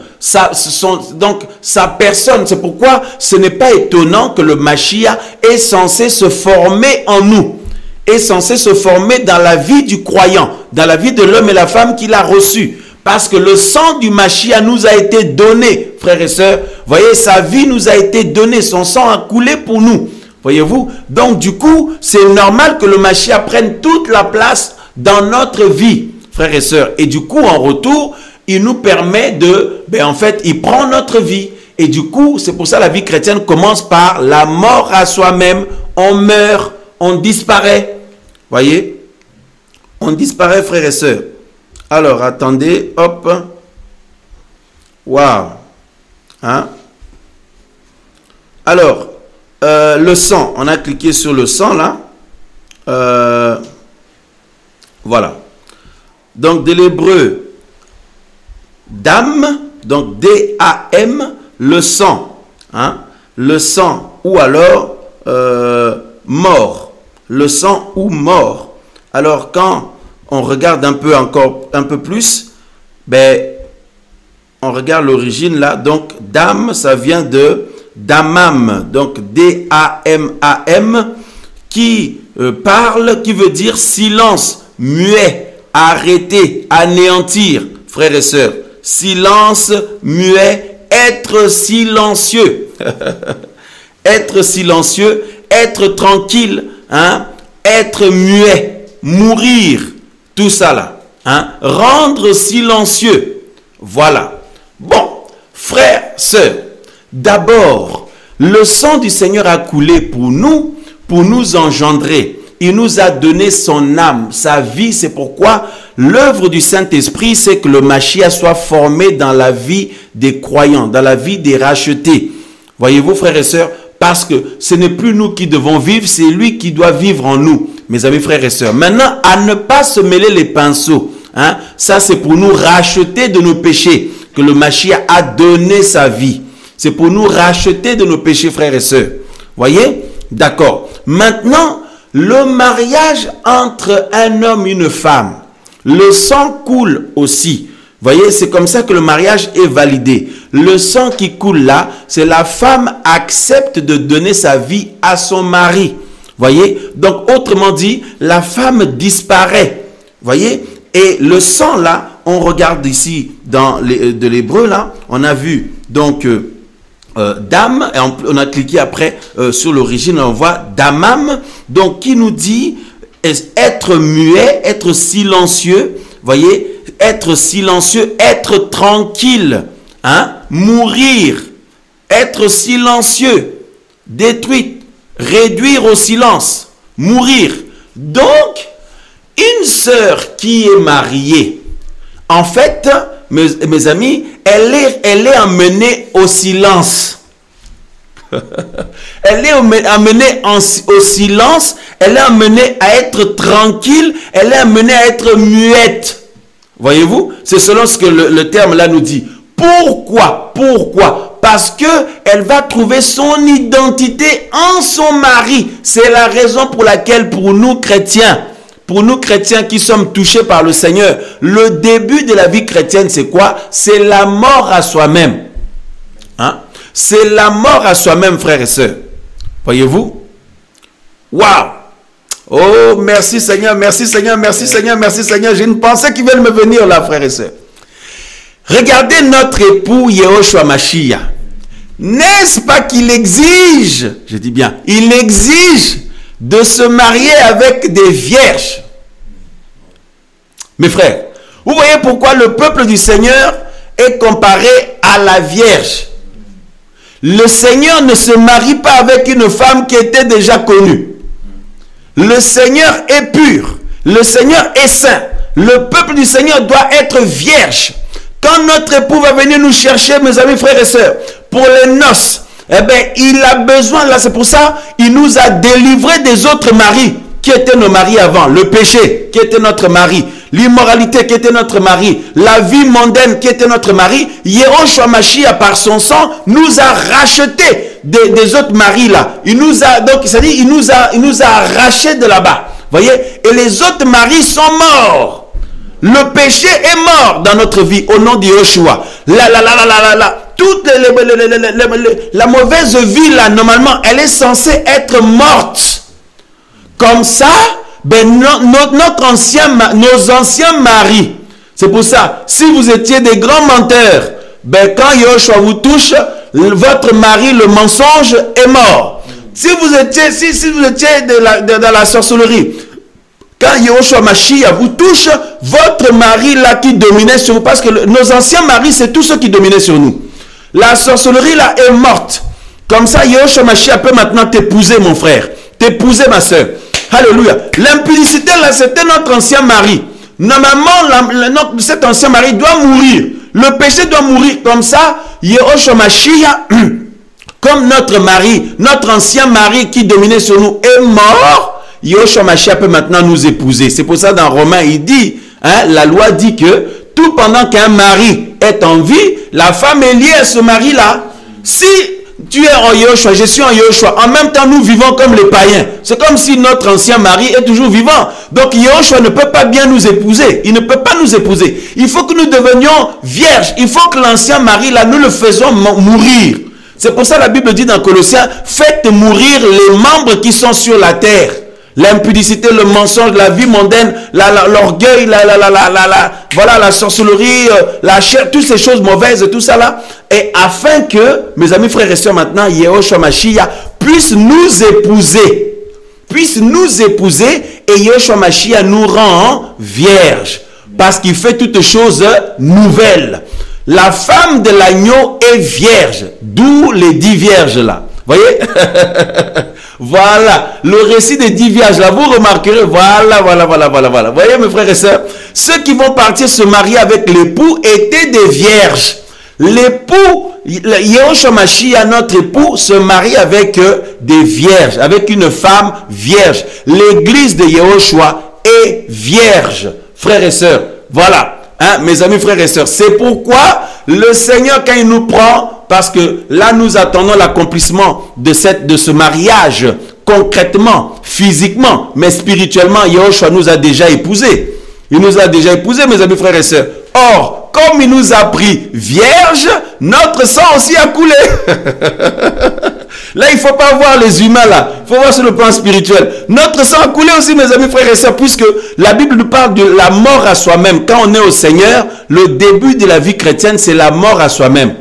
Donc, sa personne. C'est pourquoi ce n'est pas étonnant que le Mashiach est censé se former en nous. Est censé se former dans la vie du croyant, dans la vie de l'homme et la femme qu'il a reçu. Parce que le sang du Mashiach nous a été donné, frères et sœurs. Voyez, sa vie nous a été donnée, son sang a coulé pour nous. Voyez-vous? Donc, du coup, c'est normal que le Mashiach prenne toute la place dans notre vie, frères et sœurs. Et du coup, en retour, il nous permet de... en fait, il prend notre vie. Et du coup, c'est pour ça que la vie chrétienne commence par la mort à soi-même. On meurt, on disparaît. Voyez? On disparaît, frères et sœurs. Alors, attendez, hop. Waouh. Hein? Alors, le sang, on a cliqué sur le sang là. Voilà. Donc, de l'hébreu, dam, donc D-A-M, le sang. Hein? Le sang, ou alors mort. Le sang ou mort. Alors, quand on regarde un peu encore, un peu plus, on regarde l'origine là. Donc, dam, ça vient de damam, donc D-A-M-A-M, qui parle, qui veut dire silence, muet, arrêter, anéantir, frères et sœurs. Silence, muet, être silencieux. Être silencieux, être tranquille, hein? Être muet, mourir, tout ça là. Hein? Rendre silencieux. Voilà. Bon, frères, sœurs, d'abord, le sang du Seigneur a coulé pour nous engendrer. Il nous a donné son âme, sa vie. C'est pourquoi l'œuvre du Saint-Esprit, c'est que le Mashiach soit formé dans la vie des croyants, dans la vie des rachetés. Voyez-vous, frères et sœurs, parce que ce n'est plus nous qui devons vivre, c'est lui qui doit vivre en nous, mes amis frères et sœurs. Maintenant, à ne pas se mêler les pinceaux. Hein? Ça, c'est pour nous racheter de nos péchés, que le Mashiach a donné sa vie. C'est pour nous racheter de nos péchés, frères et sœurs. Voyez? D'accord. Maintenant, le mariage entre un homme et une femme, le sang coule aussi. Voyez, c'est comme ça que le mariage est validé. Le sang qui coule là, c'est la femme accepte de donner sa vie à son mari. Voyez? Donc, autrement dit, la femme disparaît. Voyez? Et le sang là, on regarde ici dans de l'hébreu là, on a vu donc dam, et on a cliqué après sur l'origine, on voit damam, donc qui nous dit être muet, être silencieux, voyez, être silencieux, être tranquille, hein, mourir, être silencieux, détruite, réduire au silence, mourir. Donc, une sœur qui est mariée, en fait, mes amis, elle est amenée au silence. Elle est amenée au silence, elle est amenée à être tranquille, elle est amenée à être muette. Voyez-vous? C'est selon ce que le terme là nous dit. Pourquoi? Pourquoi? Parce que elle va trouver son identité en son mari. C'est la raison pour laquelle pour nous chrétiens qui sommes touchés par le Seigneur, le début de la vie chrétienne, c'est quoi? C'est la mort à soi-même. Hein? C'est la mort à soi-même, frères et sœurs. Voyez-vous? Waouh! Oh, merci Seigneur, merci Seigneur, merci Seigneur, merci Seigneur. J'ai une pensée qui vient de me venir là, frères et sœurs. Regardez notre époux Yehoshua Mashiach. N'est-ce pas qu'il exige, je dis bien, il exige de se marier avec des vierges. Mes frères, Vous voyez pourquoi le peuple du Seigneur est comparé à la Vierge. Le Seigneur ne se marie pas avec une femme qui était déjà connue. Le Seigneur est pur. Le Seigneur est saint. Le peuple du Seigneur doit être vierge. Quand notre époux va venir nous chercher, mes amis, frères et sœurs, pour les noces, eh bien, il a besoin, là, c'est pour ça, il nous a délivrés des autres maris qui étaient nos maris avant. Le péché qui était notre mari, l'immoralité qui était notre mari, la vie mondaine qui était notre mari. Yehoshua Mashiach, par son sang, nous a rachetés des autres maris là. Il nous a, donc, c'est-à-dire, il nous a arrachés de là-bas. Voyez? Et les autres maris sont morts. Le péché est mort dans notre vie au nom de Yehoshua. Toute la mauvaise vie là, normalement, elle est censée être morte. Comme ça, ben, nos anciens maris, c'est pour ça, si vous étiez des grands menteurs, ben, quand Yehoshua vous touche, votre mari, le mensonge, est mort. Si vous étiez dans la sorcellerie, quand Yehoshua Mashiach vous touche, votre mari là qui dominait sur vous, parce que nos anciens maris, c'est tous ceux qui dominaient sur nous. La sorcellerie là est morte. Comme ça, Yehoshua Mashiach peut maintenant t'épouser, mon frère. T'épouser, ma soeur. Alléluia. L'impudicité là, c'était notre ancien mari. Normalement, cet ancien mari doit mourir. Le péché doit mourir. Comme ça, Yehoshua Mashiach, comme notre mari, notre ancien mari qui dominait sur nous est mort, Yehoshua Mashiach peut maintenant nous épouser. C'est pour ça dans Romains, il dit, hein, la loi dit que tout pendant qu'un mari est en vie, la femme est liée à ce mari-là. Si tu es en Yehoshua, je suis en Yehoshua, en même temps nous vivons comme les païens. C'est comme si notre ancien mari est toujours vivant. Donc Yehoshua ne peut pas bien nous épouser. Il ne peut pas nous épouser. Il faut que nous devenions vierges. Il faut que l'ancien mari, là, nous le faisons mourir. C'est pour ça que la Bible dit dans Colossiens, faites mourir les membres qui sont sur la terre. L'impudicité, le mensonge, la vie mondaine, l'orgueil, voilà, la sorcellerie, la chair, toutes ces choses mauvaises, tout ça là. Et afin que, mes amis, frères et sœurs, maintenant, Yehoshua Mashiach puisse nous épouser. Et Yehoshua Mashiach nous rend vierges. Parce qu'il fait toutes choses nouvelles. La femme de l'agneau est vierge. D'où les 10 vierges là. Voyez? Voilà, le récit des 10 vierges, là, vous remarquerez, voilà. Voyez mes frères et sœurs, ceux qui vont partir se marier avec l'époux étaient des vierges. L'époux, Yehoshua Mashiach, notre époux, se marie avec des vierges, avec une femme vierge. L'église de Yehoshua est vierge, frères et sœurs. Voilà, hein, mes amis frères et sœurs, c'est pourquoi le Seigneur, quand il nous prend, parce que là, nous attendons l'accomplissement de ce mariage, concrètement, physiquement, mais spirituellement, Yehoshua nous a déjà épousés. Il nous a déjà épousés, mes amis frères et sœurs. Or, comme il nous a pris vierge, notre sang aussi a coulé. Là, il ne faut pas voir les humains là. Il faut voir sur le plan spirituel. Notre sang a coulé aussi, mes amis frères et sœurs, puisque la Bible nous parle de la mort à soi-même. Quand on est au Seigneur, le début de la vie chrétienne, c'est la mort à soi-même.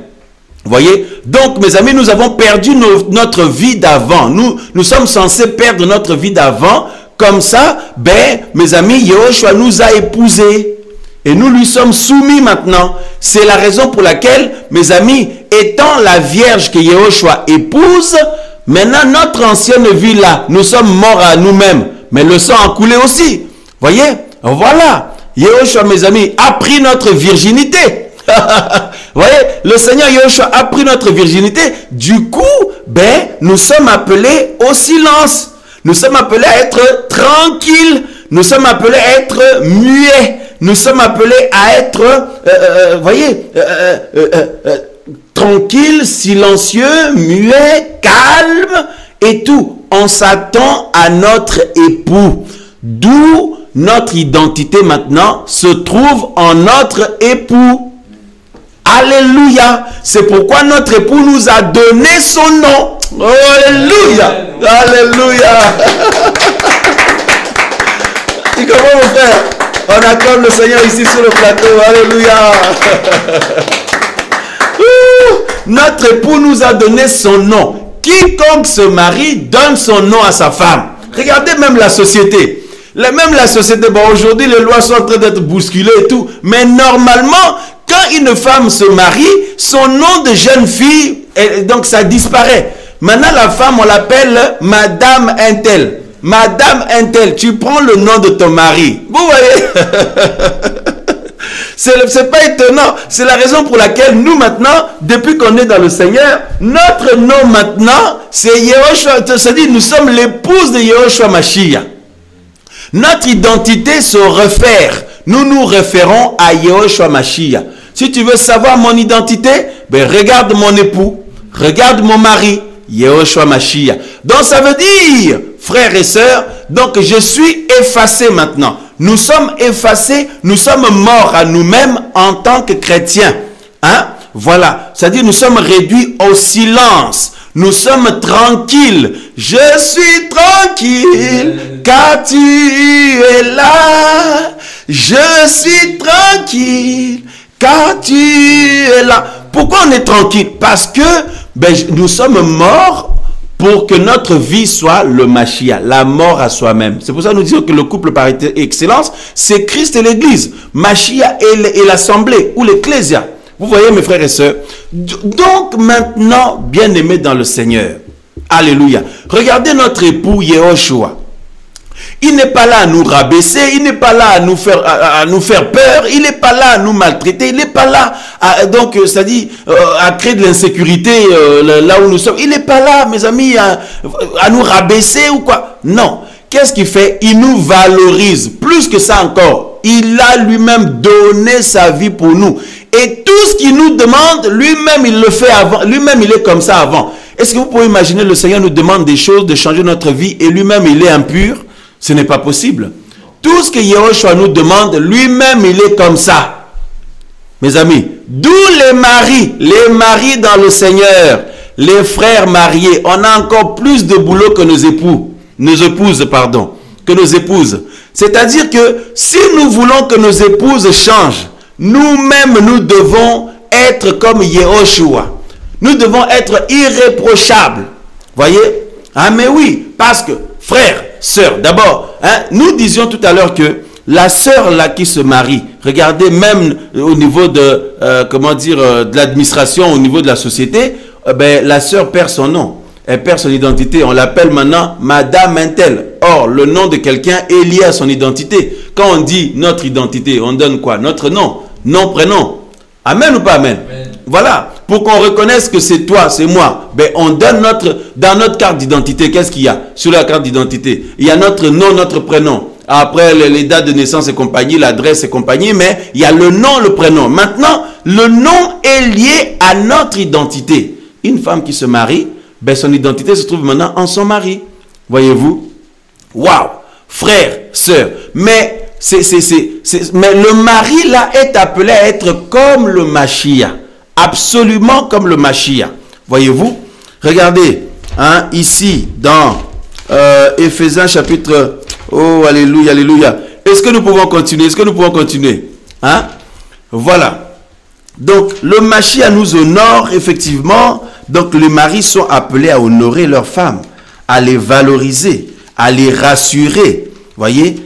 Voyez, donc mes amis, nous avons perdu notre vie d'avant. Nous sommes censés perdre notre vie d'avant. Comme ça, ben, mes amis, Yehoshua nous a épousés. Et nous lui sommes soumis maintenant. C'est la raison pour laquelle, mes amis, étant la Vierge que Yehoshua épouse, maintenant notre ancienne vie là, nous sommes morts à nous-mêmes. Mais le sang a coulé aussi. Voyez, voilà. Yehoshua, mes amis, a pris notre virginité. Vous voyez, le Seigneur Yehoshua a pris notre virginité. Du coup, ben, nous sommes appelés au silence. Nous sommes appelés à être tranquilles. Nous sommes appelés à être muets. Nous sommes appelés à être, tranquilles, silencieux, muets, calmes et tout. On s'attend à notre époux. D'où notre identité maintenant se trouve en notre époux. Alléluia. C'est pourquoi notre époux nous a donné son nom. Oh, alléluia. Alléluia. Et comment mon frère? On accorde le Seigneur ici sur le plateau. Alléluia. Notre époux nous a donné son nom. Quiconque se marie donne son nom à sa femme. Regardez même la société. Même la société, bon, aujourd'hui, les lois sont en train d'être bousculées et tout. Mais normalement, quand une femme se marie, son nom de jeune fille, donc ça disparaît. Maintenant, la femme, on l'appelle Madame Intel. Madame Intel, tu prends le nom de ton mari. Vous voyez? C'est pas étonnant. C'est la raison pour laquelle nous maintenant, depuis qu'on est dans le Seigneur, notre nom maintenant, c'est Yehoshua. C'est-à-dire, nous sommes l'épouse de Yehoshua Mashiach. Notre identité se réfère. Nous nous référons à Yehoshua Mashiach. Si tu veux savoir mon identité, ben regarde mon époux, regarde mon mari, Yehoshua Mashiach. Donc ça veut dire, frères et sœurs, donc je suis effacé maintenant. Nous sommes effacés, nous sommes morts à nous-mêmes en tant que chrétiens. Hein? Voilà, c'est-à-dire nous sommes réduits au silence. Nous sommes tranquilles. Je suis tranquille car tu es là. Je suis tranquille car tu es là. Pourquoi on est tranquille? Parce que nous sommes morts pour que notre vie soit le Mashiach, la mort à soi-même. C'est pour ça que nous disons que le couple par excellence, c'est Christ et l'Église. Mashiach et l'Assemblée ou l'Ecclésia. Vous voyez mes frères et sœurs. Donc maintenant, bien-aimés dans le Seigneur. Alléluia. Regardez notre époux Yehoshua. Il n'est pas là à nous rabaisser, il n'est pas là à nous faire peur, il n'est pas là à nous maltraiter, il n'est pas là à, donc, c'est-à-dire, à créer de l'insécurité là où nous sommes. Il n'est pas là, mes amis, à nous rabaisser ou quoi. Non. Qu'est-ce qu'il fait? Il nous valorise. Plus que ça encore, il a lui-même donné sa vie pour nous. Et tout ce qu'il nous demande, lui-même, il le fait avant. Lui-même, il est comme ça avant. Est-ce que vous pouvez imaginer, le Seigneur nous demande des choses, de changer notre vie, et lui-même, il est impur? Ce n'est pas possible. Tout ce que Yehoshua nous demande, lui-même, il est comme ça. Mes amis, d'où les maris dans le Seigneur, les frères mariés, on a encore plus de boulot que nos épouses. C'est-à-dire que si nous voulons que nos épouses changent, nous-mêmes, nous devons être comme Yehoshua. Nous devons être irréprochables. Voyez? Ah mais oui, parce que, frères, sœurs, d'abord, hein, nous disions tout à l'heure que la sœur là qui se marie, regardez même au niveau de, de l'administration, au niveau de la société, la sœur perd son nom, elle perd son identité, on l'appelle maintenant Madame Intel. Or, le nom de quelqu'un est lié à son identité. Quand on dit notre identité, on donne quoi? Notre nom, nom, prénom. Amen ou pas amen? Amen. Voilà, pour qu'on reconnaisse que c'est toi, c'est moi, on donne dans notre carte d'identité, qu'est-ce qu'il y a sur la carte d'identité? Il y a notre nom, notre prénom. Après, les dates de naissance et compagnie, l'adresse et compagnie, mais il y a le nom, le prénom. Maintenant, le nom est lié à notre identité. Une femme qui se marie, son identité se trouve maintenant en son mari. Voyez-vous? Waouh! Frère, sœur, mais le mari là est appelé à être comme le Mashiach. Absolument comme le Mashiach. Voyez-vous? Regardez, hein, ici, dans Éphésiens chapitre... Oh, alléluia, alléluia. Est-ce que nous pouvons continuer? Hein? Voilà. Donc, le Mashiach nous honore, effectivement. Donc, les maris sont appelés à honorer leurs femmes, à les valoriser, à les rassurer. Voyez?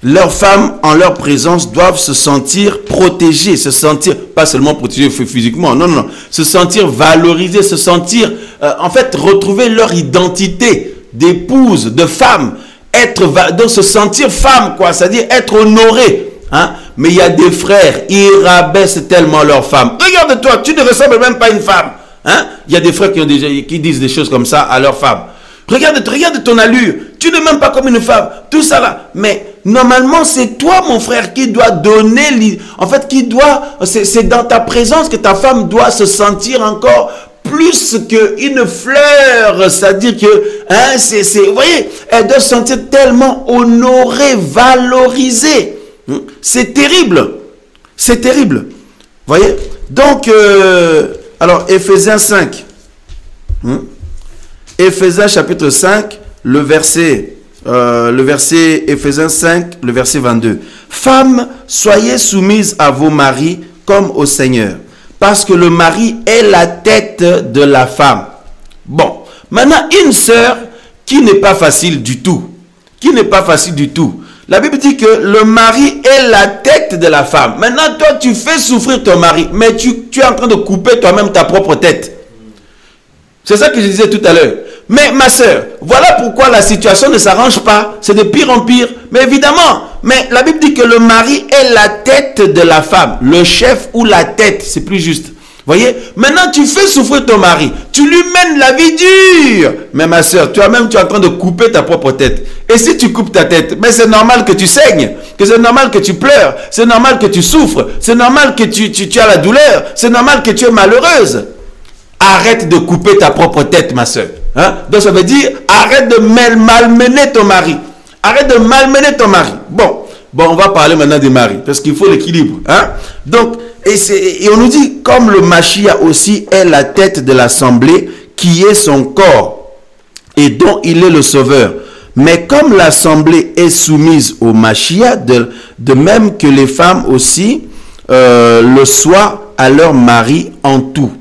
Leurs femmes, en leur présence, doivent se sentir protégées, se sentir, pas seulement protégées physiquement, non, se sentir valorisées, se sentir, en fait, retrouver leur identité d'épouse, de femme, donc se sentir femme, quoi, c'est-à-dire être honorée. Hein? Mais il y a des frères, ils rabaissent tellement leur femme. Regarde-toi, tu ne ressembles même pas à une femme. Hein? Il y a des frères qui disent des choses comme ça à leur femme. Regarde ton allure, tu n'es même pas comme une femme, tout ça là. Mais normalement, c'est toi, mon frère, qui doit donner, en fait, c'est dans ta présence que ta femme doit se sentir encore plus qu'une fleur. C'est-à-dire que, hein, vous voyez, elle doit se sentir tellement honorée, valorisée. C'est terrible. C'est terrible. Vous voyez? Donc, alors, Éphésiens 5. Éphésiens chapitre 5, le verset Éphésiens 5, le verset 22. Femmes, soyez soumises à vos maris comme au Seigneur, parce que le mari est la tête de la femme. Bon, maintenant une sœur qui n'est pas facile du tout, La Bible dit que le mari est la tête de la femme. Maintenant, toi, tu fais souffrir ton mari, mais tu es en train de couper toi-même ta propre tête. C'est ça que je disais tout à l'heure. Mais ma soeur, voilà pourquoi la situation ne s'arrange pas. C'est de pire en pire. Mais évidemment, mais la Bible dit que le mari est la tête de la femme. Le chef ou la tête, c'est plus juste. Voyez, maintenant tu fais souffrir ton mari, tu lui mènes la vie dure. Mais ma soeur, toi-même tu es en train de couper ta propre tête. Et si tu coupes ta tête, mais c'est normal que tu saignes, que c'est normal que tu pleures, c'est normal que tu souffres, c'est normal que tu as la douleur, c'est normal que tu es malheureuse. Arrête de couper ta propre tête, ma soeur. Hein? Donc ça veut dire, arrête de malmener ton mari. Arrête de malmener ton mari. Bon, on va parler maintenant des maris, parce qu'il faut l'équilibre. Hein? Donc, et on nous dit, comme le Mashiach aussi est la tête de l'assemblée, qui est son corps, et dont il est le sauveur. Mais comme l'assemblée est soumise au Mashiach, de même que les femmes aussi le soient à leur mari en tout.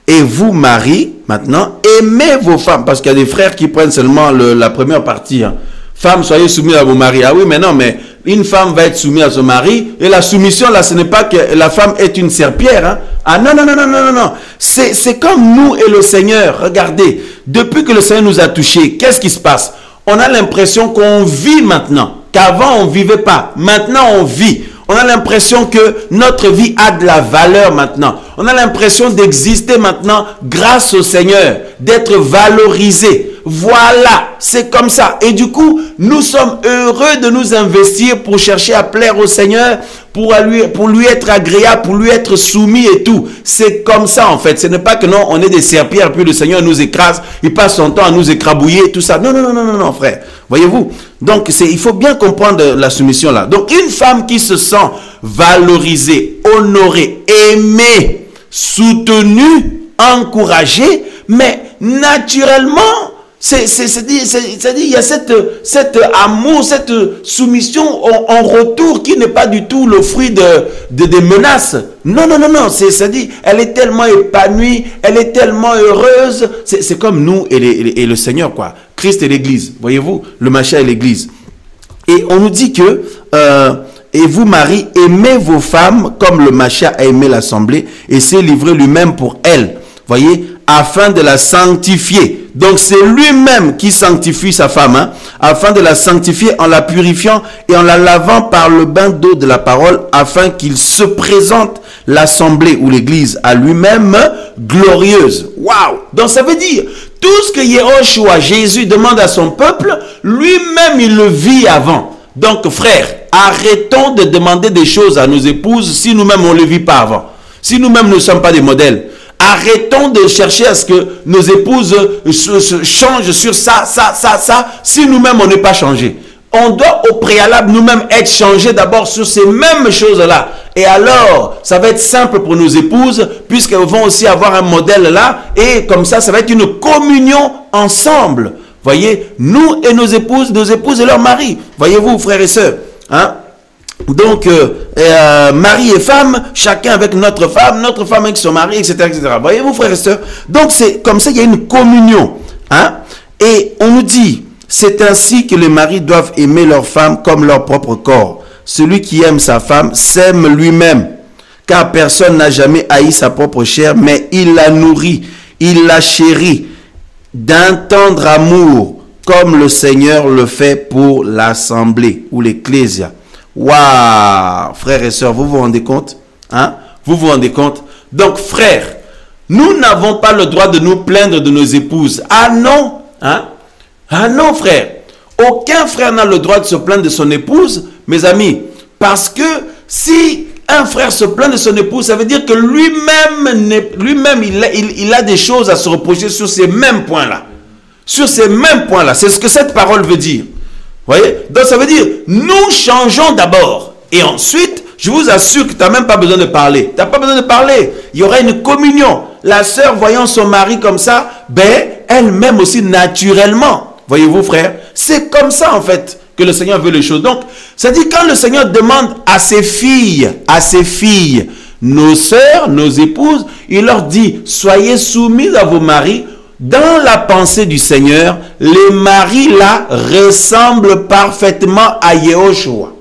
Et vous, maris, maintenant, aimez vos femmes, parce qu'il y a des frères qui prennent seulement la première partie. Hein. Femmes, soyez soumis à vos maris. Ah oui, mais non, mais une femme va être soumise à son mari. Et la soumission, là, ce n'est pas que la femme est une serpillère. Hein. Ah non, non, non, non, non, non, non. C'est comme nous et le Seigneur. Regardez, depuis que le Seigneur nous a touchés, qu'est-ce qui se passe? On a l'impression qu'on vit maintenant. Qu'avant, on ne vivait pas. Maintenant, on vit. On a l'impression que notre vie a de la valeur maintenant. On a l'impression d'exister maintenant grâce au Seigneur, d'être valorisé. Voilà, c'est comme ça. Et du coup, nous sommes heureux de nous investir pour chercher à plaire au Seigneur, pour lui être agréable, pour lui être soumis et tout. C'est comme ça en fait. Ce n'est pas que non, on est des serpillères, puis le Seigneur nous écrase, il passe son temps à nous écrabouiller, tout ça. Non, non, non, non, non, non, frère. Voyez-vous? Donc, il faut bien comprendre la soumission là. Donc, une femme qui se sent valorisée, honorée, aimée, soutenue, encouragée, mais naturellement, c'est-à-dire, il y a cet amour, cette soumission en retour qui n'est pas du tout le fruit des menaces. Non, non, non, non. C'est-à-dire, elle est tellement épanouie, elle est tellement heureuse. C'est comme nous et le Seigneur, quoi. Christ et l'Église. Voyez-vous, le Mashiach et l'Église. Et on nous dit que, et vous, Marie, aimez vos femmes comme le Mashiach a aimé l'assemblée et s'est livré lui-même pour elle. Voyez, afin de la sanctifier. Donc c'est lui-même qui sanctifie sa femme, hein, afin de la sanctifier en la purifiant et en la lavant par le bain d'eau de la parole, afin qu'il se présente l'assemblée ou l'église à lui-même glorieuse. Waouh! Donc ça veut dire, tout ce que Yehoshua, Jésus, demande à son peuple, lui-même il le vit avant. Donc frères, arrêtons de demander des choses à nos épouses si nous-mêmes on ne le vit pas avant. Si nous-mêmes ne sommes pas des modèles. Arrêtons de chercher à ce que nos épouses se changent sur ça, si nous-mêmes on n'est pas changé. On doit au préalable nous-mêmes être changés d'abord sur ces mêmes choses-là. Et alors, ça va être simple pour nos épouses, puisqu'elles vont aussi avoir un modèle là, et comme ça, ça va être une communion ensemble. Voyez, nous et nos épouses et leurs maris. Voyez-vous, frères et sœurs, hein? Donc, mari et femme, chacun avec notre femme avec son mari, etc., etc. Voyez-vous, frères et sœurs? Donc, c'est comme ça, il y a une communion. Hein? Et on nous dit, c'est ainsi que les maris doivent aimer leur femme comme leur propre corps. Celui qui aime sa femme s'aime lui-même, car personne n'a jamais haï sa propre chair, mais il la nourrit, il la chérit d'un tendre amour, comme le Seigneur le fait pour l'assemblée ou l'ecclésia. Waouh, frères et sœurs, vous vous rendez compte? Hein? Vous vous rendez compte? Donc, frères, nous n'avons pas le droit de nous plaindre de nos épouses. Ah non? Hein? Ah non, frère. Aucun frère n'a le droit de se plaindre de son épouse, mes amis. Parce que si un frère se plaint de son épouse, ça veut dire que lui-même, il a des choses à se reprocher sur ces mêmes points-là. Sur ces mêmes points-là. C'est ce que cette parole veut dire. Voyez? Donc ça veut dire, nous changeons d'abord. Et ensuite, je vous assure que tu n'as même pas besoin de parler. Tu n'as pas besoin de parler. Il y aura une communion. La sœur, voyant son mari comme ça, ben, elle-même aussi naturellement. Voyez-vous, frère? C'est comme ça, en fait, que le Seigneur veut les choses. Donc, ça dit, quand le Seigneur demande à ses filles, nos sœurs, nos épouses, il leur dit, soyez soumises à vos maris dans la pensée du Seigneur, les maris là ressemblent parfaitement à Yehoshua.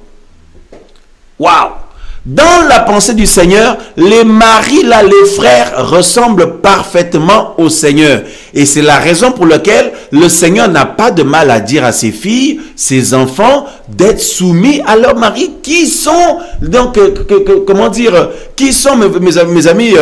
Waouh! Dans la pensée du Seigneur, les maris là, les frères ressemblent parfaitement au Seigneur. Et c'est la raison pour laquelle le Seigneur n'a pas de mal à dire à ses filles, ses enfants, d'être soumis à leurs maris qui sont, donc, comment dire, qui sont, mes amis,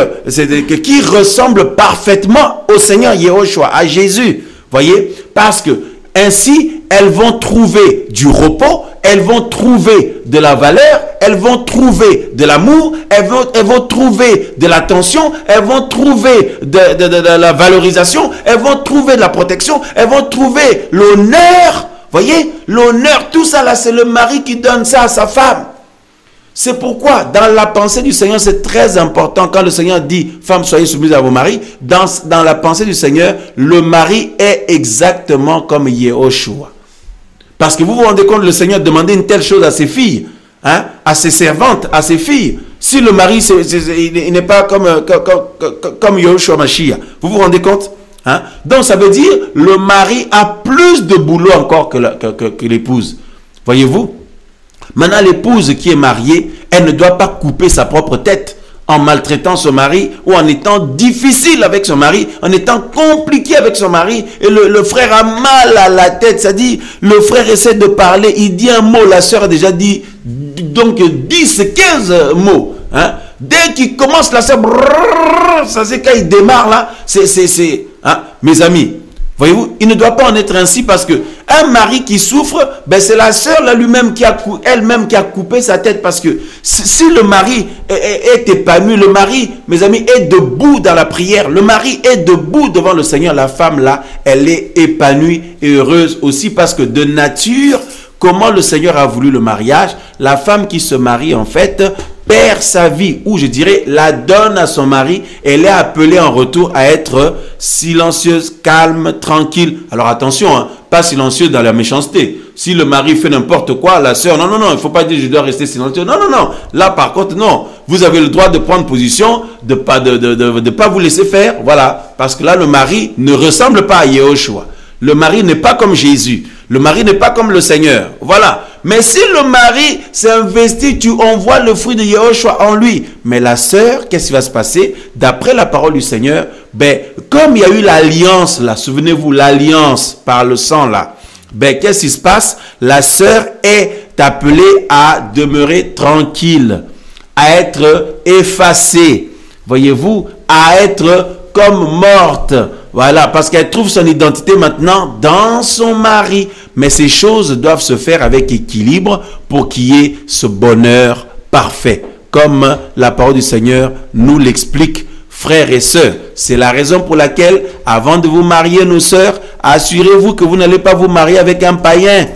qui ressemblent parfaitement au Seigneur Yehoshua, à Jésus. Voyez? Parce que ainsi, elles vont trouver du repos, elles vont trouver de la valeur, elles vont trouver de l'amour, elles vont trouver de l'attention, elles vont trouver de la valorisation, elles vont trouver de la protection, elles vont trouver l'honneur. Voyez, l'honneur, tout ça là, c'est le mari qui donne ça à sa femme. C'est pourquoi, dans la pensée du Seigneur, c'est très important. Quand le Seigneur dit, femmes, soyez soumises à vos maris, dans la pensée du Seigneur, le mari est exactement comme Yehoshua. Parce que vous vous rendez compte, le Seigneur demandait une telle chose à ses filles, hein, à ses servantes, à ses filles. Si le mari, il n'est pas comme Yehoshua Mashiach, vous vous rendez compte? Hein? Donc ça veut dire, le mari a plus de boulot encore que l'épouse. Voyez-vous? Maintenant, l'épouse qui est mariée, elle ne doit pas couper sa propre tête en maltraitant son mari ou en étant difficile avec son mari, en étant compliqué avec son mari. Et le frère a mal à la tête, ça dit, le frère essaie de parler, il dit un mot, la sœur a déjà dit donc 10, 15 mots. Hein? Dès qu'il commence, la sœur, ça c'est quand il démarre là, hein? Mes amis, voyez-vous, il ne doit pas en être ainsi parce que un mari qui souffre, ben c'est la sœur là lui-même elle-même qui a coupé sa tête parce que si le mari est épanoui, le mari, mes amis, est debout dans la prière, le mari est debout devant le Seigneur, la femme là, elle est épanouie et heureuse aussi parce que de nature, comment le Seigneur a voulu le mariage, la femme qui se marie en fait perd sa vie, ou je dirais la donne à son mari, elle est appelée en retour à être silencieuse, calme, tranquille. Alors attention, hein, pas silencieuse dans la méchanceté. Si le mari fait n'importe quoi, la sœur, non, il ne faut pas dire je dois rester silencieux. Non. Là par contre, non. Vous avez le droit de prendre position, de pas vous laisser faire, voilà. Parce que là, le mari ne ressemble pas à Yehoshua. Le mari n'est pas comme Jésus. Le mari n'est pas comme le Seigneur. Voilà. Mais si le mari s'est investi, on voit le fruit de Yehoshua en lui. Mais la sœur, qu'est-ce qui va se passer? D'après la parole du Seigneur, ben, comme il y a eu l'alliance là, souvenez-vous, l'alliance par le sang là, ben, qu'est-ce qui se passe? La sœur est appelée à demeurer tranquille, à être effacée, voyez-vous, à être comme morte. Voilà, parce qu'elle trouve son identité maintenant dans son mari. Mais ces choses doivent se faire avec équilibre pour qu'il y ait ce bonheur parfait. Comme la parole du Seigneur nous l'explique, frères et sœurs. C'est la raison pour laquelle, avant de vous marier, nos sœurs, assurez-vous que vous n'allez pas vous marier avec un païen.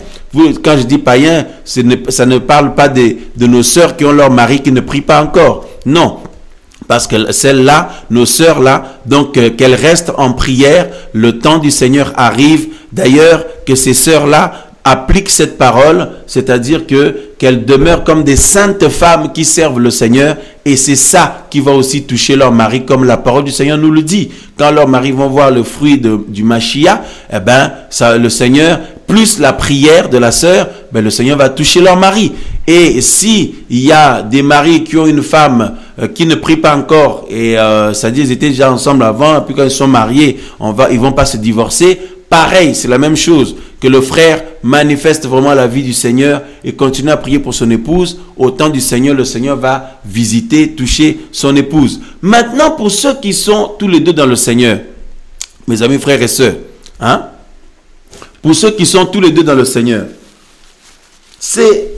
Quand je dis païen, ça ne parle pas de nos sœurs qui ont leur mari qui ne prie pas encore. Non. Parce que celles-là, nos sœurs-là, donc qu'elles restent en prière, le temps du Seigneur arrive. D'ailleurs, que ces sœurs-là appliquent cette parole, c'est-à-dire qu'elles demeurent comme des saintes femmes qui servent le Seigneur. Et c'est ça qui va aussi toucher leur mari, comme la parole du Seigneur nous le dit. Quand leurs maris vont voir le fruit du Mashiach, eh ben, le Seigneur, plus la prière de la sœur, ben, le Seigneur va toucher leur mari. Et si il y a des maris qui ont une femme qui ne prie pas encore, et c'est-à-dire ils étaient déjà ensemble avant, et puis quand ils sont mariés, ils vont pas se divorcer. Pareil, c'est la même chose, que le frère manifeste vraiment la vie du Seigneur et continue à prier pour son épouse. Au temps du Seigneur, le Seigneur va visiter, toucher son épouse. Maintenant, pour ceux qui sont tous les deux dans le Seigneur, mes amis, frères et sœurs, hein, pour ceux qui sont tous les deux dans le Seigneur, c'est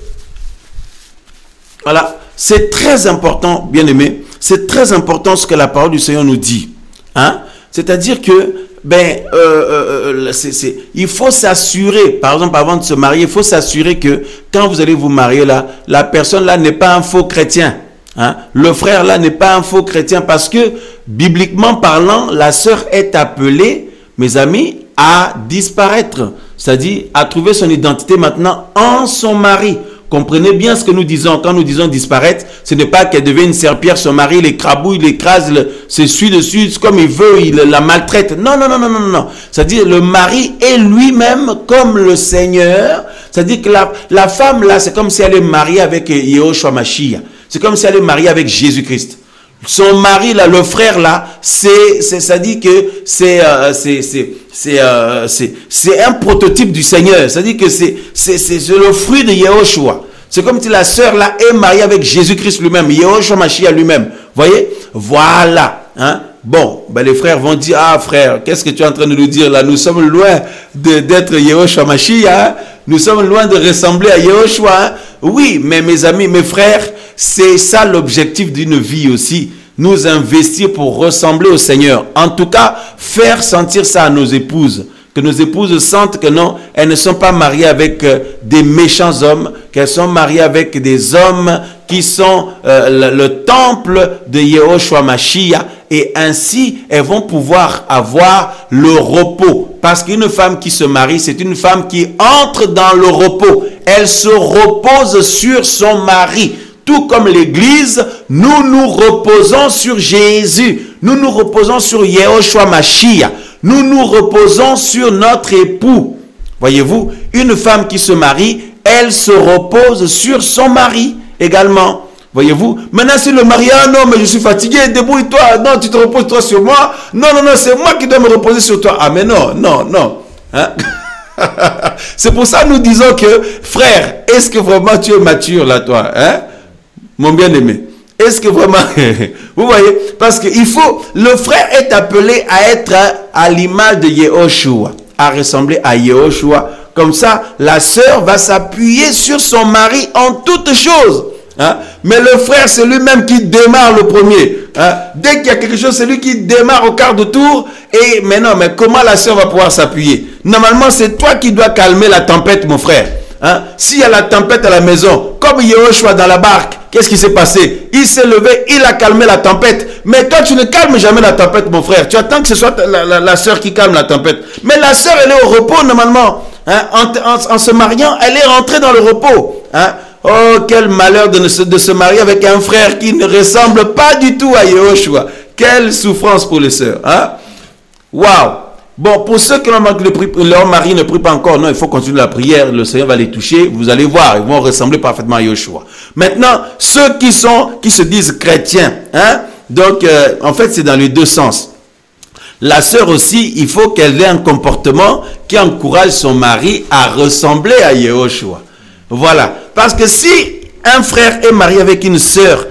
très important, bien aimé, c'est très important ce que la parole du Seigneur nous dit. Hein? C'est-à-dire que il faut s'assurer, par exemple avant de se marier, il faut s'assurer que quand vous allez vous marier là, la personne là n'est pas un faux chrétien. Hein? Le frère là n'est pas un faux chrétien parce que bibliquement parlant, la sœur est appelée, mes amis, à disparaître. C'est-à-dire à trouver son identité maintenant en son mari. comprenez bien ce que nous disons. Quand nous disons disparaître, ce n'est pas qu'elle devient une serpillère, son mari l'écrabouille, l'écrase, se suit dessus comme il veut, il la maltraite. Non, non, non, non, non, non. C'est-à-dire le mari est lui-même comme le Seigneur. C'est-à-dire que la femme là, c'est comme si elle est mariée avec Yehoshua Mashiach. C'est comme si elle est mariée avec Jésus-Christ. Son mari là, le frère là, ça dit que c'est un prototype du Seigneur. Ça dit que c'est le fruit de Yehoshua. C'est comme si la sœur là est mariée avec Jésus-Christ lui-même, Yehoshua Mashiach lui-même. Voyez? Voilà. Hein? Bon, ben les frères vont dire, ah frère, qu'est-ce que tu es en train de nous dire là? Nous sommes loin d'être Yehoshua Mashiach. Hein? Nous sommes loin de ressembler à Yehoshua. Hein? Oui, mais mes amis, mes frères, c'est ça l'objectif d'une vie aussi. Nous investir pour ressembler au Seigneur. En tout cas, faire sentir ça à nos épouses. Que nos épouses sentent que non, elles ne sont pas mariées avec des méchants hommes, qu'elles sont mariées avec des hommes qui sont le temple de Yehoshua Mashiach. Et ainsi, elles vont pouvoir avoir le repos. Parce qu'une femme qui se marie, c'est une femme qui entre dans le repos. Elle se repose sur son mari. Tout comme l'Église, nous nous reposons sur Jésus. Nous nous reposons sur Yehoshua Mashiach. Nous nous reposons sur notre époux. Voyez-vous, une femme qui se marie, elle se repose sur son mari également. Voyez-vous, maintenant si le mari, ah non, mais je suis fatigué, débrouille-toi, non, tu te reposes toi sur moi. Non, non, non, c'est moi qui dois me reposer sur toi. Ah mais non, non, non. Hein? C'est pour ça que nous disons que, frère, est-ce que vraiment tu es mature là, toi, hein? Mon bien-aimé, est-ce que vraiment, vous voyez, parce que il faut, le frère est appelé à être à l'image de Yehoshua, à ressembler à Yehoshua. Comme ça, la sœur va s'appuyer sur son mari en toutes choses. Hein? Mais le frère, c'est lui-même qui démarre le premier. Hein? Dès qu'il y a quelque chose, c'est lui qui démarre au quart de tour. Et mais non, mais comment la sœur va pouvoir s'appuyer? Normalement, c'est toi qui dois calmer la tempête, mon frère. Hein? S'il y a la tempête à la maison, comme Yehoshua dans la barque, qu'est-ce qui s'est passé? Il s'est levé, il a calmé la tempête. Mais toi, tu ne calmes jamais la tempête, mon frère. Tu attends que ce soit la sœur qui calme la tempête. Mais la sœur, elle est au repos normalement. Hein? En se mariant, elle est rentrée dans le repos. Hein? Oh, quel malheur de se marier avec un frère qui ne ressemble pas du tout à Yehoshua. Quelle souffrance pour les sœurs. Hein? Waouh! Bon, pour ceux qui leur mari ne prie pas encore, non, il faut continuer la prière, le Seigneur va les toucher, vous allez voir, ils vont ressembler parfaitement à Yehoshua. Maintenant, ceux qui se disent chrétiens, hein, donc, en fait, c'est dans les deux sens. La sœur aussi, il faut qu'elle ait un comportement qui encourage son mari à ressembler à Yehoshua. Voilà. Parce que si un frère est marié avec une sœur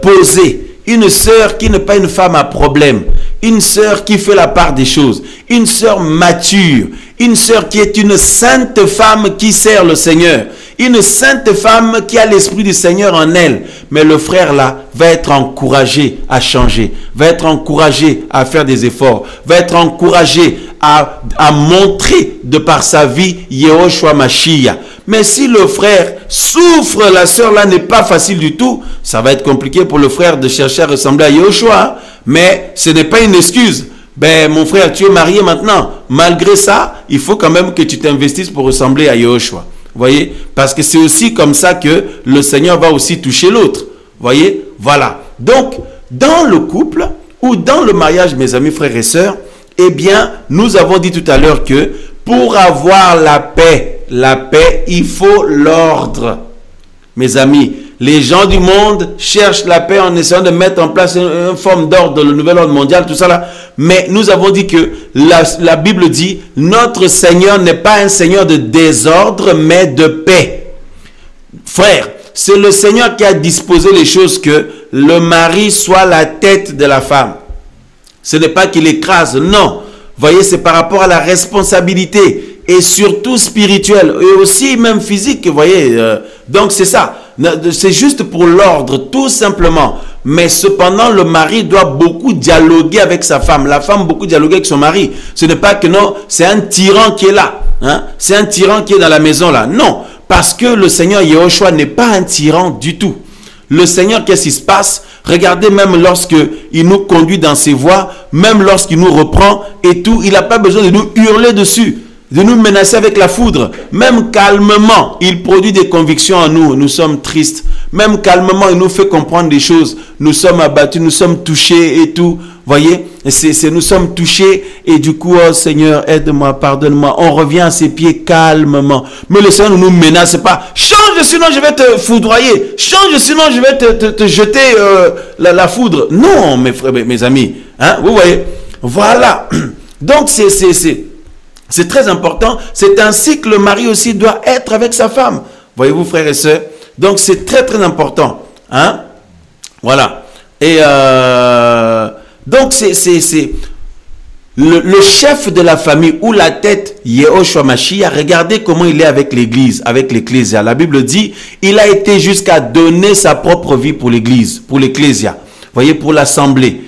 posée, une sœur qui n'est pas une femme à problème, une sœur qui fait la part des choses, une sœur mature, une sœur qui est une sainte femme qui sert le Seigneur, une sainte femme qui a l'esprit du Seigneur en elle. Mais le frère là va être encouragé à changer, va être encouragé à faire des efforts, va être encouragé à montrer de par sa vie Yehoshua Mashiach. Mais si le frère souffre, la sœur là n'est pas facile du tout, ça va être compliqué pour le frère de chercher à ressembler à Yehoshua. Hein? Mais ce n'est pas une excuse. Ben mon frère, tu es marié maintenant. Malgré ça, il faut quand même que tu t'investisses pour ressembler à Yehoshua. Voyez? Parce que c'est aussi comme ça que le Seigneur va aussi toucher l'autre. Voyez? Voilà. Donc, dans le couple ou dans le mariage, mes amis, frères et sœurs, eh bien, nous avons dit tout à l'heure que pour avoir la paix, il faut l'ordre. Mes amis, les gens du monde cherchent la paix en essayant de mettre en place une forme d'ordre, le nouvel ordre mondial, tout ça là. Mais nous avons dit que la Bible dit, notre Seigneur n'est pas un Seigneur de désordre, mais de paix. Frère, c'est le Seigneur qui a disposé les choses que le mari soit la tête de la femme. Ce n'est pas qu'il écrase, non. Voyez, c'est par rapport à la responsabilité et surtout spirituelle et aussi même physique, vous voyez. Donc c'est ça. C'est juste pour l'ordre, tout simplement. Mais cependant, le mari doit beaucoup dialoguer avec sa femme. La femme beaucoup dialoguer avec son mari. Ce n'est pas que non, c'est un tyran qui est là. Hein? C'est un tyran qui est dans la maison là. Non, parce que le Seigneur Yehoshua n'est pas un tyran du tout. Le Seigneur, qu'est-ce qui se passe? Regardez, même lorsque il nous conduit dans ses voies, même lorsqu'il nous reprend et tout, il n'a pas besoin de nous hurler dessus. de nous menacer avec la foudre. Même calmement, il produit des convictions en nous. Nous sommes tristes. Même calmement, il nous fait comprendre des choses. Nous sommes abattus, nous sommes touchés et tout. Voyez, nous sommes touchés et du coup, oh Seigneur, aide-moi, pardonne-moi. On revient à ses pieds calmement. Mais le Seigneur ne nous menace pas. Change, sinon je vais te foudroyer. Change, sinon je vais te jeter la foudre. Non, mes frères, mes amis. Hein, vous voyez, voilà. Donc, c'est très important. C'est ainsi que le mari aussi doit être avec sa femme. Voyez-vous, frères et sœurs. Donc, c'est très, très important. Hein? Voilà. Et donc, le chef de la famille ou la tête, Yehoshua Mashiach, regardez comment il est avec l'église, avec l'ecclésia. La Bible dit, il a été jusqu'à donner sa propre vie pour l'église, pour l'ecclésia. Voyez, pour l'assemblée.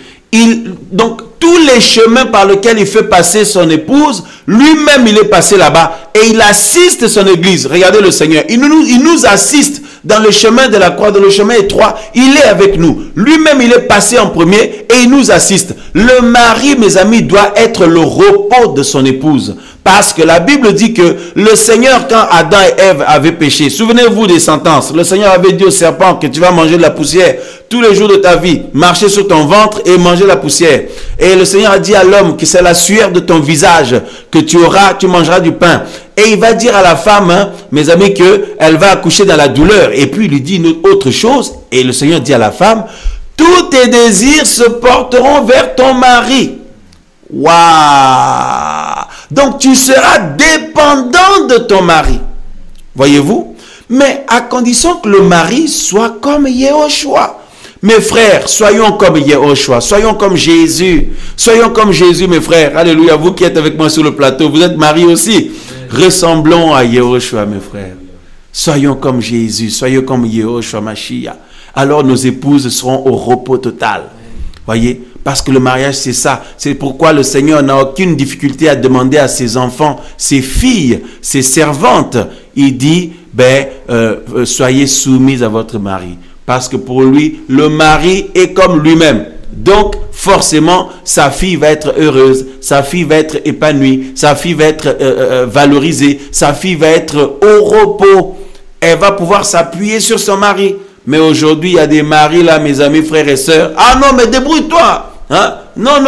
Donc, tous les chemins par lesquels il fait passer son épouse, lui-même il est passé là-bas et il assiste son église. Regardez le Seigneur, il nous assiste dans le chemin de la croix, dans le chemin étroit, il est avec nous. Lui-même il est passé en premier et il nous assiste. Le mari, mes amis, doit être le repos de son épouse. Parce que la Bible dit que le Seigneur, quand Adam et Ève avaient péché, souvenez-vous des sentences, le Seigneur avait dit au serpent que tu vas manger de la poussière tous les jours de ta vie, marcher sur ton ventre et manger la poussière. Et le Seigneur a dit à l'homme que c'est la sueur de ton visage que tu mangeras du pain. Et il va dire à la femme, hein, mes amis, qu'elle va accoucher dans la douleur. Et puis il lui dit une autre chose, et le Seigneur dit à la femme, tous tes désirs se porteront vers ton mari. Waouh! Donc tu seras dépendant de ton mari. Voyez-vous? Mais à condition que le mari soit comme Yehoshua. Mes frères, soyons comme Yehoshua, soyons comme Jésus. Soyons comme Jésus, mes frères. Alléluia, vous qui êtes avec moi sur le plateau, vous êtes mariés aussi. Ressemblons à Yehoshua, mes frères. Soyons comme Jésus, soyons comme Yehoshua Mashiach. Alors nos épouses seront au repos total. Voyez? Parce que le mariage, c'est ça. C'est pourquoi le Seigneur n'a aucune difficulté à demander à ses enfants, ses filles, ses servantes. Il dit, soyez soumises à votre mari. Parce que pour lui, le mari est comme lui-même. Donc, forcément, sa fille va être heureuse, sa fille va être épanouie, sa fille va être valorisée, sa fille va être au repos. Elle va pouvoir s'appuyer sur son mari. Mais aujourd'hui, il y a des maris là, mes amis, frères et sœurs. Ah non, mais débrouille-toi. Hein? Non,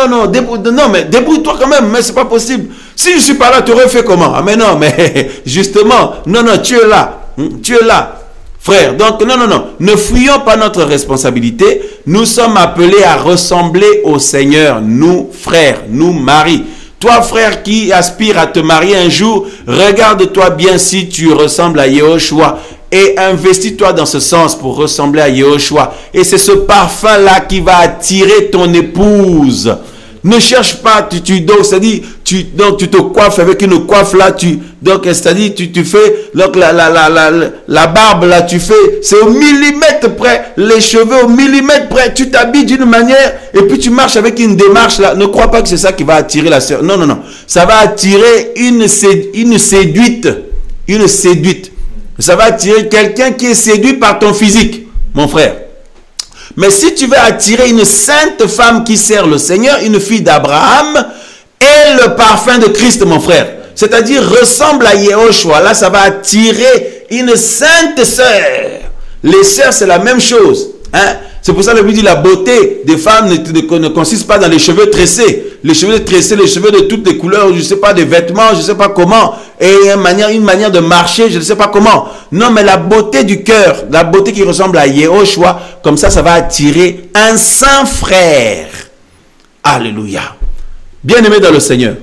mais débrouille-toi quand même, mais c'est pas possible. Si je suis pas là, tu aurais fait comment? Ah mais non, mais justement, non, tu es là. Tu es là. Frère, donc non, ne fuyons pas notre responsabilité. Nous sommes appelés à ressembler au Seigneur, nous frères, nous maris. Toi frère qui aspire à te marier un jour, regarde-toi bien si tu ressembles à Yehoshua et investis-toi dans ce sens pour ressembler à Yehoshua. Et c'est ce parfum-là qui va attirer ton épouse. Ne cherche pas, donc c'est-à-dire, tu te coiffes avec une coiffe là, donc c'est-à-dire, tu fais, donc la barbe là, tu fais, c'est au millimètre près, les cheveux au millimètre près, tu t'habilles d'une manière, et puis tu marches avec une démarche là, ne crois pas que c'est ça qui va attirer la sœur, non, ça va attirer une séduite, ça va attirer quelqu'un qui est séduit par ton physique, mon frère. Mais si tu veux attirer une sainte femme qui sert le Seigneur, une fille d'Abraham, et le parfum de Christ, mon frère, c'est-à-dire ressemble à Yehoshua, là ça va attirer une sainte sœur. Les sœurs c'est la même chose. Hein? C'est pour ça que le but dit la beauté des femmes ne consiste pas dans les cheveux tressés. Les cheveux tressés, les cheveux de toutes les couleurs, je ne sais pas, des vêtements, je ne sais pas comment, et une manière de marcher, je ne sais pas comment. Non, mais la beauté du cœur, la beauté qui ressemble à Yehoshua, comme ça va attirer un saint frère. Alléluia. Bien-aimé dans le Seigneur.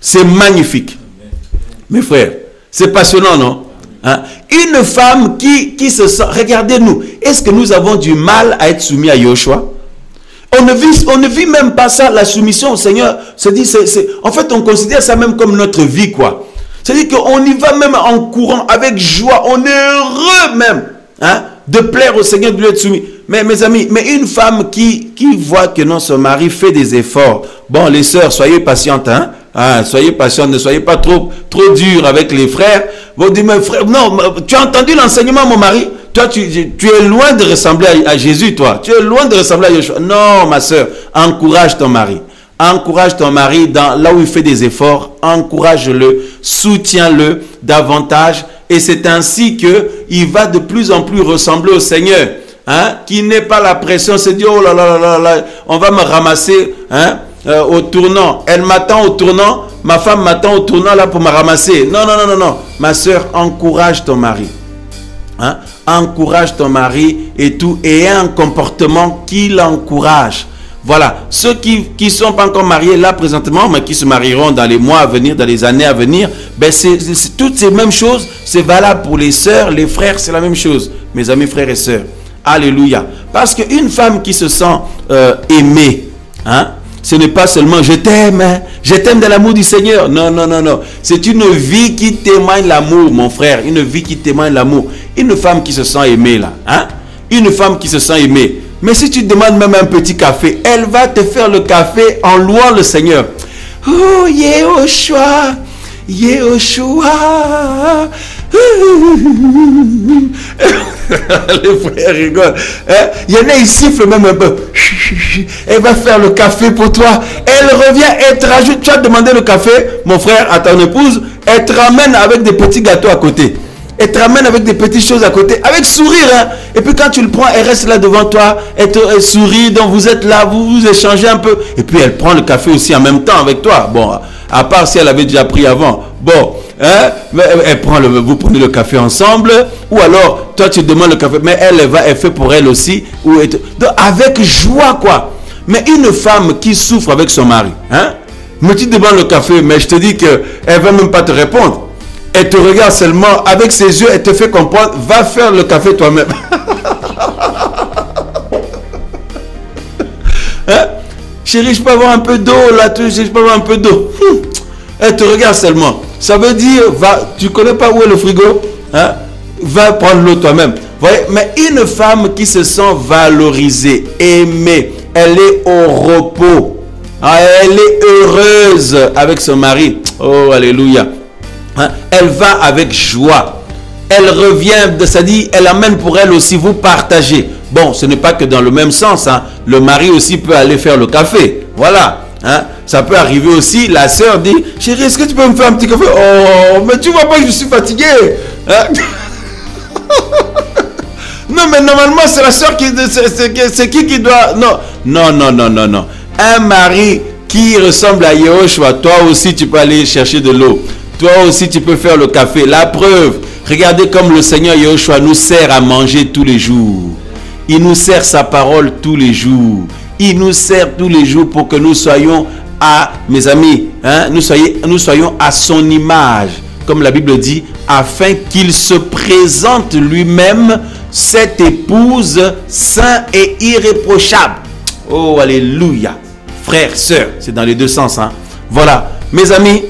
C'est magnifique. Mes frères, c'est passionnant, non? Hein? Une femme qui se sent... Regardez-nous. Est-ce que nous avons du mal à être soumis à Yehoshua? On ne vit même pas ça, la soumission au Seigneur. En fait, on considère ça même comme notre vie, quoi. C'est-à-dire qu'on y va même en courant, avec joie. On est heureux même, hein, de plaire au Seigneur, de lui être soumis. Mais mes amis, une femme qui voit que non, son mari fait des efforts. Bon, les sœurs, soyez patientes, hein. Ah, soyez patientes, ne soyez pas trop durs avec les frères. Vous dites, mais frère, non, tu as entendu l'enseignement, mon mari? Toi, tu es loin de ressembler à Jésus, toi. Tu es loin de ressembler à Yeshua. Non, ma soeur, encourage ton mari. Encourage ton mari là où il fait des efforts. Encourage-le, soutiens-le davantage. Et c'est ainsi qu'il va de plus en plus ressembler au Seigneur. Hein? Qui n'est pas la pression, c'est dire, oh là là là là, on va me ramasser au tournant. Elle m'attend au tournant, ma femme m'attend au tournant là pour me ramasser. Non, non, non, non, non. Ma soeur, encourage ton mari. Hein? Encourage ton mari et tout. Et aie un comportement qui l'encourage. Voilà. Ceux qui ne sont pas encore mariés là présentement, mais qui se marieront dans les mois à venir, dans les années à venir, ben c'est toutes ces mêmes choses. C'est valable pour les sœurs, les frères, c'est la même chose. Mes amis frères et sœurs. Alléluia. Parce qu'une femme qui se sent aimée, hein, ce n'est pas seulement je t'aime de l'amour du Seigneur. Non, non, non, non. C'est une vie qui témoigne l'amour, mon frère. Une vie qui témoigne l'amour. Une femme qui se sent aimée là. Hein? Une femme qui se sent aimée. Mais si tu demandes même un petit café, elle va te faire le café en louant le Seigneur. Oh, Yehoshua, Yehoshua. Les frères rigolent. Il y en a, ils sifflent même un peu. Elle va faire le café pour toi. Elle revient, elle te rajoute. Tu as demandé le café, mon frère, à ton épouse. Elle te ramène avec des petits gâteaux à côté. Elle te ramène avec des petites choses à côté. Avec sourire. Hein? Et puis quand tu le prends, elle reste là devant toi. Elle sourit. Donc vous êtes là, vous échangez un peu. Et puis elle prend le café aussi en même temps avec toi. Bon, à part si elle avait déjà pris avant. Bon. Hein? Vous prenez le café ensemble, ou alors toi tu demandes le café, mais elle fait pour elle aussi, donc avec joie quoi. Mais une femme qui souffre avec son mari, hein? Mais tu demandes le café, mais je te dis que elle va même pas te répondre. Elle te regarde seulement avec ses yeux, elle te fait comprendre, va faire le café toi-même. Hein? Chérie, je peux avoir un peu d'eau là, je peux avoir un peu d'eau. Elle te regarde seulement. Ça veut dire, tu connais pas où est le frigo, hein? Va prendre l'eau toi-même. Voyez, mais une femme qui se sent valorisée, aimée, elle est au repos, hein? Elle est heureuse avec son mari. Oh, alléluia. Hein? Elle va avec joie. Elle revient, ça dit, elle amène pour elle aussi, vous partagez. Bon, ce n'est pas que dans le même sens. Hein? Le mari aussi peut aller faire le café. Voilà. Hein? Ça peut arriver aussi, la sœur dit, chérie, est-ce que tu peux me faire un petit café? Oh, mais tu vois pas que je suis fatigué. Hein? Non, mais normalement, c'est la sœur c'est qui doit... Non, non, non, non, non, non. Un mari qui ressemble à Yehoshua, toi aussi, tu peux aller chercher de l'eau. Toi aussi, tu peux faire le café. La preuve, regardez comme le Seigneur Yehoshua nous sert à manger tous les jours. Il nous sert sa parole tous les jours. Il nous sert tous les jours pour que nous soyons mes amis, hein, nous soyons à son image, comme la Bible dit, afin qu'il se présente lui-même, cette épouse, saint et irréprochable. Oh, alléluia. Frères, sœurs, c'est dans les deux sens. Hein. Voilà, mes amis,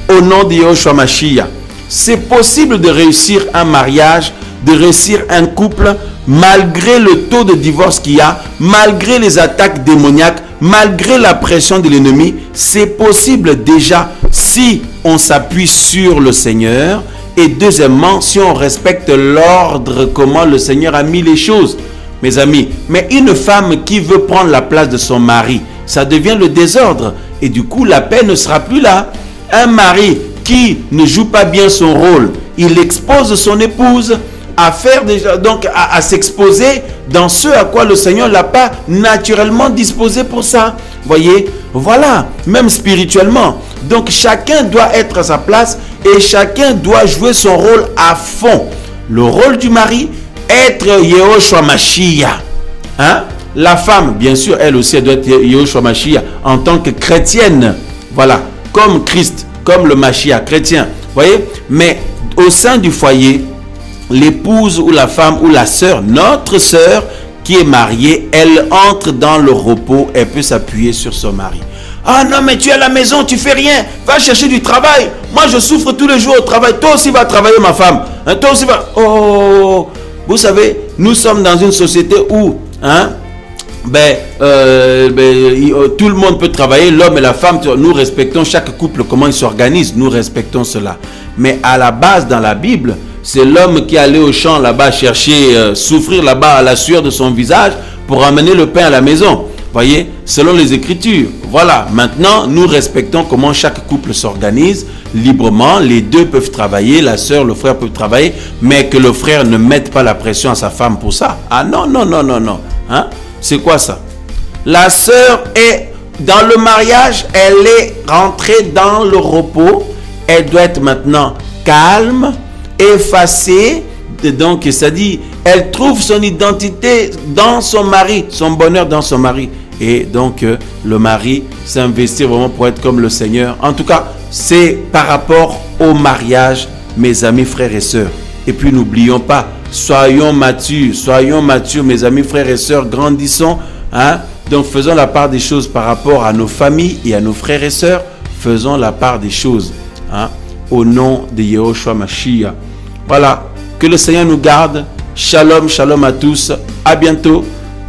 au nom de Yehoshua Mashiach, c'est possible de réussir un mariage, de réussir un couple, malgré le taux de divorce qu'il y a, malgré les attaques démoniaques, malgré la pression de l'ennemi. C'est possible déjà si on s'appuie sur le Seigneur et deuxièmement, si on respecte l'ordre, comment le Seigneur a mis les choses, mes amis. Mais une femme qui veut prendre la place de son mari, ça devient le désordre et du coup la paix ne sera plus là. Un mari qui ne joue pas bien son rôle, il expose son épouse à faire déjà, donc à s'exposer dans ce à quoi le Seigneur l'a pas naturellement disposé pour ça. Voyez, voilà, même spirituellement. Donc chacun doit être à sa place et chacun doit jouer son rôle à fond. Le rôle du mari, être Yehoshua Mashiach. Hein? La femme, bien sûr, elle aussi, elle doit être Yehoshua Mashiach en tant que chrétienne. Voilà, comme Christ, comme le Mashiach chrétien. Voyez, mais au sein du foyer, l'épouse ou la femme ou la sœur, notre sœur qui est mariée, elle entre dans le repos, elle peut s'appuyer sur son mari. Ah non, mais tu es à la maison, tu fais rien, va chercher du travail. Moi, je souffre tous les jours au travail. Toi aussi, va travailler, ma femme. Hein, toi aussi, va... Oh, vous savez, nous sommes dans une société où, hein, tout le monde peut travailler, l'homme et la femme. Nous respectons chaque couple, comment il s'organise. Nous respectons cela. Mais à la base, dans la Bible, c'est l'homme qui allait au champ là-bas chercher, souffrir là-bas à la sueur de son visage pour amener le pain à la maison. Voyez, selon les Écritures. Voilà, maintenant, nous respectons comment chaque couple s'organise librement. Les deux peuvent travailler, la sœur, le frère peuvent travailler, mais que le frère ne mette pas la pression à sa femme pour ça. Ah non, non, non, non, non. Hein? C'est quoi ça? La sœur est dans le mariage, elle est rentrée dans le repos. Elle doit être maintenant calme, effacée. Donc, ça dit, elle trouve son identité dans son mari, son bonheur dans son mari. Et donc, le mari s'investir vraiment pour être comme le Seigneur. En tout cas, c'est par rapport au mariage, mes amis, frères et sœurs. Et puis, n'oublions pas, soyons matures, mes amis, frères et sœurs, grandissons. Hein? Donc, faisons la part des choses par rapport à nos familles et à nos frères et sœurs. Faisons la part des choses. Hein? Au nom de Yehoshua Mashiach. Voilà. Que le Seigneur nous garde. Shalom, shalom à tous. À bientôt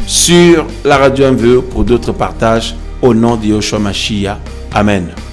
sur la radio MVE pour d'autres partages. Au nom de Yehoshua Mashiach. Amen.